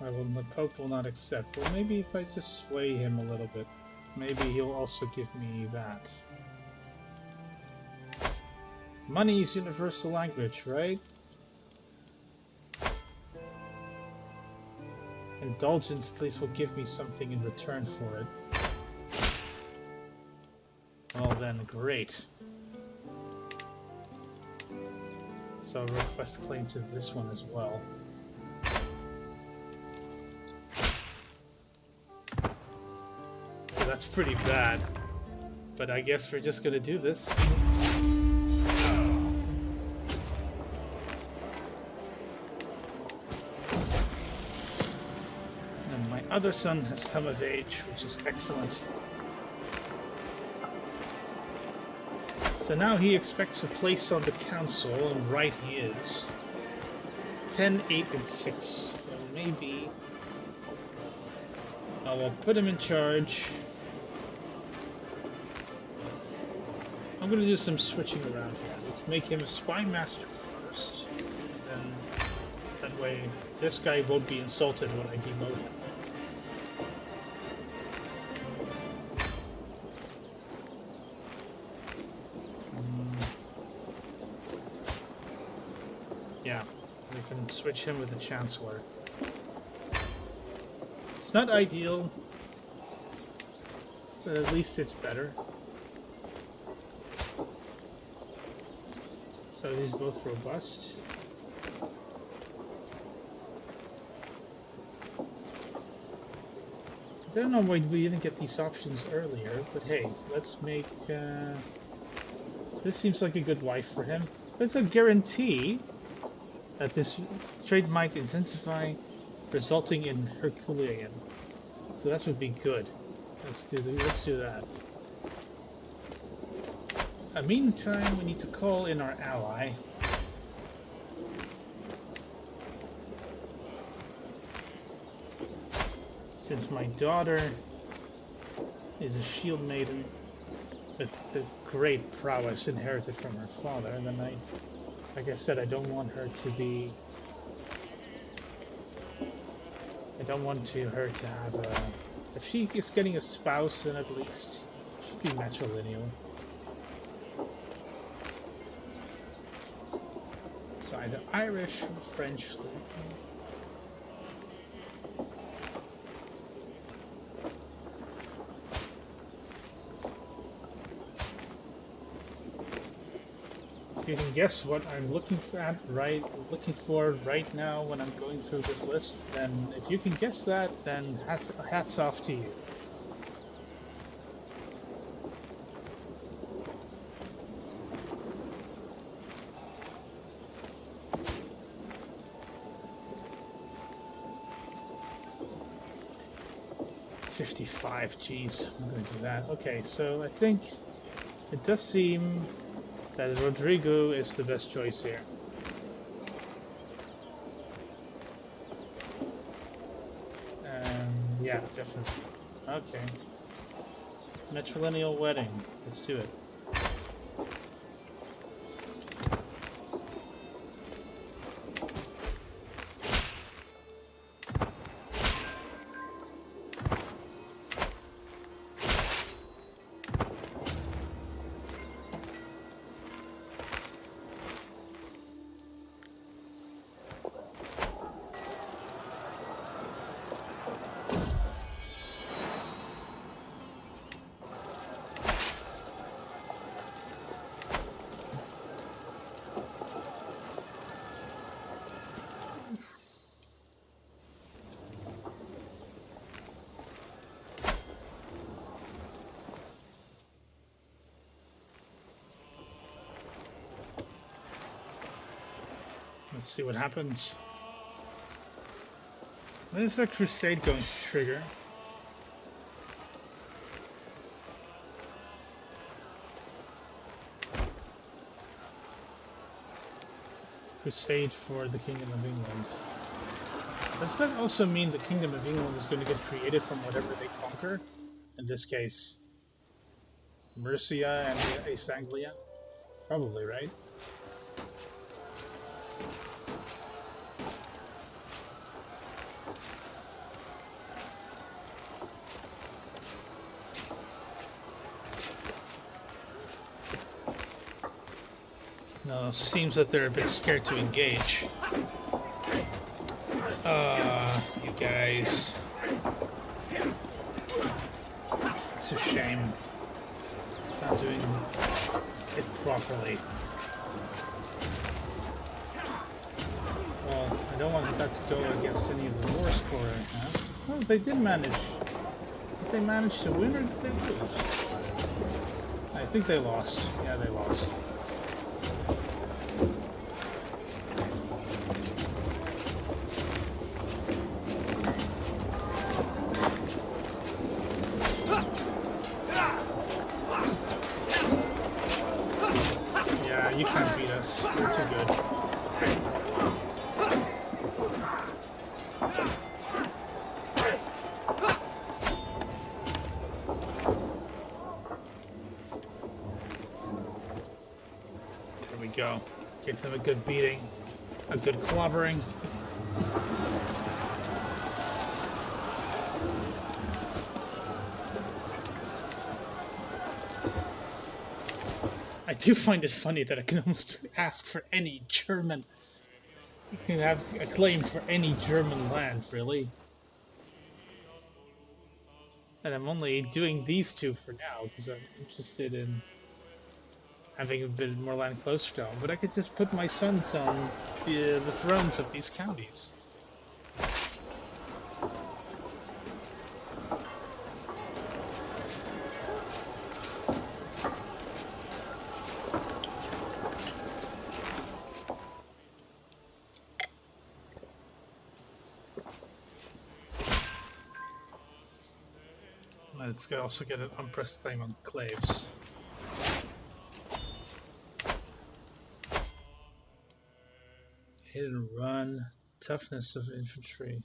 The Pope will not accept. Well, maybe if I just sway him a little bit, maybe he'll also give me that. Money is universal language, right? Indulgence at least will give me something in return for it. Well then, great. So I'll request claim to this one as well. So that's pretty bad. But I guess we're just gonna do this. other son has come of age, which is excellent. So now he expects a place on the council, and right he is. 10, 8, and 6. So maybe I will put him in charge. I'm going to do some switching around here. Let's make him a spy master first. And then that way this guy won't be insulted when I demote him. Yeah, we can switch him with the Chancellor. It's not ideal, but at least it's better. So these both robust. I don't know why we didn't get these options earlier, but hey, let's make... this seems like a good wife for him, with a guarantee that this trait might intensify, resulting in Herculean. So that would be good. Let's do that. Meantime, we need to call in our ally. Since my daughter is a shield maiden with the great prowess inherited from her father, then like I said, I don't want her to be... I don't want her to have a... If she is getting a spouse, then at least she should be matrilineal. So either Irish or French. If you can guess what I'm looking for right now when I'm going through this list, then if you can guess that, then hats off to you. $55, geez, I'm going to do that. Okay, so I think it does seem that Rodrigo is the best choice here. Yeah, definitely. Okay. Matrilineal wedding. Let's do it. Let's see what happens. When is that crusade going to trigger? Crusade for the Kingdom of England. Does that also mean the Kingdom of England is going to get created from whatever they conquer? In this case, Mercia and East Anglia? Probably, right? No, it seems that they're a bit scared to engage. You guys. It's a shame. Not doing it properly. Well, I don't want that to go against any of the war score right now. Oh, they did manage. Did they manage to win or did they lose? I think they lost. Yeah, they lost. go. Get them a good beating, a good clobbering. I do find it funny that I can almost ask for any German. You can have a claim for any German land, really. And I'm only doing these two for now because I'm interested in having a bit more land closer to home. But I could just put my sons on the thrones of these counties. Let's also get an unpressed claim on claves. Hit and run, toughness of infantry.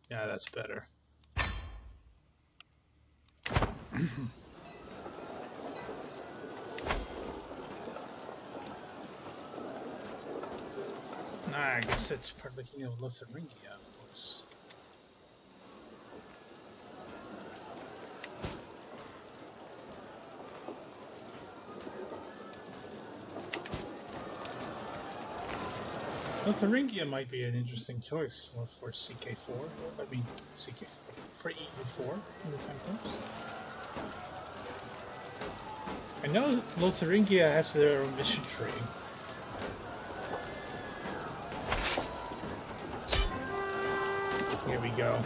Yeah, that's better. Nah, I guess it's part of the Kingdom of Lotharingia, of course. Lotharingia might be an interesting choice for CK4. I mean, CK4 for EU4 in the time comes. I know Lotharingia has their own mission tree. Here we go.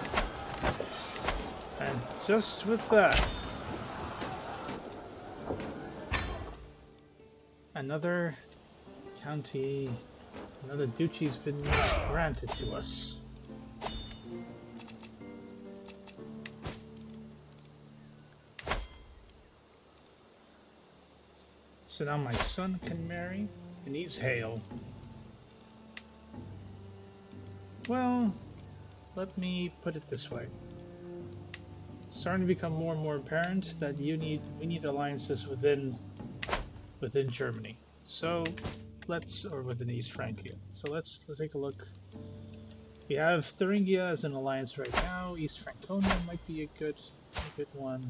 And just with that, another county. Another duchy's been granted to us. So now my son can marry, and he's Hale. Well, let me put it this way. It's starting to become more and more apparent that we need alliances within Germany. So or within East Francia. So let's take a look. We have Thuringia as an alliance right now. East Franconia might be a good one.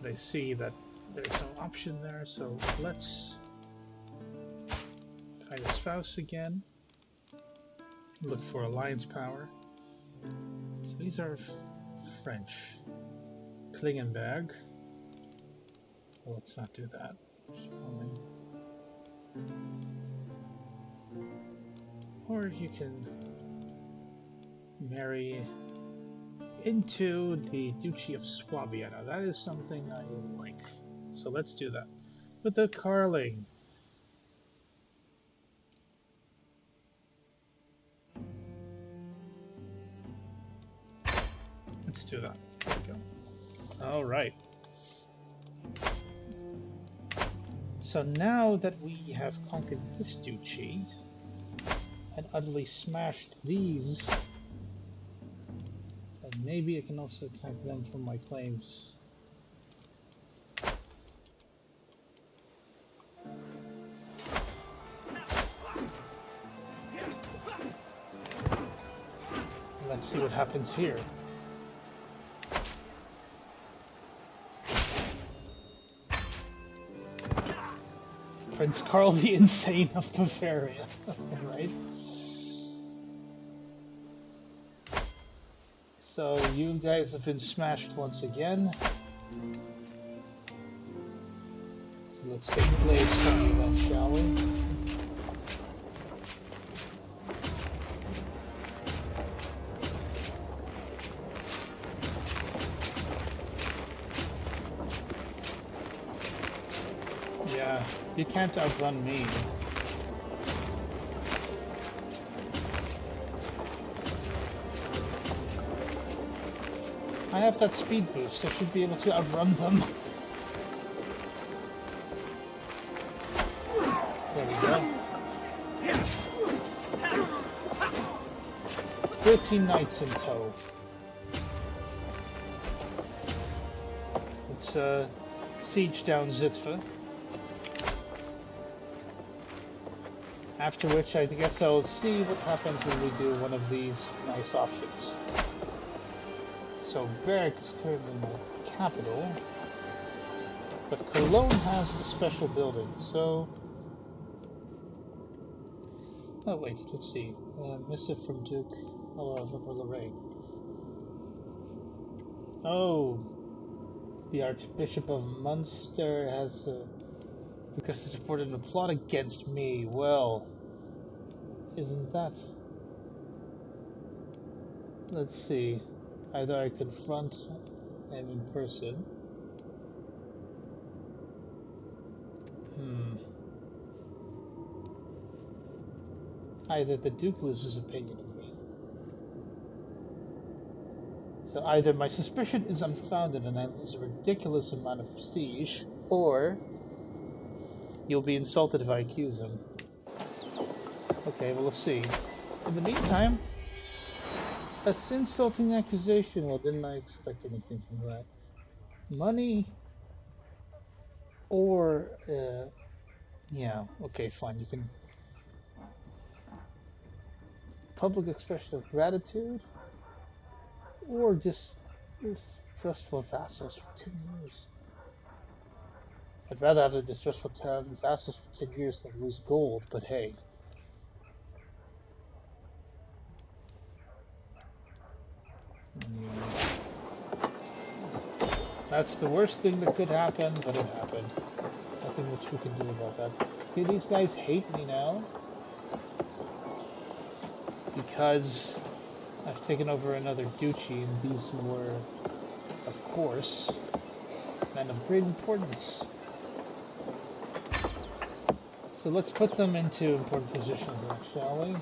But I see that there's no option there, so let's find a spouse again. Look for alliance power. So these are French. Klingenberg. Well, let's not do that. Or you can marry into the Duchy of Swabia. Now that is something I like. So let's do that. With the Carling. Let's do that. There we go. Alright. So now that we have conquered this duchy and utterly smashed these, then maybe I can also attack them for my claims. Let's see what happens here. Prince Karl the Insane of Bavaria, right? So you guys have been smashed once again. So let's take claims from you then, shall we? Yeah, you can't outrun me. I have that speed boost, I should be able to outrun them. There we go. 13 knights in tow. Let's siege down Zitva. After which I guess I'll see what happens when we do one of these nice options. So Berg is currently my capital, but Cologne has the special building, so... Oh wait, let's see. Missive from Duke, from Lorraine. Oh, the Archbishop of Munster has requested support in a plot against me. Well, isn't that... Let's see. Either I confront him in person. Either the Duke loses opinion of me. So either my suspicion is unfounded and I lose a ridiculous amount of prestige, or you'll be insulted if I accuse him. Okay, well, let's see. In the meantime, that's insulting accusation. Well, didn't I expect anything from that? Money, or, yeah, okay, fine, you can... Public expression of gratitude, or distrustful vassals for 10 years. I'd rather have the distrustful vassals for 10 years than lose gold, but hey. That's the worst thing that could happen, but it happened. Nothing much we can do about that. Okay, these guys hate me now. Because I've taken over another duchy, and these were, of course, men of great importance. So let's put them into important positions, shall we?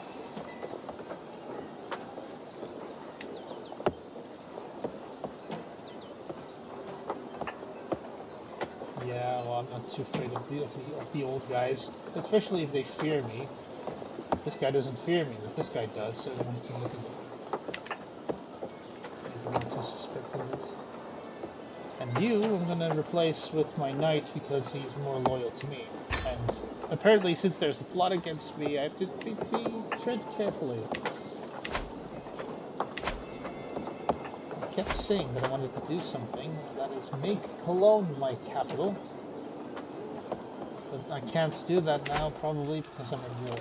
Yeah, well, I'm not too afraid of the old guys, especially if they fear me. This guy doesn't fear me, but this guy does, so I want to look at it. I'm not too suspecting this. And you, I'm going to replace with my knight because he's more loyal to me. And apparently, since there's a plot against me, I have to tread carefully. I kept saying that I wanted to do something, and that is make Cologne my capital. But I can't do that now, probably because I'm at war.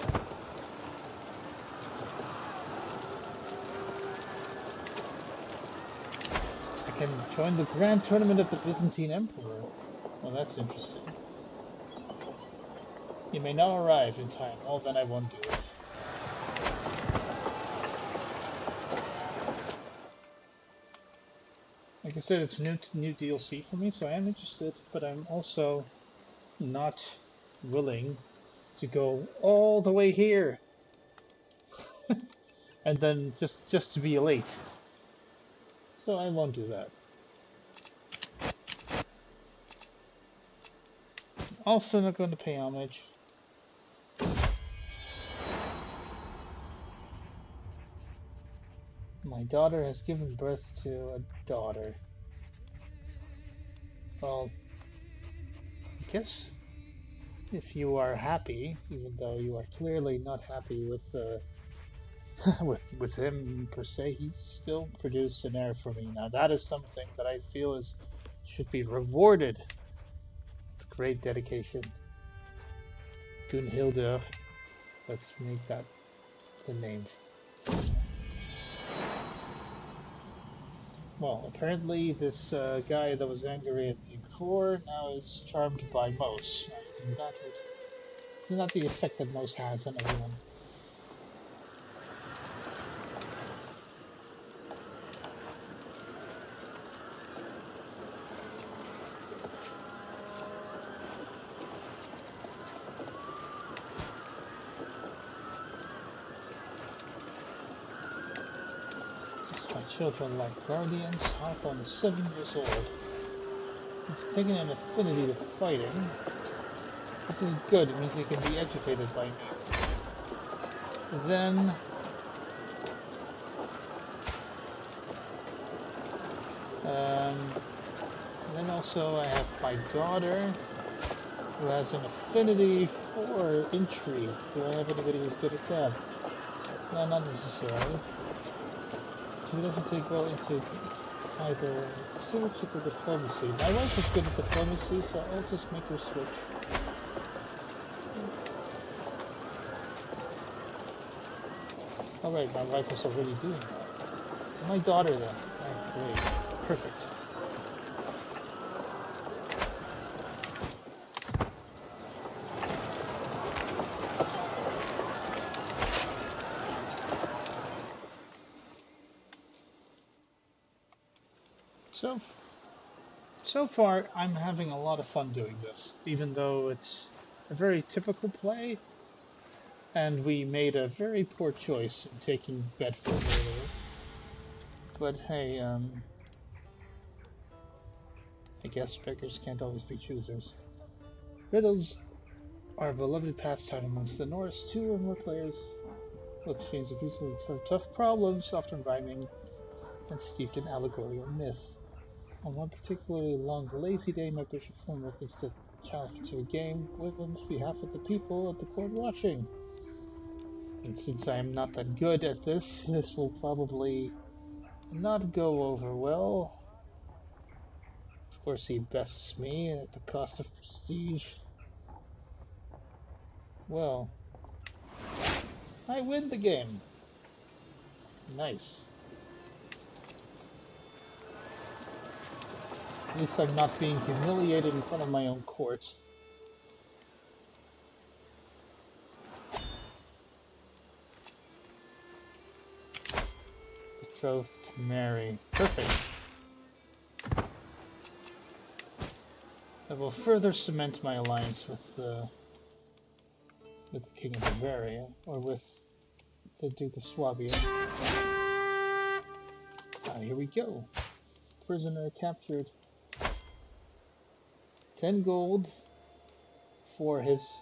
I can join the Grand Tournament of the Byzantine Emperor. Well, that's interesting. You may now arrive in time. Oh, then I won't do it. Like I said, it's new DLC for me, so I am interested, but I'm also not willing to go all the way here and then just to be elite. So I won't do that. Also not going to pay homage. My daughter has given birth to a daughter. Well, I guess if you are happy, even though you are clearly not happy with with him per se, he still produced an heir for me. Now that is something that I feel should be rewarded with great dedication. Gunhilde, let's make that the name. Well, apparently this guy that was angry at me before now is charmed by Mos. Isn't that the effect that Mos has on everyone? Children like guardians. Harpon is 7 years old. He's taken an affinity to fighting, which is good. It means he can be educated by me. Then also I have my daughter. who has an affinity for intrigue. Do I have anybody who's good at that? No, not necessarily. She doesn't take well into either stewardship or diplomacy. My wife is good at diplomacy, so I'll just make her switch. Alright, my wife is already doing that. My daughter then. Oh, great. Perfect. So far, I'm having a lot of fun doing this, even though it's a very typical play, and we made a very poor choice in taking Bedford earlier. But hey, I guess beggars can't always be choosers. Riddles are a beloved pastime amongst the Norse. 2 or more players will exchange of reasons for tough problems, often rhyming and steeped in allegory or myth. On one particularly long, lazy day, my bishop formed reference to challenge to a game with on behalf of the people at the court watching. And since I am not that good at this, this will probably not go over well. Of course, he bests me at the cost of prestige. Well, I win the game. Nice. At least I'm not being humiliated in front of my own court. Betrothed can marry. Perfect. I will further cement my alliance with the King of Bavaria, or with the Duke of Swabia. Here we go. Prisoner captured. 10 gold for his...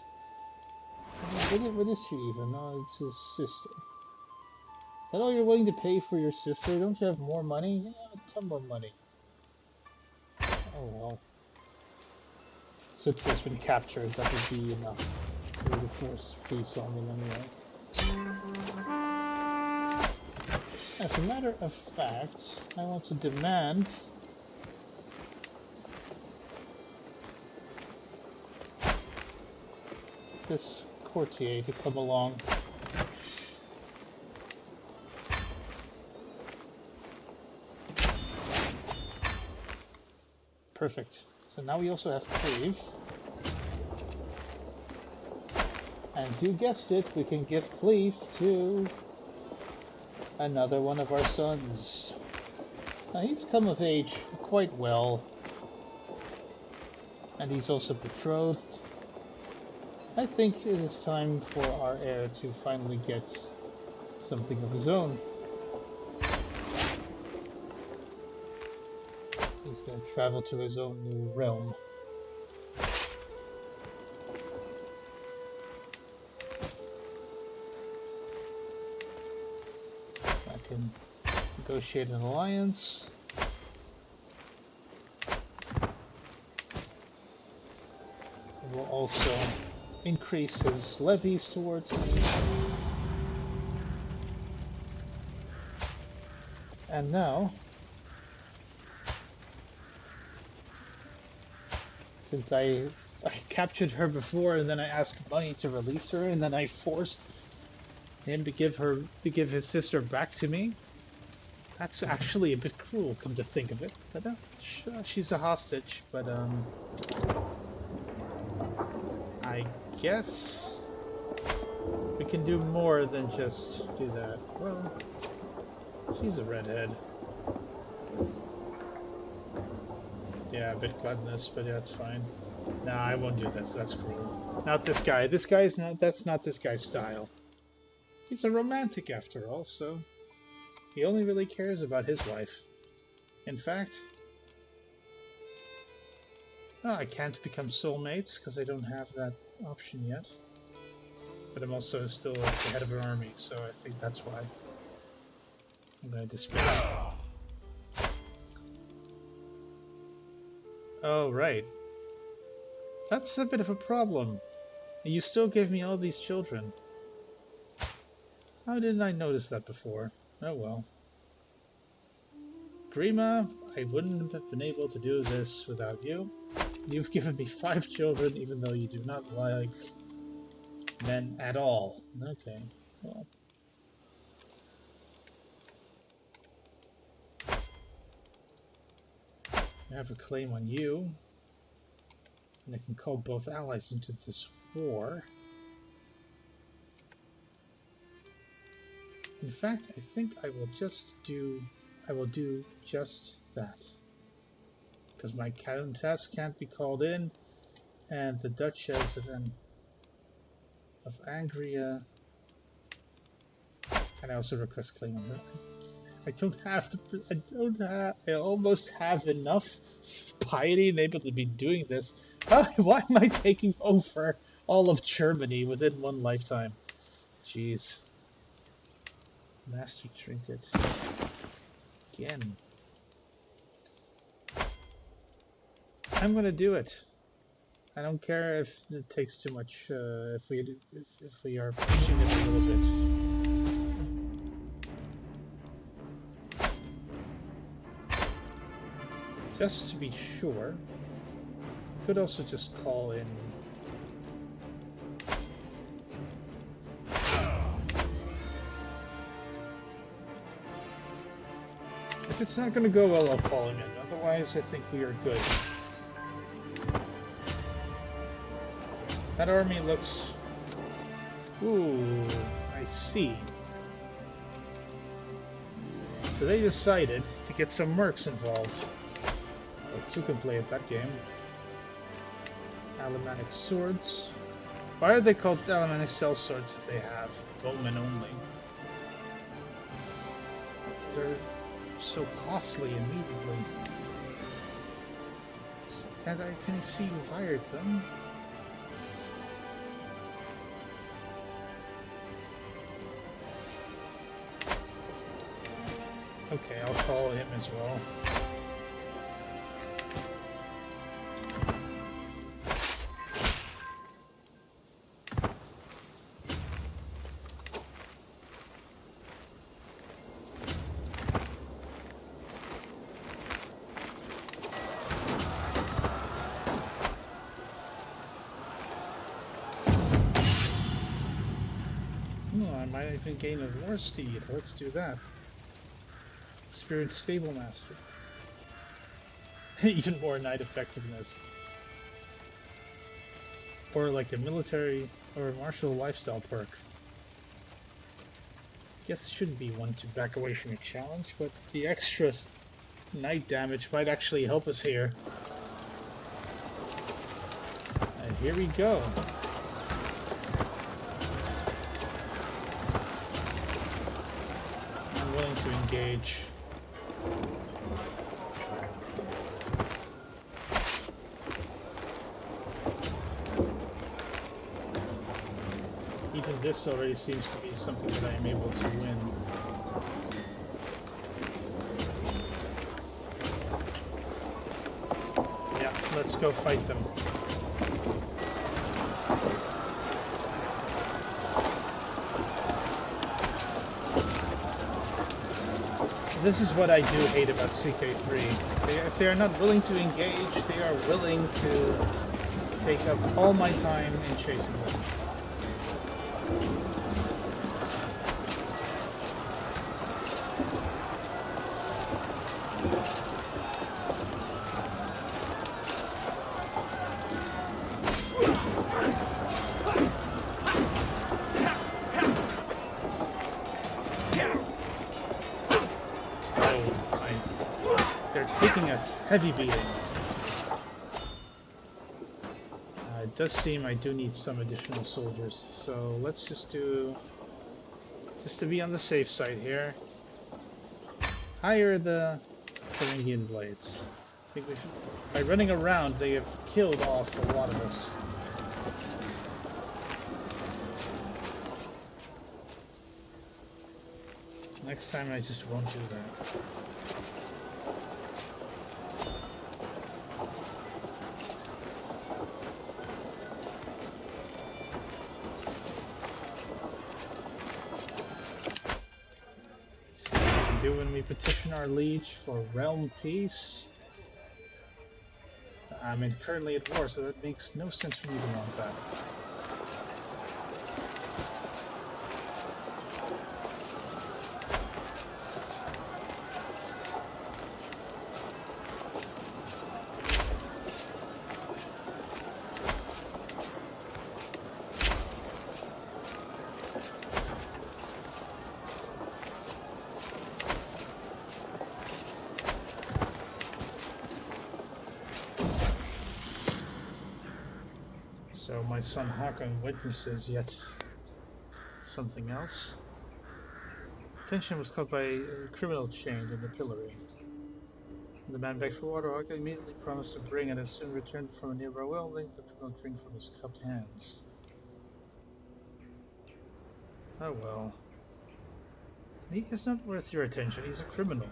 What is she even? No, it's his sister. Is that all you're willing to pay for your sister? Don't you have more money? Yeah, a ton more money. Oh well. Sutra's been captured, that would be enough to force peace on them anyway. As a matter of fact, I want to demand this courtier to come along. Perfect. So now we also have cleave. And you guessed it, we can give cleave to another one of our sons. Now he's come of age quite well. And he's also betrothed. I think it is time for our heir to finally get something of his own. He's going to travel to his own new realm. I can negotiate an alliance. It will also increase his levies towards me. And now, since I captured her before and then I asked money to release her and then I forced him to give his sister back to me, that's actually a bit cruel, come to think of it. But she's a hostage, but I guess we can do more than just do that. Well, she's a redhead. Yeah, a bit gluttonous, but that's fine. Nah, I won't do this. That's cruel. Not this guy. That's not this guy's style. He's a romantic after all, so he only really cares about his wife. In fact, I can't become soulmates because I don't have that option yet. But I'm also still at the head of an army, so I think that's why I'm going to despair. Oh, right. That's a bit of a problem. And you still gave me all these children. How didn't I notice that before? Oh well. Grima, I wouldn't have been able to do this without you. You've given me 5 children even though you do not like men at all. Okay, well. I have a claim on you. And I can call both allies into this war. In fact, I think I will do just that. Because my countess can't be called in, and the Duchess of Angria can also request claim on her. I almost have enough piety and able to be doing this. Why am I taking over all of Germany within one lifetime? Jeez. Master trinket. Again. I'm gonna do it. I don't care if it takes too much, if we are pushing it a little bit. Just to be sure, I could also just call in. If it's not going to go well, I'll call him in. Otherwise, I think we are good. That army looks... Ooh, I see. So they decided to get some mercs involved. Two can play at that game. Alemannic swords. Why are they called Alemannic cell swords if they have bowmen only? They're so costly immediately. So can I see who hired them? Okay, I'll call him as well. I might even gain a war steed. Let's do that. Experienced stable master. Even more knight effectiveness. Or like a military or a martial lifestyle perk. Guess it shouldn't be one to back away from a challenge, but the extra knight damage might actually help us here. And here we go. I'm willing to engage. Even this already seems to be something that I am able to win. Yeah, let's go fight them. This is what I do hate about CK3. If they are not willing to engage, they are willing to take up all my time in chasing them. Heavy beating. It does seem I do need some additional soldiers, so let's just do, just to be on the safe side here, hire the Thuringian blades. I think we should, by running around, they have killed off a lot of us. Next time I just won't do that. me petition our liege for realm peace. I'm currently at war, so that makes no sense for me to want that. So my son Hakon witnesses yet something else. Attention was caught by a criminal chained in the pillory. The man begged for water. Hakon immediately promised to bring it and soon returned from a nearby well, letting the criminal drink from his cupped hands. Oh well. He is not worth your attention. He's a criminal.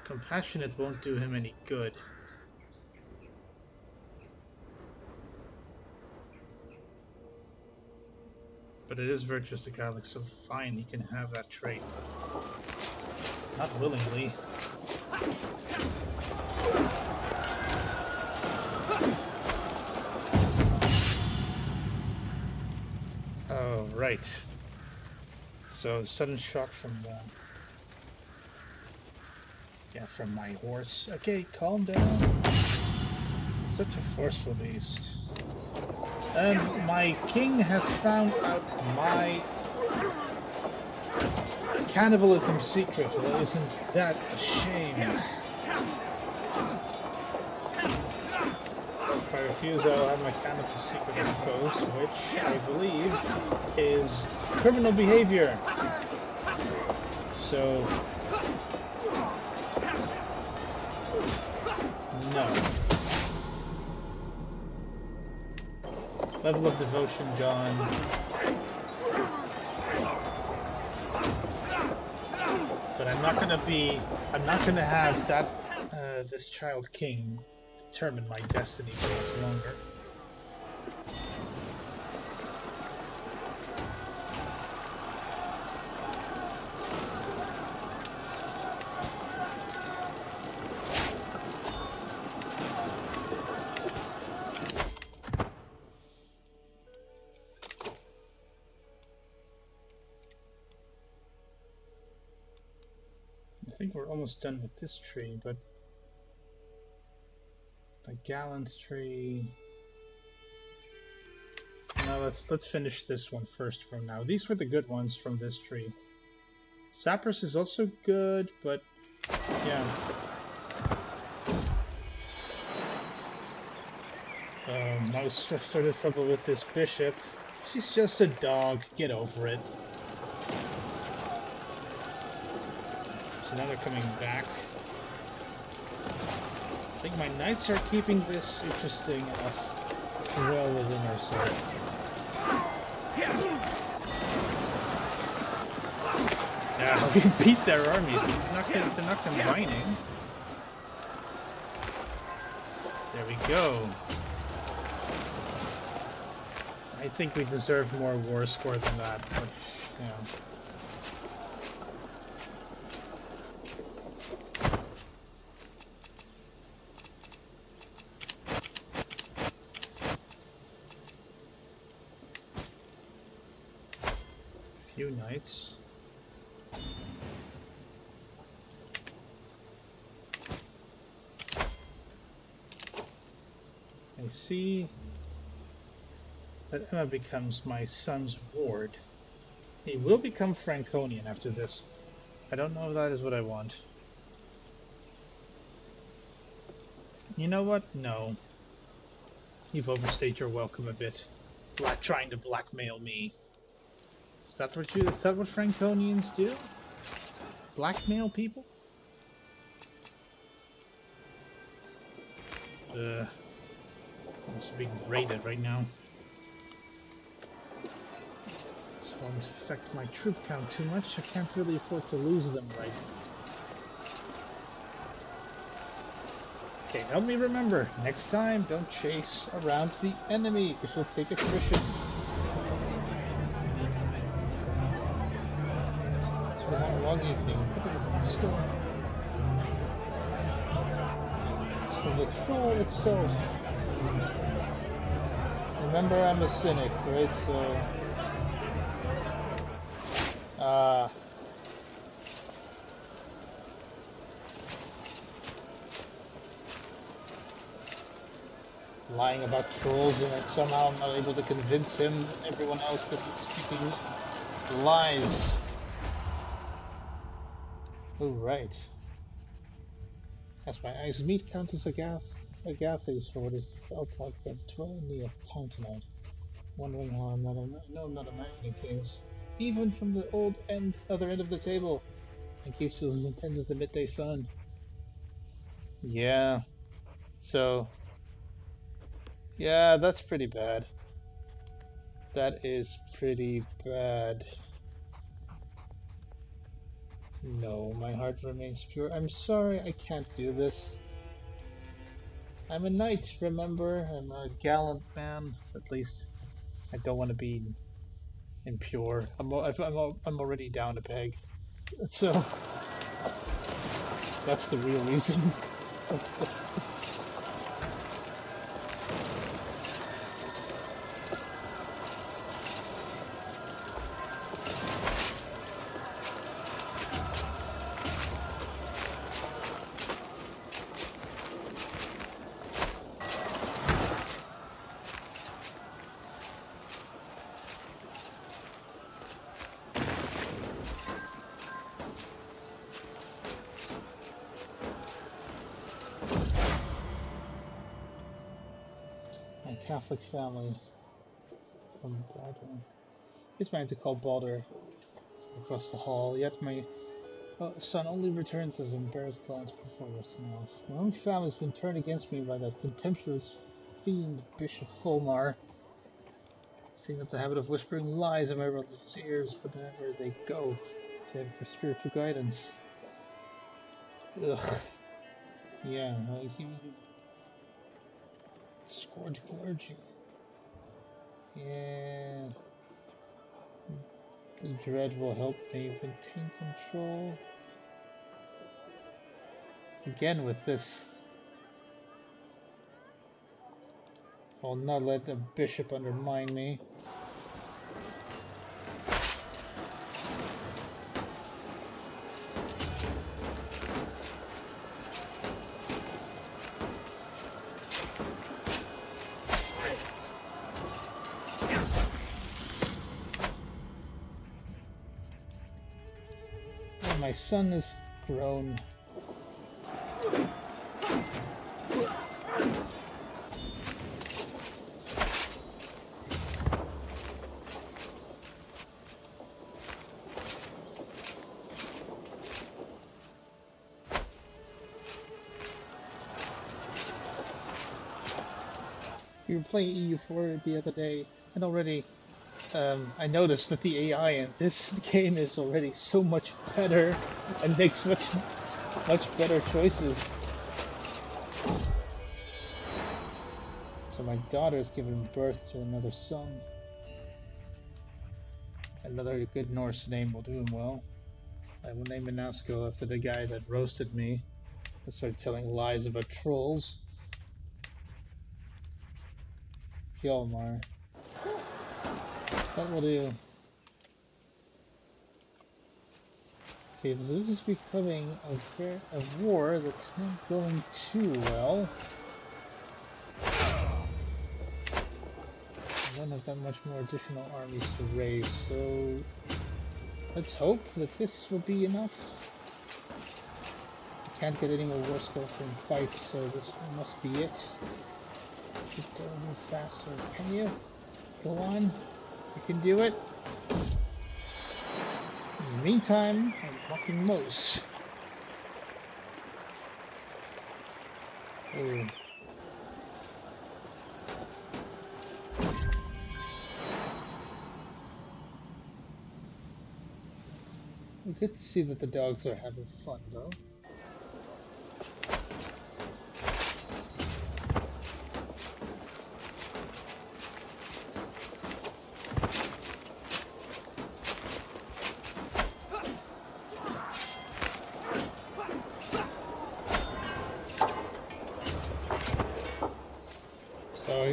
Compassionate won't do him any good. But it is virtuous to Catholic, so fine, he can have that trait. Not willingly. Oh, right. So, sudden shock from the... Yeah, from my horse. Okay, calm down. Such a forceful beast. My king has found out my cannibalism secret. Well, isn't that a shame? If I refuse, I'll have my cannibal secret exposed, which I believe is criminal behavior. So... no. Level of devotion gone. But I'm not gonna have that, this child king determine my destiny for much longer. I think we're almost done with this tree, but the gallant tree. Now let's finish this one first for now. These were the good ones from this tree. Sappers is also good, but yeah. Most started trouble with this bishop. She's just a dog. Get over it. So now they're coming back. I think my knights are keeping this interesting enough, well within our sight. Yeah, we beat their armies. They're not combining. There we go. I think we deserve more war score than that, but yeah. Few knights. I see that Emma becomes my son's ward. He will become Franconian after this. I don't know if that is what I want. You know what? No. You've overstayed your welcome a bit. Trying to blackmail me. Is that what Franconians do? Blackmail people? I'm just being raided right now. This won't affect my troop count too much. I can't really afford to lose them right now. Okay, help me remember. Next time, don't chase around the enemy, because you'll take attrition. for the long evening. Let's go. It's from the troll itself. Remember, I'm a cynic, right? So, lying about trolls, and that somehow I'm not able to convince him and everyone else that he's speaking lies. Oh, right. As my eyes meet Countess Agathes for what is felt like the 20th time tonight. Wondering how I know I'm not imagining things. Even from the other end of the table. My case feels as intense as the midday sun. Yeah. So, yeah, that's pretty bad. That is pretty bad. No, my heart remains pure. I'm sorry, I can't do this. I'm a knight, remember? I'm a gallant man. At least I don't want to be impure. I'm already down a peg. So, that's the real reason. Catholic family from Bardr. It's mine to call Bardr across the hall, yet my son only returns as embarrassed glance before resting off. My own family's been turned against me by that contemptuous fiend Bishop Fulmar. Seeing up the habit of whispering lies in my relatives' ears whenever they go to him for spiritual guidance. Ugh. Yeah, well, he's even scourge clergy. Yeah. The dread will help me maintain control. Again with this. I'll not let the bishop undermine me. And my son is grown. We were playing EU4 the other day, and already I noticed that the AI in this game is already so much better and makes much better choices. So my daughter's given birth to another son. Another good Norse name will do him well. I will name Inasko after the guy that roasted me. I started telling lies about trolls. Hjalmar. That will do. Okay, so this is becoming a war that's not going too well. I don't have that much more additional armies to raise, so let's hope that this will be enough. I can't get any more war score from fights, so this must be it. Should go move faster. Can you? Go on. You can do it. In the meantime, I'm walking Mose. Ooh. Good to see that the dogs are having fun, though.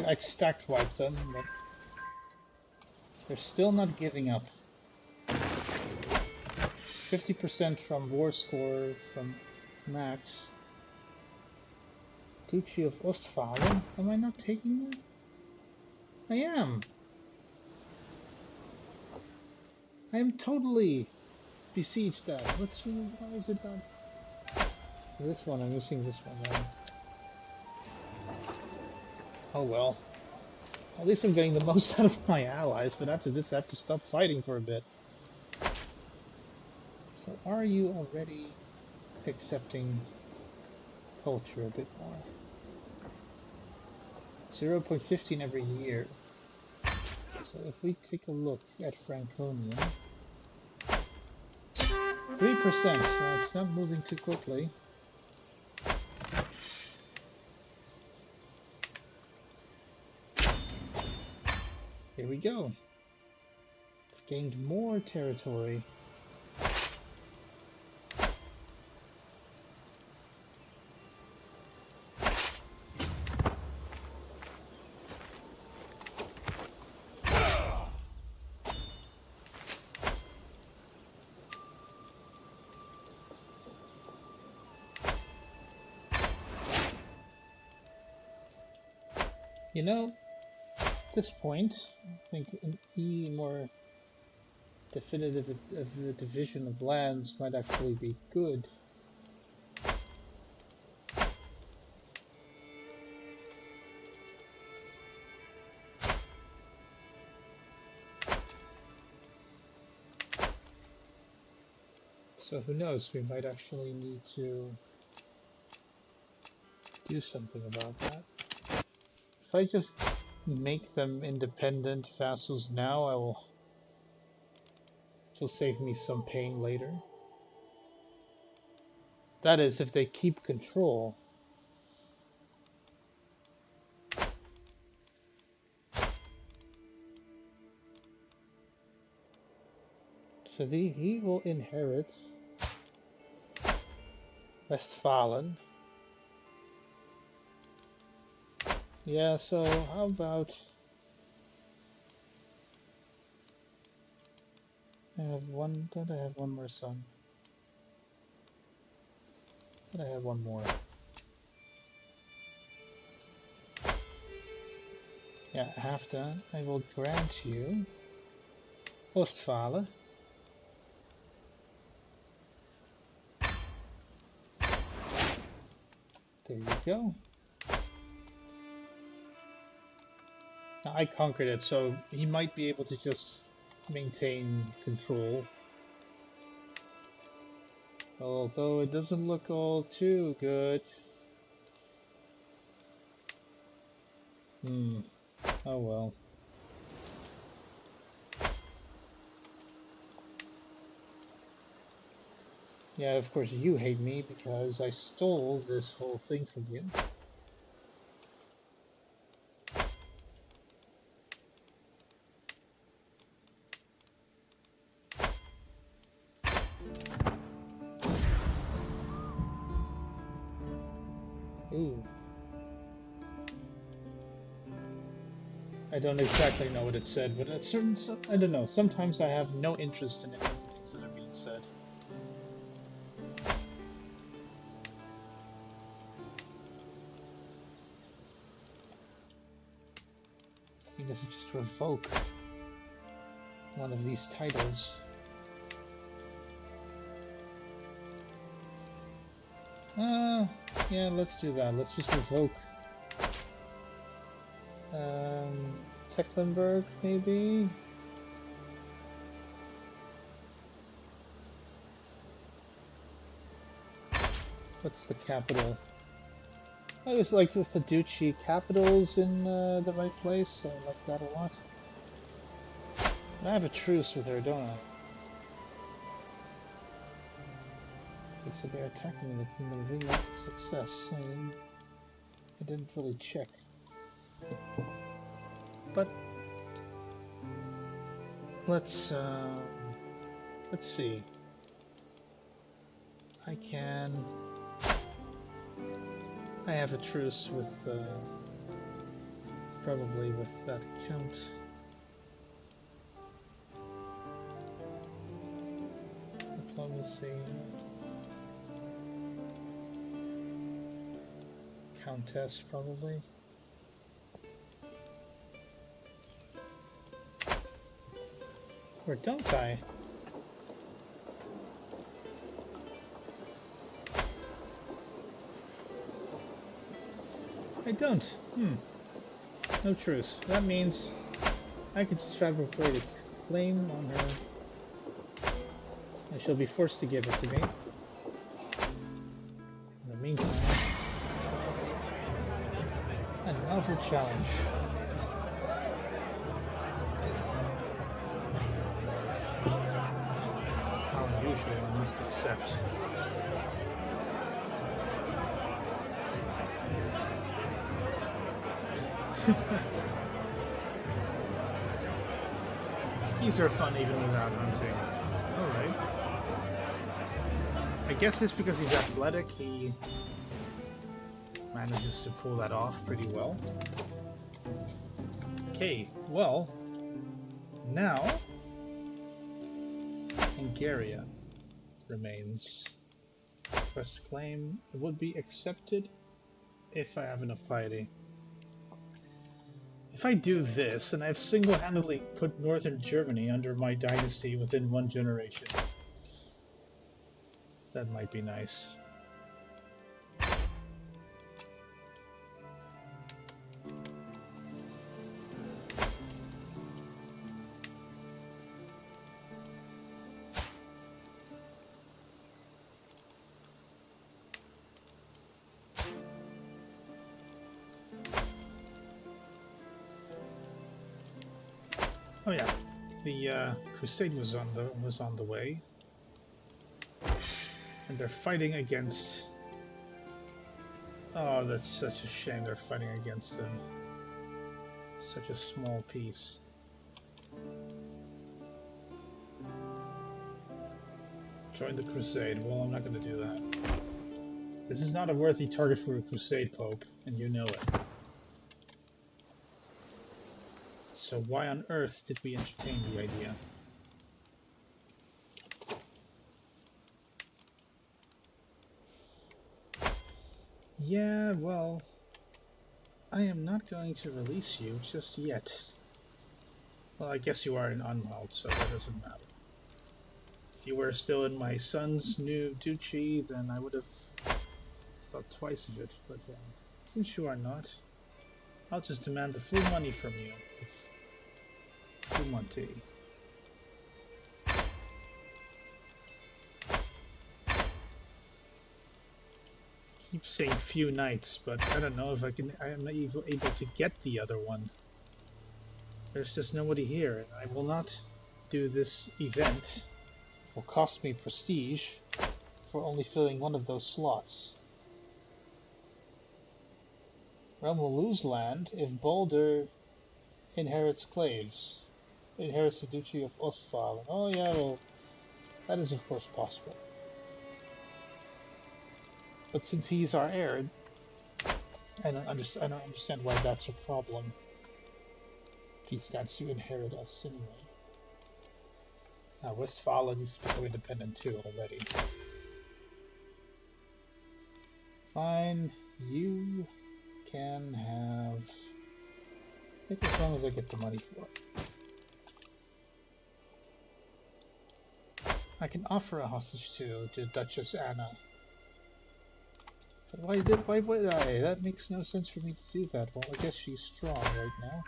I stacked wiped them, but they're still not giving up. 50% from war score from Max. Duchy of Ostfalen? Am I not taking that? I am. I am totally besieged that. Why is it not? This one, I'm missing this one now. Oh well. At least I'm getting the most out of my allies, but after this I have to stop fighting for a bit. So are you already accepting culture a bit more? 0.15 every year. So if we take a look at Franconia, 3%. Well, it's not moving too quickly. Here we go. We've gained more territory. You know, at this point, I think an more definitive of the division of lands might actually be good. So who knows, we might actually need to do something about that. If I just make them independent vassals now, it will save me some pain later. That is, if they keep control. So he will inherit Westphalen. Yeah, so how about don't I have one more son? But I have one more. Yeah, after I will grant you Ostfalen. There you go. Now, I conquered it, so he might be able to just maintain control. Although it doesn't look all too good. Oh well. Yeah, of course you hate me because I stole this whole thing from you. Ooh. I don't exactly know what it said, but at certain, I don't know, sometimes I have no interest in any of the things that are being said. I think I should just revoke one of these titles. Yeah, let's do that. Let's just revoke Tecklenburg, maybe? What's the capital? I just like if the duchy capital's in the right place. I like that a lot. And I have a truce with her, don't I? Okay, so they're attacking the Kingdom of England. Success. I didn't really check. But let's see. I have a truce with probably with that count. Diplomacy. Countess, probably. Or don't I? I don't. No truce. That means I could just fabricate a claim on her. And she'll be forced to give it to me. In the meantime, another challenge. How unusual, I must accept. Skis are fun even without hunting. Alright. I guess it's because he's athletic, he manages to pull that off pretty well. Okay, well, now Hungaria remains. Quest claim would be accepted if I have enough piety. If I do this, then I've single-handedly put northern Germany under my dynasty within 1 generation. That might be nice. Oh yeah, the crusade was on the way, and they're fighting against. Oh, that's such a shame. They're fighting against them. Such a small piece. Join the crusade. Well, I'm not going to do that. This is not a worthy target for a crusade, Pope, and you know it. So why on earth did we entertain the idea? Yeah, well, I am not going to release you just yet. Well, I guess you are in Unwald, so that doesn't matter. If you were still in my son's new duchy, then I would have thought twice of it, but since you are not, I'll just demand the full money from you. Full money. Keep saying few knights, but I don't know if I am not even able to get the other one. There's just nobody here, and I will not do this event. It will cost me prestige for only filling one of those slots. Realm will lose land if Bardr inherits claves. Inherits the Duchy of Ostfalen. Oh yeah, well, that is of course possible. But since he's our heir, I don't understand why that's a problem. If he stands to inherit us anyway. Now Westfalen needs to become independent too already. Fine, you can have it as long as I get the money for it. I can offer a hostage to Duchess Anna. But why would I? That makes no sense for me to do that. Well, I guess she's strong right now.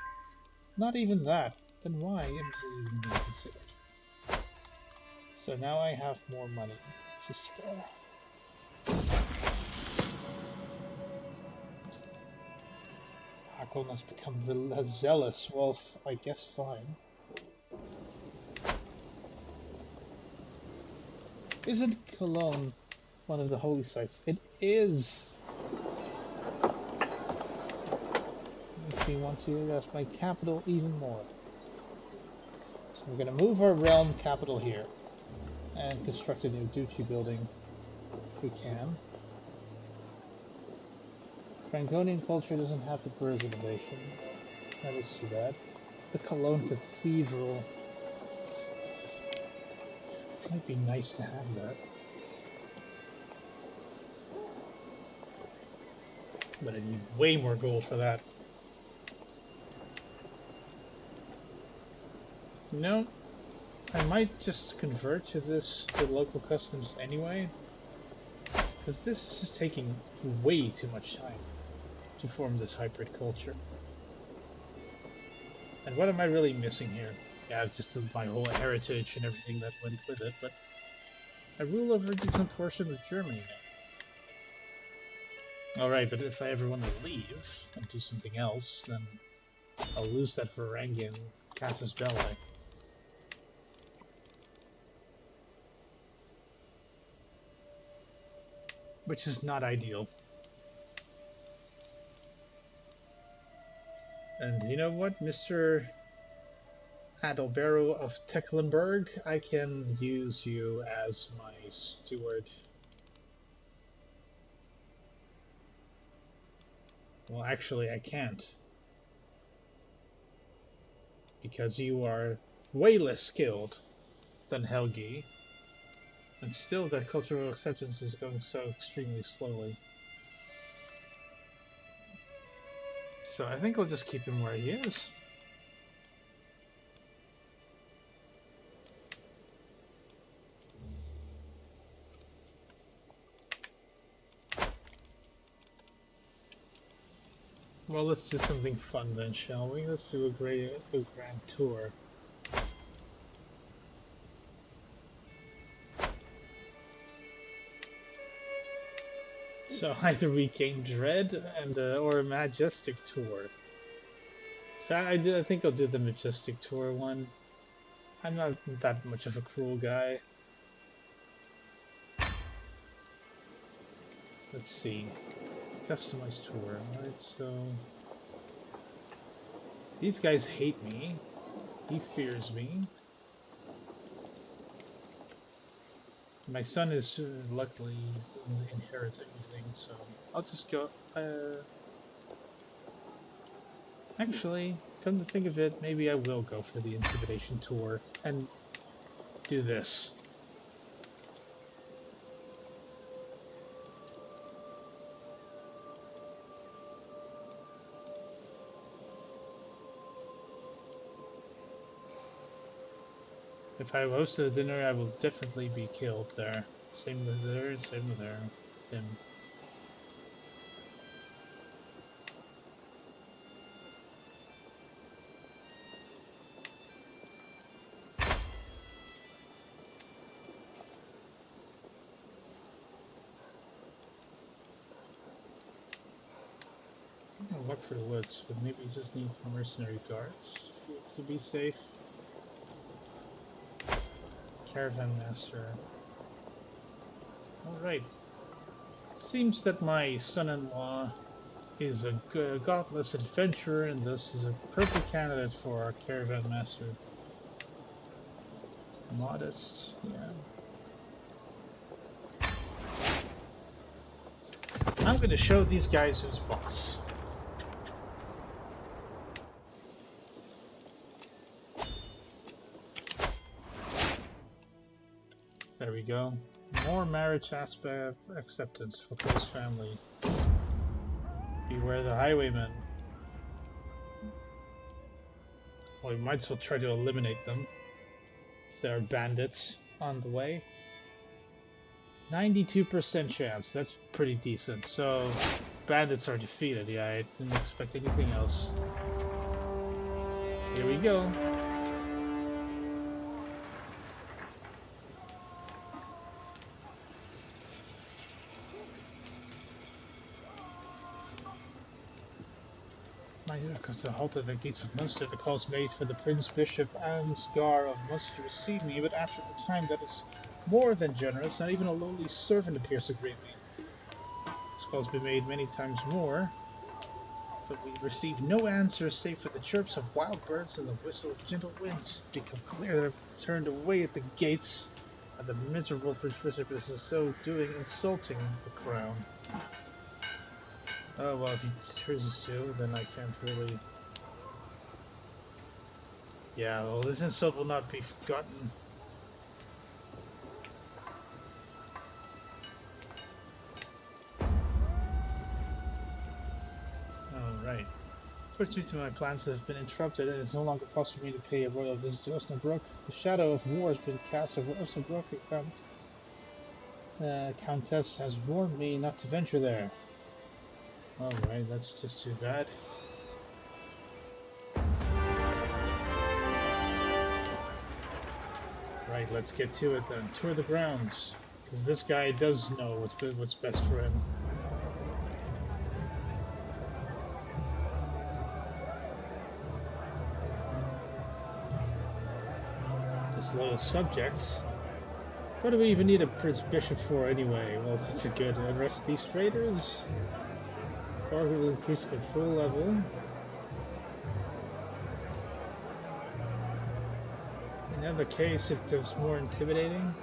Not even that. Then why am I even being considered? So now I have more money to spare. Hakon has become zealous. Well, I guess fine. Isn't Cologne one of the holy sites? It is! Makes me want to that's my capital even more. So we're going to move our realm capital here and construct a new duchy building if we can. Franconian culture doesn't have the birth innovation. That is too bad. The Cologne Cathedral. Might be nice to have that. But I need way more gold for that. No, I might just convert to this to local customs anyway, because this is just taking way too much time to form this hybrid culture. And what am I really missing here? Yeah, just my whole heritage and everything that went with it, but I rule over a decent portion of Germany now. Alright, but if I ever want to leave and do something else, then I'll lose that Varangian Casus Belli. Which is not ideal. And you know what, Mr. Adalbero of Tecklenburg, I can use you as my steward. Well, actually, I can't. Because you are way less skilled than Helgi. And still, that cultural acceptance is going so extremely slowly. So I think I'll just keep him where he is. Well, let's do something fun then, shall we? Let's do a grand tour. So either we gain Dread and or a Majestic tour. In fact, I think I'll do the Majestic tour one. I'm not that much of a cruel guy. Let's see. Customized tour. Alright, so these guys hate me. He fears me. My son is luckily inherits everything, so I'll just go. Actually, come to think of it, maybe I will go for the Intimidation tour and do this. If I host a dinner, I will definitely be killed there. Same with there, same with there. Him. I'll look for the woods, but maybe you just need mercenary guards to be safe. Caravan Master. Alright. Seems that my son-in-law is a godless adventurer and thus is a perfect candidate for our Caravan Master. Modest, yeah. I'm going to show these guys who's boss. There we go. More marriage aspect acceptance for close family. Beware the highwaymen. Well, we might as well try to eliminate them. If there are bandits on the way. 92% chance. That's pretty decent. So, bandits are defeated. Yeah, I didn't expect anything else. Here we go. Comes to halt at the gates of Munster. The call is made for the Prince Bishop Ansgar of Munster to receive me, but after the time that is more than generous, not even a lowly servant appears to greet me. This call has been made many times more, but we receive no answer save for the chirps of wild birds and the whistle of gentle winds. It become clear that I've turned away at the gates, and the miserable Prince Bishop is in so doing insulting the crown. Oh well, if he chooses to, then I can't really Yeah, well, this insult will not be forgotten. Alright. Fortunately, my plans have been interrupted, and it's no longer possible for me to pay a royal visit to Osnabrück. The shadow of war has been cast over Osnabrück, and Countess has warned me not to venture there. Alright, that's just too bad. Right, let's get to it then. Tour the grounds, because this guy does know what's best for him. Disloyal subjects. What do we even need a Prince Bishop for anyway? Well, that's a good. Arrest these traitors. Bardr will increase control level. In either case, it becomes more intimidating.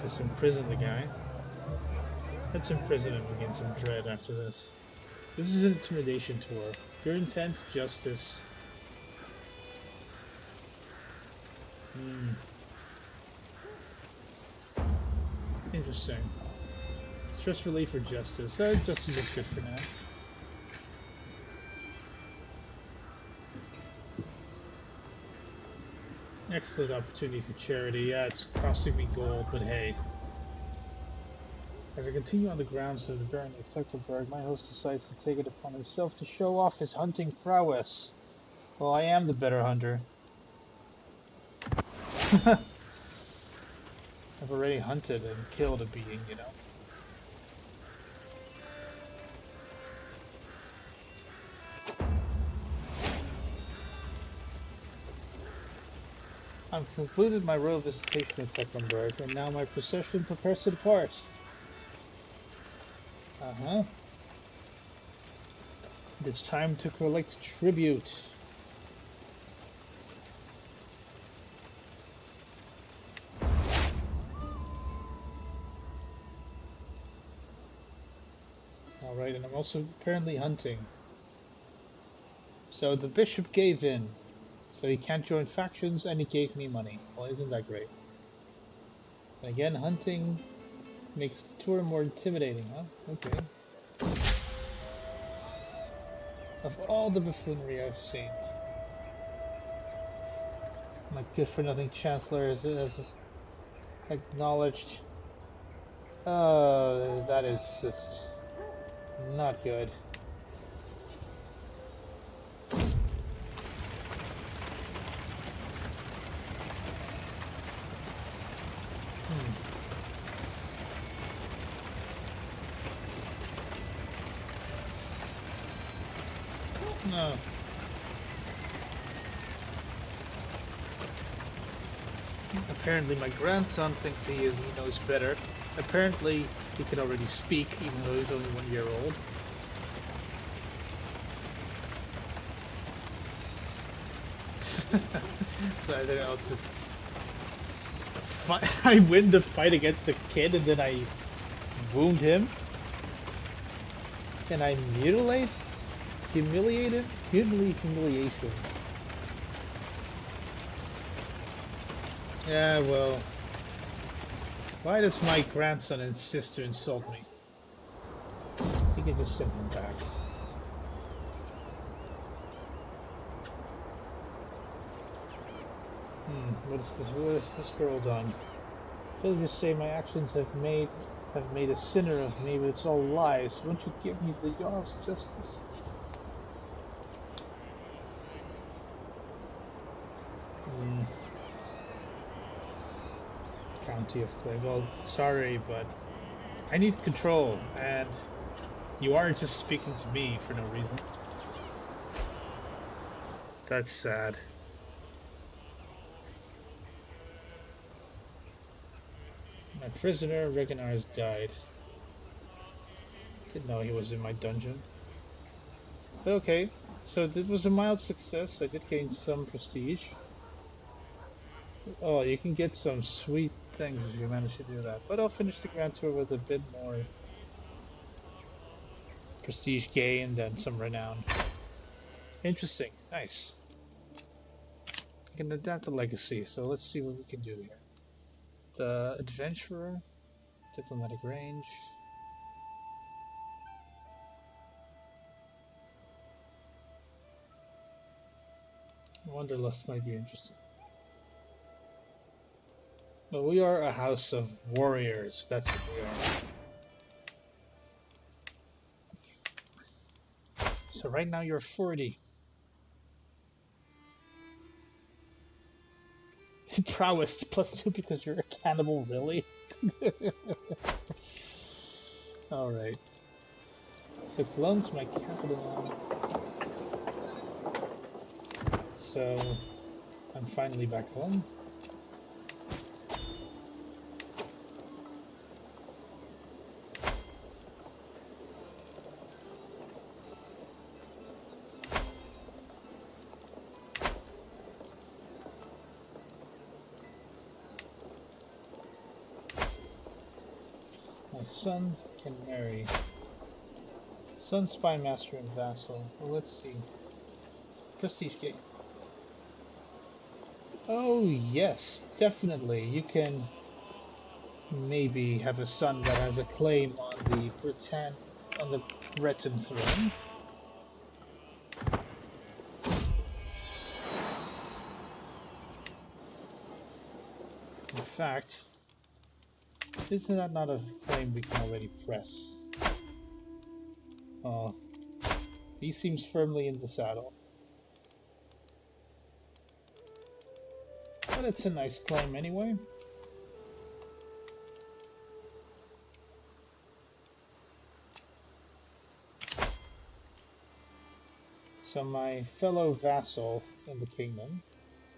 Just imprison the guy. Let's imprison him and gain some dread after this. This is an intimidation tour. Pure intent, justice. Interesting. Stress relief or justice. Justice is good for now. Excellent opportunity for charity. Yeah, it's costing me gold, but hey. As I continue on the grounds of the Baron of Tecklenburg, my host decides to take it upon himself to show off his hunting prowess. Well, I am the better hunter. I've already hunted and killed a being, you know. I've concluded my royal visitation at Tecklenburg, and now my procession prepares to depart. It's time to collect tribute. Alright, and I'm also apparently hunting. So the bishop gave in. So he can't join factions, and he gave me money. Well, isn't that great? And again, hunting makes the tour more intimidating, huh? Okay. Of all the buffoonery I've seen, my good-for-nothing chancellor is acknowledged. That is just not good. No. Apparently my grandson thinks he knows better. Apparently he can already speak, even though he's only 1 year old. So I think I'll just I win the fight against the kid and then I wound him? Can I mutilate? Humiliate him? Humiliation. Yeah, well... Why does my grandson and sister insult me? You can just send him back. What has this girl done? Villagers say my actions have made a sinner of me, but it's all lies. Won't you give me the Jarl's justice? County of Clay. Well, sorry, but I need control, and you are just speaking to me for no reason. That's sad. My prisoner, Reginars, died. Didn't know he was in my dungeon. But okay, so it was a mild success. I did gain some prestige. Oh, you can get some sweet things if you manage to do that. But I'll finish the grand tour with a bit more prestige gained and some renown. Interesting. Nice. I can adapt the legacy, so let's see what we can do here. The adventurer, diplomatic range. Wanderlust might be interesting. But we are a house of warriors, that's what we are. So right now you're 40. Prowess +2 because you're a cannibal, really? Alright. So Cologne's my capital. So I'm finally back home. My son can marry. Son, spy, master, and vassal. Well, let's see. Prestige gate. Oh yes, definitely. You can maybe have a son that has a claim on the Breton throne. In fact, isn't that not a claim we can already press? Oh, he seems firmly in the saddle. But it's a nice claim anyway. So my fellow vassal in the kingdom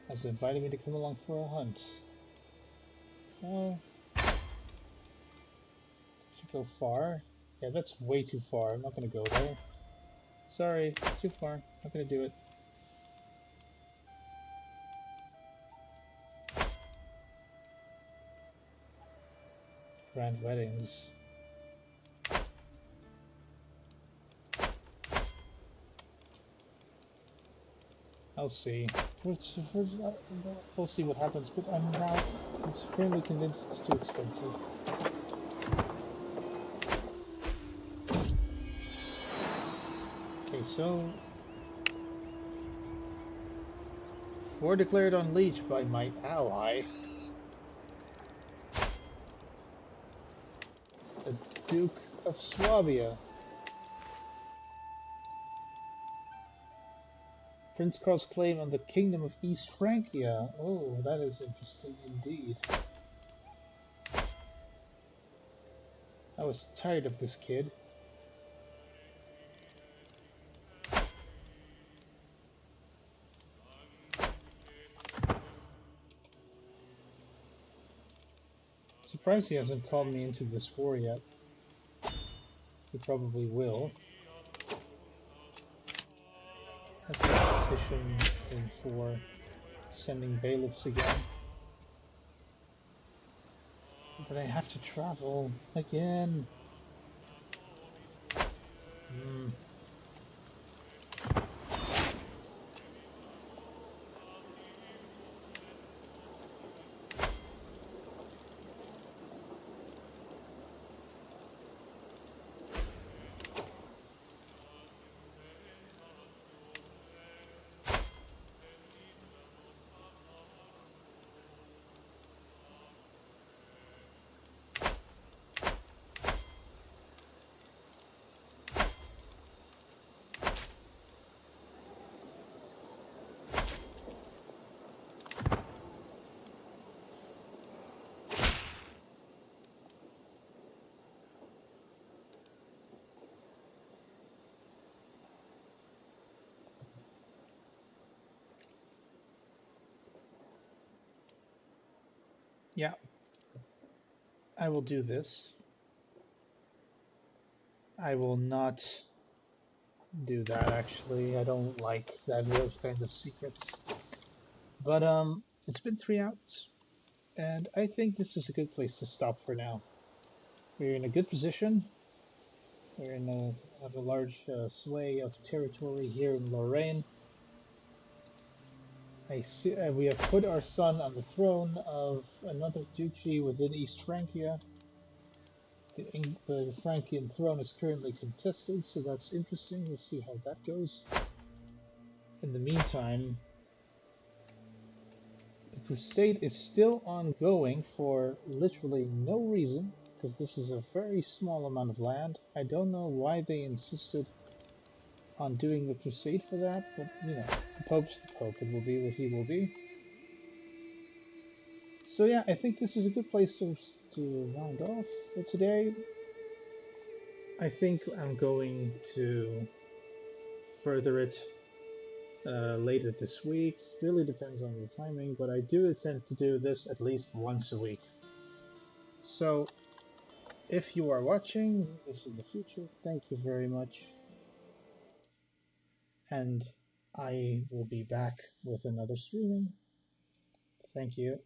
has invited me to come along for a hunt. Well, should go far. Yeah, that's way too far. I'm not going to go there. Sorry, it's too far. Not going to do it. Grand weddings. I'll see. We'll see what happens, but I'm now firmly convinced it's too expensive. Okay, so war declared on Leech by my ally, the Duke of Swabia. Prince Karl's claim on the Kingdom of East Francia. Oh, that is interesting indeed. I was tired of this kid. Surprised he hasn't called me into this war yet. He probably will. That's a petition in for sending bailiffs again. But I have to travel again. Yeah, I will do this. I will not do that, actually. I don't like those kinds of secrets. But it's been 3 hours, and I think this is a good place to stop for now. We're in a good position. We're in have a large sway of territory here in Lorraine. We have put our son on the throne of another duchy within East Francia. The Frankian throne is currently contested, so that's interesting. We'll see how that goes. In the meantime, the crusade is still ongoing for literally no reason, because this is a very small amount of land. I don't know why they insisted on doing the crusade for that, but you know, the Pope's the Pope. It will be what he will be. So yeah, I think this is a good place to round off for today. I think I'm going to further it later this week. It really depends on the timing, but I do intend to do this at least once a week. So if you are watching this in the future, thank you very much. And I will be back with another streaming. Thank you.